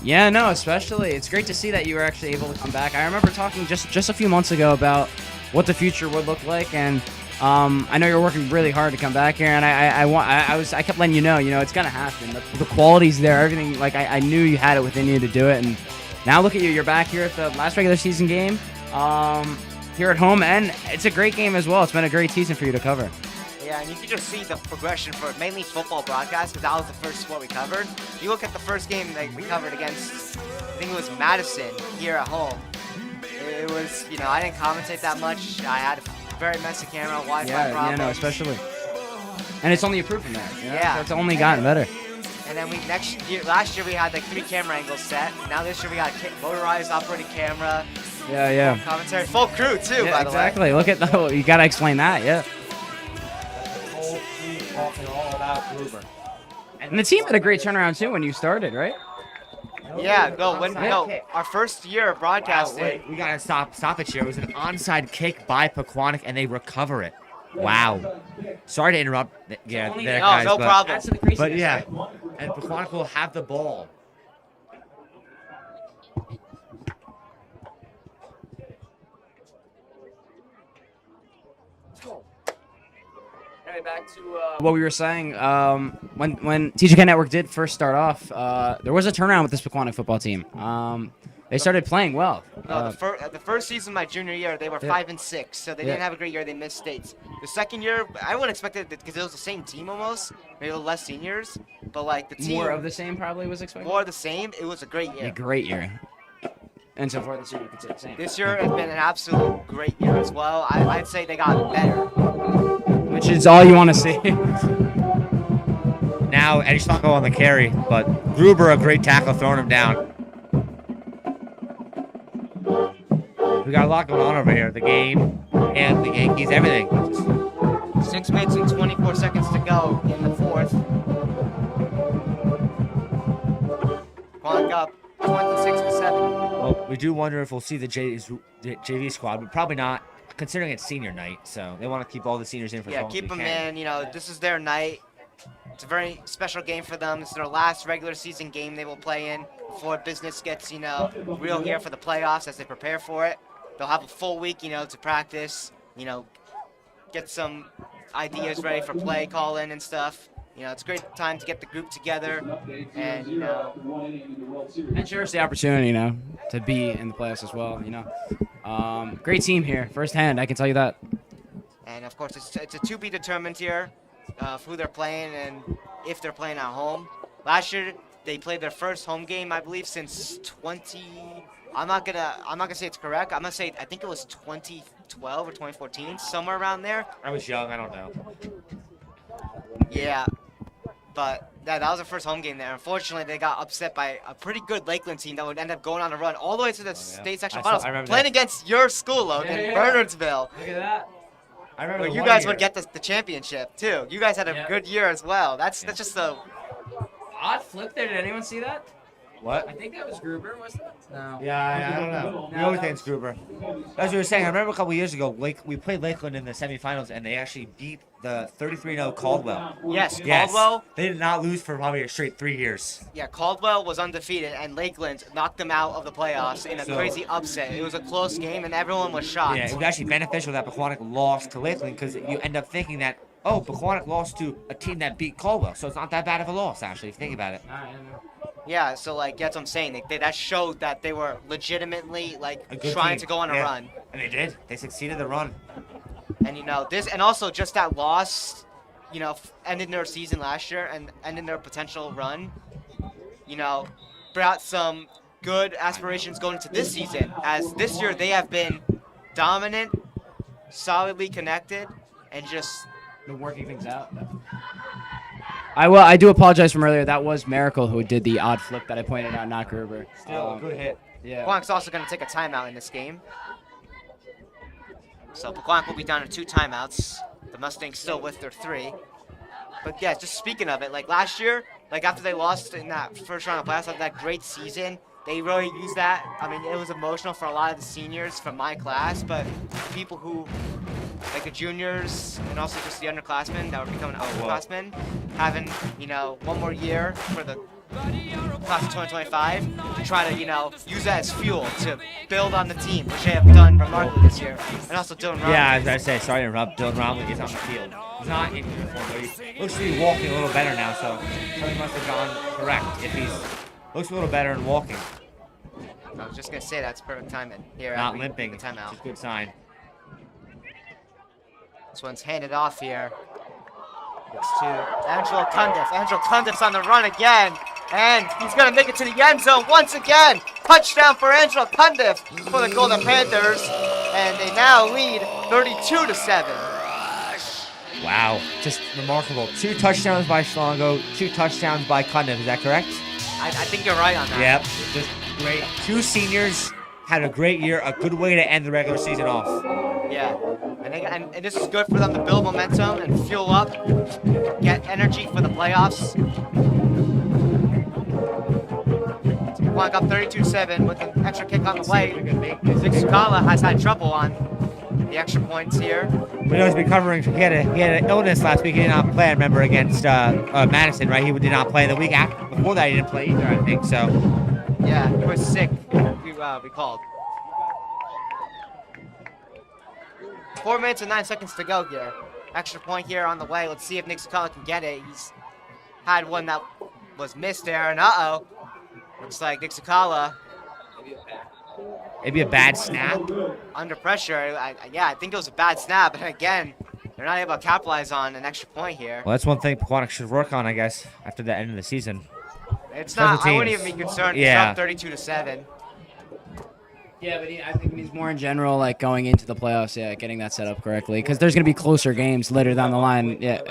Yeah, no, especially. It's great to see that you were actually able to come back. I remember talking just a few months ago about what the future would look like, and I know you're working really hard to come back here, and I kept letting you know, it's gonna happen. The quality's there, everything. Like I knew you had it within you to do it, and now look at you. You're back here at the last regular season game, here at home, and it's a great game as well. It's been a great season for you to cover. Yeah, and you can just see the progression for mainly football broadcast, because that was the first sport we covered. You look at the first game that we covered against, I think it was Madison here at home. It was, I didn't commentate that much. I had a very messy camera, Wi-Fi problems. Yeah, no, especially. And it's only improved from there. Yeah. So it's only gotten better. And then last year we had like 3 camera angles set. Now this year we got a motorized operating camera. Yeah. Commentary, full crew too, Yeah, by the way. exactly. Look at you gotta explain that, yeah. Whole team talking all about Gruber. And the team had a great turnaround too when you started, right? Yeah, our first year of broadcasting. Wait, we gotta stop it here. It was an onside kick by Pequannock, and they recover it. Wow. Sorry to interrupt. Yeah, there, guys. No but, problem. But yeah, and Pequannock will have the ball. Anyway, back to what we were saying. When TJK Network did first start off, there was a turnaround with this Pequannock football team. They started playing well. No, the first season, my junior year, they were 5-6, so they didn't have a great year. They missed states. The second year, I wouldn't expect it because it was the same team almost, maybe a little less seniors, but like the team More of the same probably was expected. more of the same. It was a great year. A great year. And so far this year, you could say the same. This year has been an absolute great year as well. I'd say they got better. Which is all you want to see. Now, Eddie Stonko on the carry, but Gruber, a great tackle, throwing him down. We got a lot going on over here. The game and the Yankees, everything. 6 minutes and 24 seconds to go in the fourth. Pequannock up 26-7. Well, we do wonder if we'll see the JV squad, but probably not, considering it's senior night. So they want to keep all the seniors in for as Yeah, long as keep we them can. in. This is their night. It's a very special game for them. This is their last regular season game they will play in before business gets, real here for the playoffs as they prepare for it. They'll have a full week, to practice, get some ideas ready for play calling and stuff. It's a great time to get the group together and, And cherish the opportunity, to be in the playoffs as well, Great team here, firsthand, I can tell you that. And of course, it's a to be determined here of who they're playing and if they're playing at home. Last year, they played their first home game, I believe, since 20. I'm not gonna say it's correct. I'm gonna say I think it was 2012 or 2014, somewhere around there. I was young, I don't know. Yeah, but that was their first home game there. Unfortunately, they got upset by a pretty good Lakeland team that would end up going on a run all the way to the state section finals, playing against your school, Logan, Bernardsville. Look at that. I remember Where you guys would get the championship too. You guys had a good year as well. That's just a Odd flip there. Did anyone see that? What? I think that was Gruber, wasn't it? No. Yeah, I don't know. We always think it's Gruber. As we were saying, I remember a couple years ago, we played Lakeland in the semifinals, and they actually beat the 33-0 Caldwell. Yes, Caldwell. They did not lose for probably a straight 3 years. Yeah, Caldwell was undefeated, and Lakeland knocked them out of the playoffs in a crazy upset. It was a close game, and everyone was shocked. Yeah, it was actually beneficial that Pequannock lost to Lakeland because you end up thinking that, oh, Pequannock lost to a team that beat Caldwell, so it's not that bad of a loss, actually, if you think about it. Yeah, so like that's what I'm saying. That showed that they were legitimately like A good trying team. to go on a Yeah. run. And they did. They succeeded the run. And this, and also just that loss, ended their season last year and ended their potential run. Brought some good aspirations going into this season. As this year they have been dominant, solidly connected, and just Been working things out. I do apologize from earlier. That was Miracle who did the odd flip that I pointed out, not Gruber. Still a good hit. Yeah. Pequannock's also going to take a timeout in this game. So Pequannock will be down to 2 timeouts. The Mustangs still with their 3. But yeah, just speaking of it, like last year, like after they lost in that first round of playoffs, after that great season, they really used that. I mean, it was emotional for a lot of the seniors from my class, but people who, like the juniors and also just the underclassmen that were becoming upperclassmen, having, one more year for the class of 2025 to try to, use that as fuel to build on the team, which they have done remarkably this year. And also Dylan Romley. Yeah, I was going to say, sorry to interrupt. Dylan Romley is on the field. He's not in uniform, but he looks to be walking a little better now, so something must have gone correct if he's looks a little better in walking. I was just going to say that's perfect timing here. Not limping, the timeout. which is a good sign. This one's handed off here. It's to Angelo Cundiff. Angelo Cundiff's on the run again. And he's going to make it to the end zone once again. Touchdown for Angelo Cundiff for the Golden Panthers. And they now lead 32-7. Wow, just remarkable. 2 touchdowns by Schlongo, 2 touchdowns by Cundiff. Is that correct? I think you're right on that. Yep, just great. 2 seniors had a great year, a good way to end the regular season off. Yeah, and this is good for them to build momentum and fuel up, get energy for the playoffs. Pequannock up 32-7 with an extra kick on the way. Nick Scala has had trouble on the extra points here. We know he's been covering. He had an illness last week. He did not play. I remember against Madison, right? He did not play the week after. Before that, he didn't play either. I think so. Yeah, he was sick. We called. 4 minutes and 9 seconds to go here. Extra point here on the way. Let's see if Nick Scala can get it. He's had one that was missed there, and looks like Nick Scala. Maybe a bad snap. Under pressure. I think it was a bad snap. And again, they're not able to capitalize on an extra point here. Well, that's one thing Pequannock should work on, I guess, after the end of the season. It's Special not. I wouldn't teams. even be concerned. Yeah. It's up 32-7. Yeah, but I think he's more in general, like going into the playoffs, getting that set up correctly. Because there's going to be closer games later down the line. Yeah,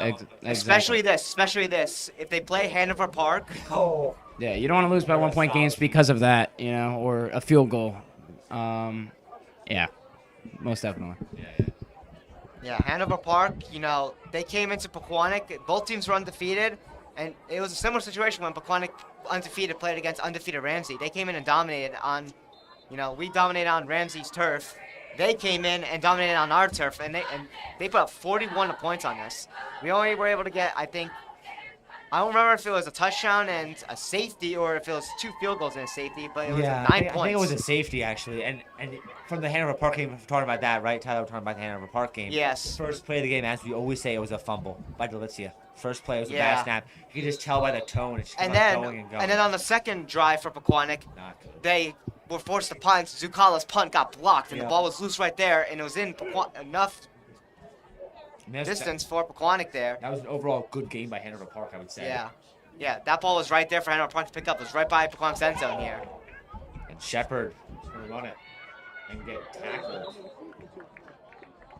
exactly. Especially this. If they play Hanover Park. Oh. Yeah, you don't want to lose by 1-point games because of that, or a field goal. Yeah, most definitely. Yeah, Hanover Park, they came into Pequannock. Both teams were undefeated. And it was a similar situation when Pequannock undefeated played against undefeated Ramsey. They came in and dominated on, we dominated on Ramsey's turf. They came in and dominated on our turf, and they put up 41 points on this. We only were able to get, I don't remember if it was a touchdown and a safety or if it was 2 field goals and a safety, but it was 9 points. I think it was a safety, actually. And from the Hanover Park game, we're talking about that, right, Tyler? We're talking about the Hanover Park game. Yes. First play of the game, as we always say, it was a fumble by Delizia. First play was a bad snap. You can just tell by the tone. It's just going and going. And then on the second drive for Pequannock, they were forced to punt. Zucala's punt got blocked, and the ball was loose right there, and it was in enough distance for Pequannock there. That was an overall good game by Hanover Park, I would say. Yeah, that ball was right there for Hanover Park to pick up. It was right by Pequannock's end zone here. And Shepard is going to run it and get tackled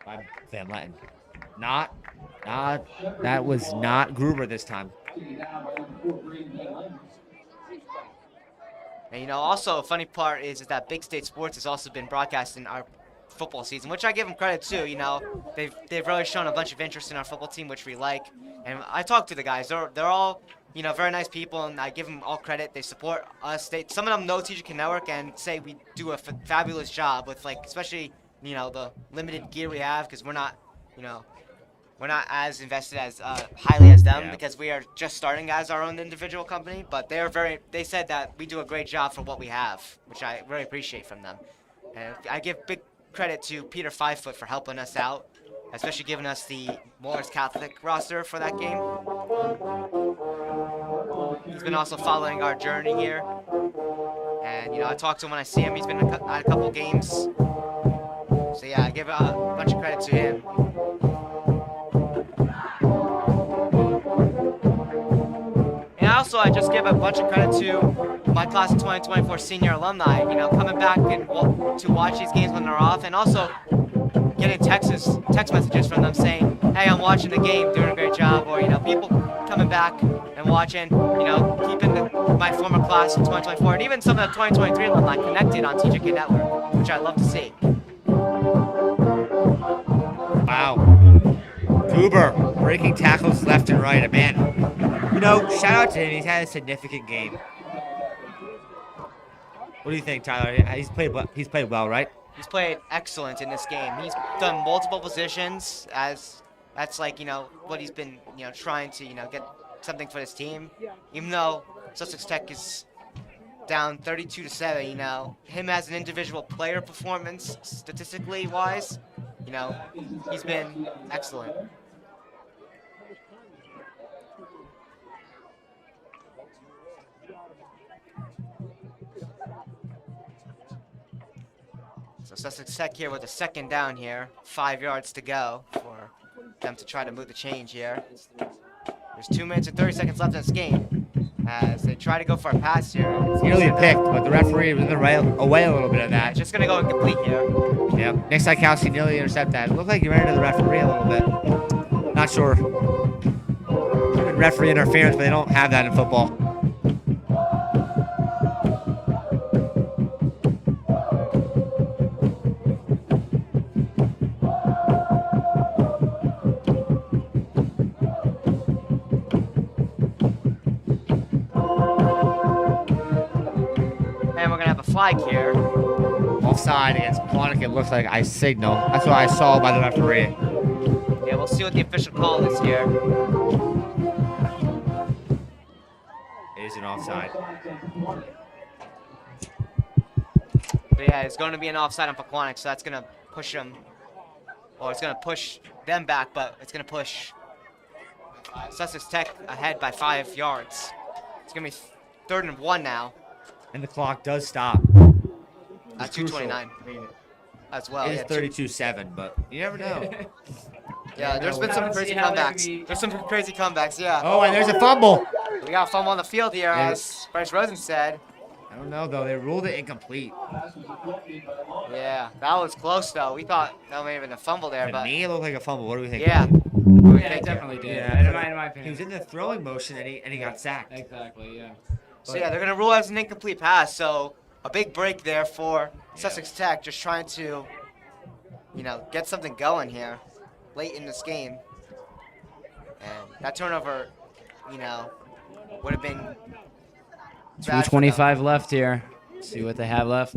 by Van Letten. That was not Gruber this time. And also a funny part is that Big State Sports has also been broadcasting our football season, which I give them credit to. They've really shown a bunch of interest in our football team, which we like. And I talked to the guys. They're all you know, very nice people, and I give them all credit. They support us. Some of them know TJK Network and say we do a fabulous job with, like, especially, you know, the limited gear we have, because we're not, you know, we're not as invested as highly as them, because we are just starting as our own individual company. But they said that we do a great job for what we have, which I really appreciate from them. And I give big credit to Peter Fivefoot for helping us out, especially giving us the Morris Catholic roster for that game. He's been also following our journey here. And, you know, I talk to him when I see him. He's been at a couple games. So, yeah, I give a bunch of credit to him. And also, I just give a bunch of credit to my class of 2024 senior alumni, you know, coming back and to watch these games when they're off, and also getting text messages from them saying, hey, I'm watching the game, doing a great job, or, you know, people coming back and watching, you know, keeping my former class of 2024, and even some of the 2023 alumni connected on TJK Network, which I love to see. Wow. Goober breaking tackles left and right. Man, you know, shout out to him. He's had a significant game. What do you think, Tyler? He's played well, right? He's played excellent in this game. He's done multiple positions, as that's, like, you know, what he's been, you know, trying to, you know, get something for his team. Even though Sussex Tech is down 32-7, you know, him as an individual player performance, statistically wise, you know, he's been excellent. So Sussex Tech here with a second down here, 5 yards to go for them to try to move the change here. There's 2 minutes and 30 seconds left in this game as they try to go for a pass here. It's nearly picked, but the referee was in the away a little bit of that. It's just going to go incomplete here. Yep. Next time Kelsey nearly intercept that. It looked like he ran into the referee a little bit. Not sure. Referee interference, but they don't have that in football. Flag here. Offside against Pequannock, it looks like I signal. That's what I saw by the referee. Yeah, we'll see what the official call is here. It is an offside. But yeah, it's going to be an offside on Pequannock, so that's going to push them, or it's going to push them back, but it's going to push Sussex Tech ahead by 5 yards. It's going to be 3rd and 1 now. And the clock does stop. At 2:29 as well. It is 32-7, but you never know. Yeah, there's been some crazy comebacks. There's some crazy comebacks, yeah. Oh, and there's a fumble. We got a fumble on the field here, as Bryce Rosen said. I don't know, though. They ruled it incomplete. Yeah, that was close, though. We thought that may have been a fumble there, To but me, it looked like a fumble. What do we think? yeah. Yeah, it definitely did. Yeah. In my opinion. He was in the throwing motion, and he got sacked. Exactly, yeah. So yeah, they're gonna rule as an incomplete pass. So a big break there for Sussex Tech, just trying to, you know, get something going here late in this game. And that turnover, you know, would have been 2:25 left here. See what they have left.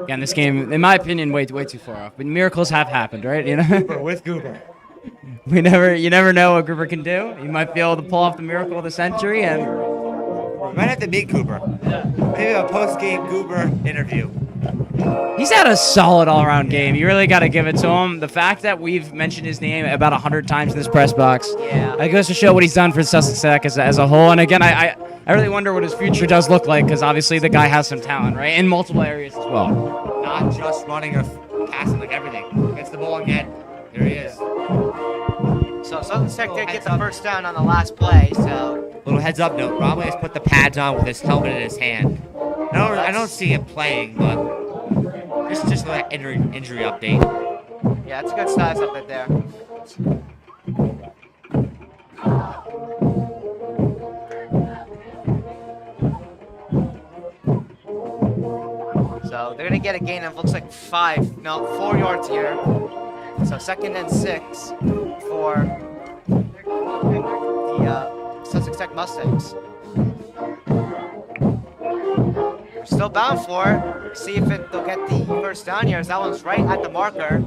Again, this game, in my opinion, way too far off. But miracles have happened, right? You know. With Goober. You never know what Goober can do. He might be able to pull off the miracle of the century, and we might have to meet Goober. Maybe a post-game Goober interview. he's had a solid all-around game. You really got to give it to him. The fact that we've mentioned his name about 100 times in this press box, it goes to show what he's done for Sussex Tech as a whole. And again, I really wonder what his future does look like, because obviously the guy has some talent, right, in multiple areas as well. Not just running or passing, like everything. Gets the ball again. There he is. So Sussex Tech did get the first down on the last play. So little heads up note. Romley has put the pads on with his helmet in his hand. I don't see him playing, but just an injury update. Yeah, that's a good size up it there. So they're gonna get a gain of looks like 4 yards here. So 2nd and 6 for the Sussex Sussex Tech Mustangs. They're still bound for it. See if they'll get the first down here, as that one's right at the marker.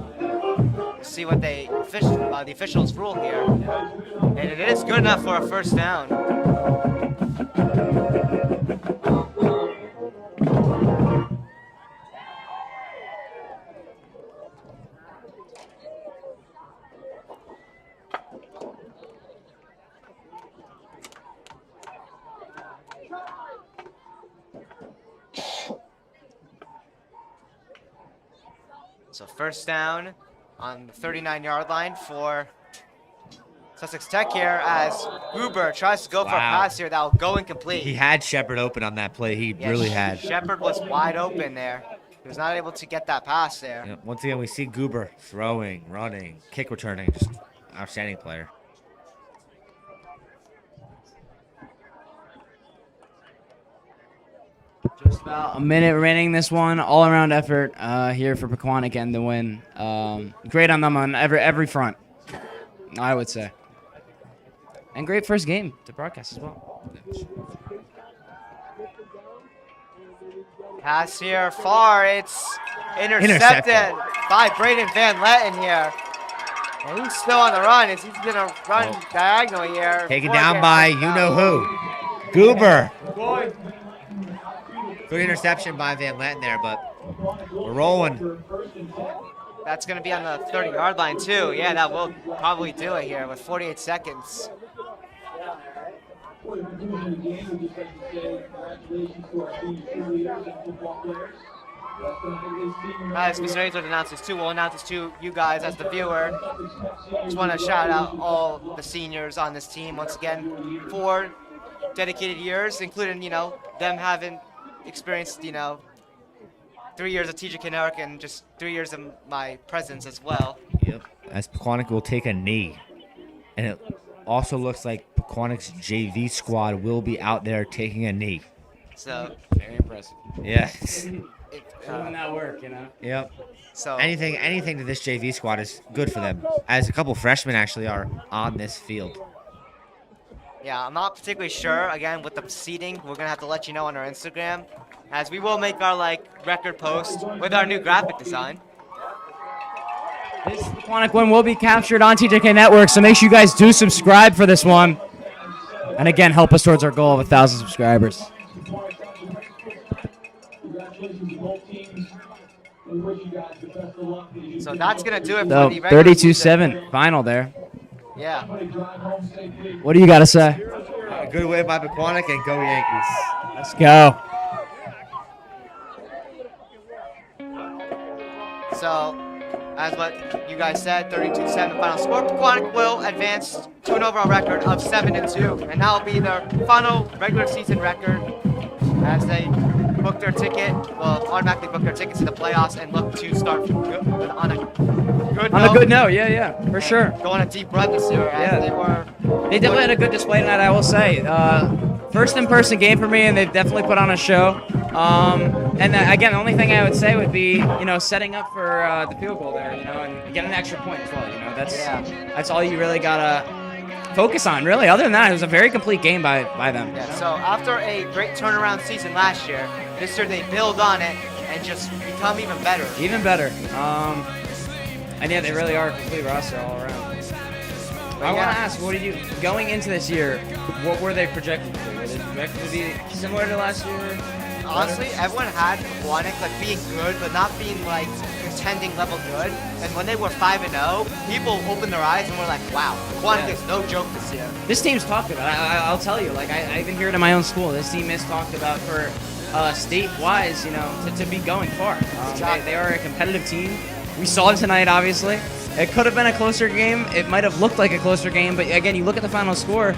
See what the officials rule here. And it is good enough for a first down. So first down on the 39-yard line for Sussex Tech here, as Gruber tries to go for a pass here that will go incomplete. He had Shepard open on that play. He really had. Shepard was wide open there. He was not able to get that pass there. Yeah, once again, we see Gruber throwing, running, kick returning, just outstanding player. Just about a minute remaining this one. All-around effort here for Pequannock and the win. Great on them on every front, I would say. And great first game to broadcast as well. Pass here far. It's intercepted by Braden Van Letten here. And he's still on the run. He's going to run diagonal here. Taken down by you-know-who. Gruber. Good interception by Van Letten there, but we're rolling. That's going to be on the 30-yard line, too. Yeah, that will probably do it here with 48 seconds. As Mr. Ainsworth announces too, we'll announce this to you guys as the viewer. Just want to shout out all the seniors on this team once again. 4 dedicated years, including, them having experienced, 3 years of TJK NETWORK and just 3 years of my presence as well. Yep, as Pequannock will take a knee. And it also looks like Pequannock's JV squad will be out there taking a knee. So very impressive. Yeah. Doing that work, Yep. So anything to this JV squad is good for them, as a couple freshmen actually are on this field. Yeah, I'm not particularly sure. Again, with the seating, we're gonna have to let you know on our Instagram, as we will make our record post with our new graphic design. This Pequannock one will be captured on TJK NETWORK, so make sure you guys do subscribe for this one. And again, help us towards our goal of 1,000 subscribers. So that's gonna do it for So the regular 32-7 final there. Yeah. What do you got to say? A good win by Pequannock, and go Yankees. Let's go. So, as what you guys said, 32-7 final score. Pequannock will advance to an overall record of 7-2, and that will be their final regular season record as they book their ticket, will automatically book their tickets to the playoffs and look to start on a good note. Yeah, for sure. Go on a deep run this year, as They definitely had a good display tonight, I will say. First in-person game for me, and they've definitely put on a show. And again, the only thing I would say would be, setting up for the field goal there, and get an extra point as well. That's all you really gotta focus on, really. Other than that, it was a very complete game by them. Yeah. So after a great turnaround season last year, this year they build on it and just become even better. Even better. And yeah, they really are a complete roster all around. I want to ask, going into this year, what were they projected to be? Were they projected to be similar to last year? Honestly, everyone had Pequannock being good, but not being contending level good. And when they were 5-0, people opened their eyes and were like, "Wow, Pequannock is no joke this year." This team's talked about. I'll tell you, I even hear it in my own school. This team is talked about for state-wise, to be going far. They are a competitive team. We saw it tonight, obviously. It could have been a closer game. It might have looked like a closer game, but again, you look at the final score,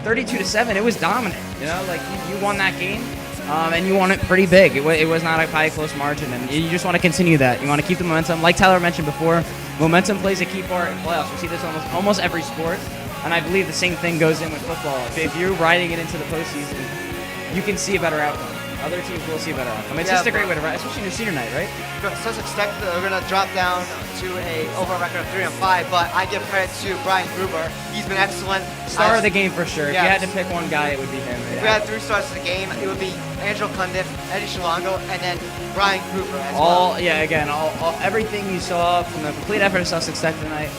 32-7. It was dominant. You won that game. And you won it pretty big. It was not a high close margin, and you just want to continue that. You want to keep the momentum. Like Tyler mentioned before, momentum plays a key part in playoffs. We see this almost every sport, and I believe the same thing goes in with football. If you're riding it into the postseason, you can see a better outcome. Other teams will see better outcome. It's Yeah, just a great but- way to run, especially in your senior night, right? Sussex Tech, they're going to drop down to a overall record of 3-5, but I give credit to Brian Gruber. He's been excellent. Star of the game for sure. If you Yes. had to pick one guy, it would be him. If we had 3 stars of the game, it would be Angelo Cundiff, Eddie Shalongo, and then Brian Gruber as well. Everything you saw from the complete effort of Sussex Tech tonight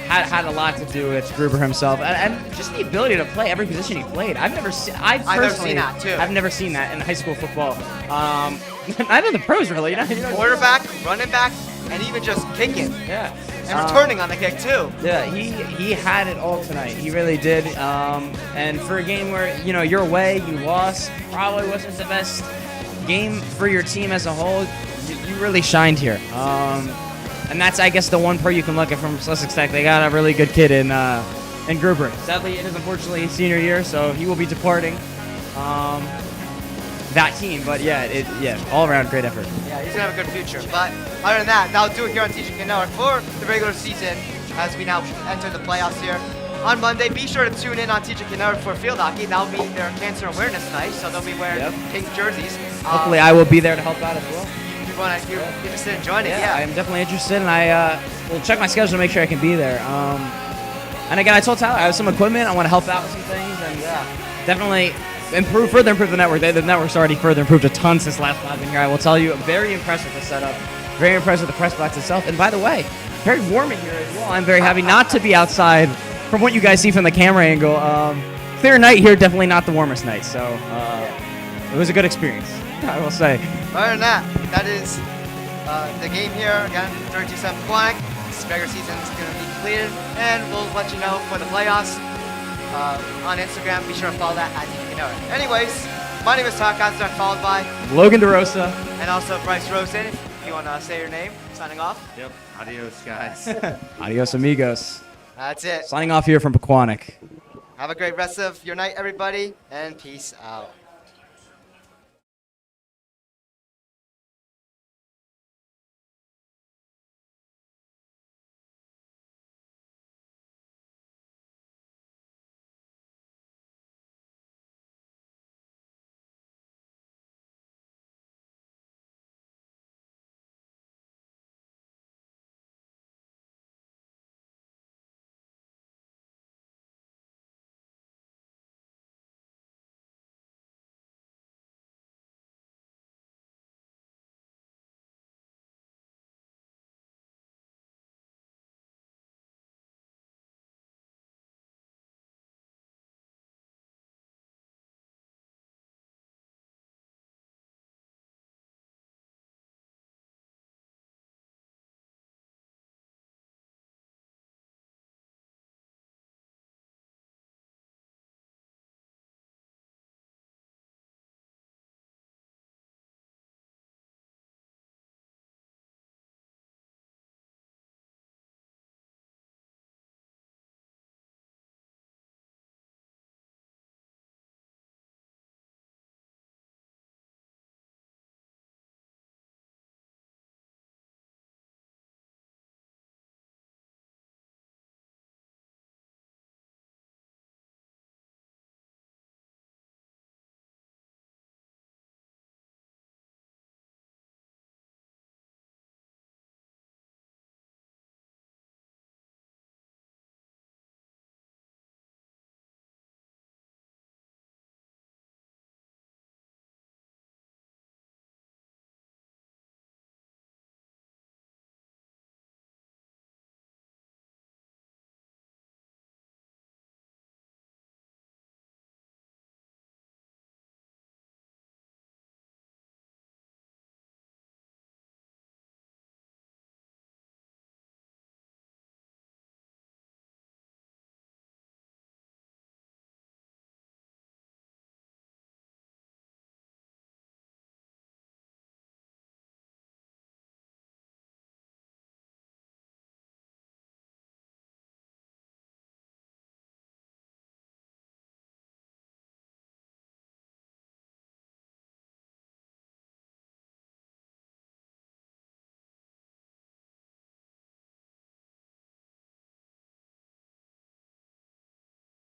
had a lot to do with Gruber himself, and just the ability to play every position he played. I've never seen that too. I've never seen that in high school football. Neither the pros really. You know, Quarterback, running back, and even just kicking. Yeah. And returning on the kick too. Yeah, he had it all tonight. He really did. And for a game where you're away, you lost, probably wasn't the best game for your team as a whole. You really shined here. And that's, I guess, the one part you can look at from Sussex Tech. They got a really good kid in Gruber. Sadly, it is unfortunately his senior year, so he will be departing that team. But all around great effort. Yeah, he's gonna have a good future. But other than that, that'll do it here on TJK Network for the regular season as we now enter the playoffs here. On Monday, be sure to tune in on TJK Network for field hockey. That'll be their cancer awareness night, so they'll be wearing pink jerseys. Hopefully, I will be there to help out as well. You're interested in joining? Yeah, I'm definitely interested, and I will check my schedule to make sure I can be there. And again, I told Tyler I have some equipment. I want to help out with some things, and definitely further improve the network. The network's already further improved a ton since last time I've been here. I will tell you, I'm very impressed with the setup, very impressed with the press box itself, and by the way, very warm in here as well. I'm very happy not to be outside. From what you guys see from the camera angle, clear night here, definitely not the warmest night. So it was a good experience, I will say. Other than that is the game here. Again, 32-7 Pequannock. This regular season is going to be completed, and we'll let you know for the playoffs on Instagram. Be sure to follow that at TJK Network. Anyways, my name is Todd Costa, followed by Logan DeRosa. And also Bryce Rosen. If you want to say your name, signing off. Yep. Adios, guys. Adios, amigos. That's it. Signing off here from Pequannock. Have a great rest of your night, everybody, and peace out.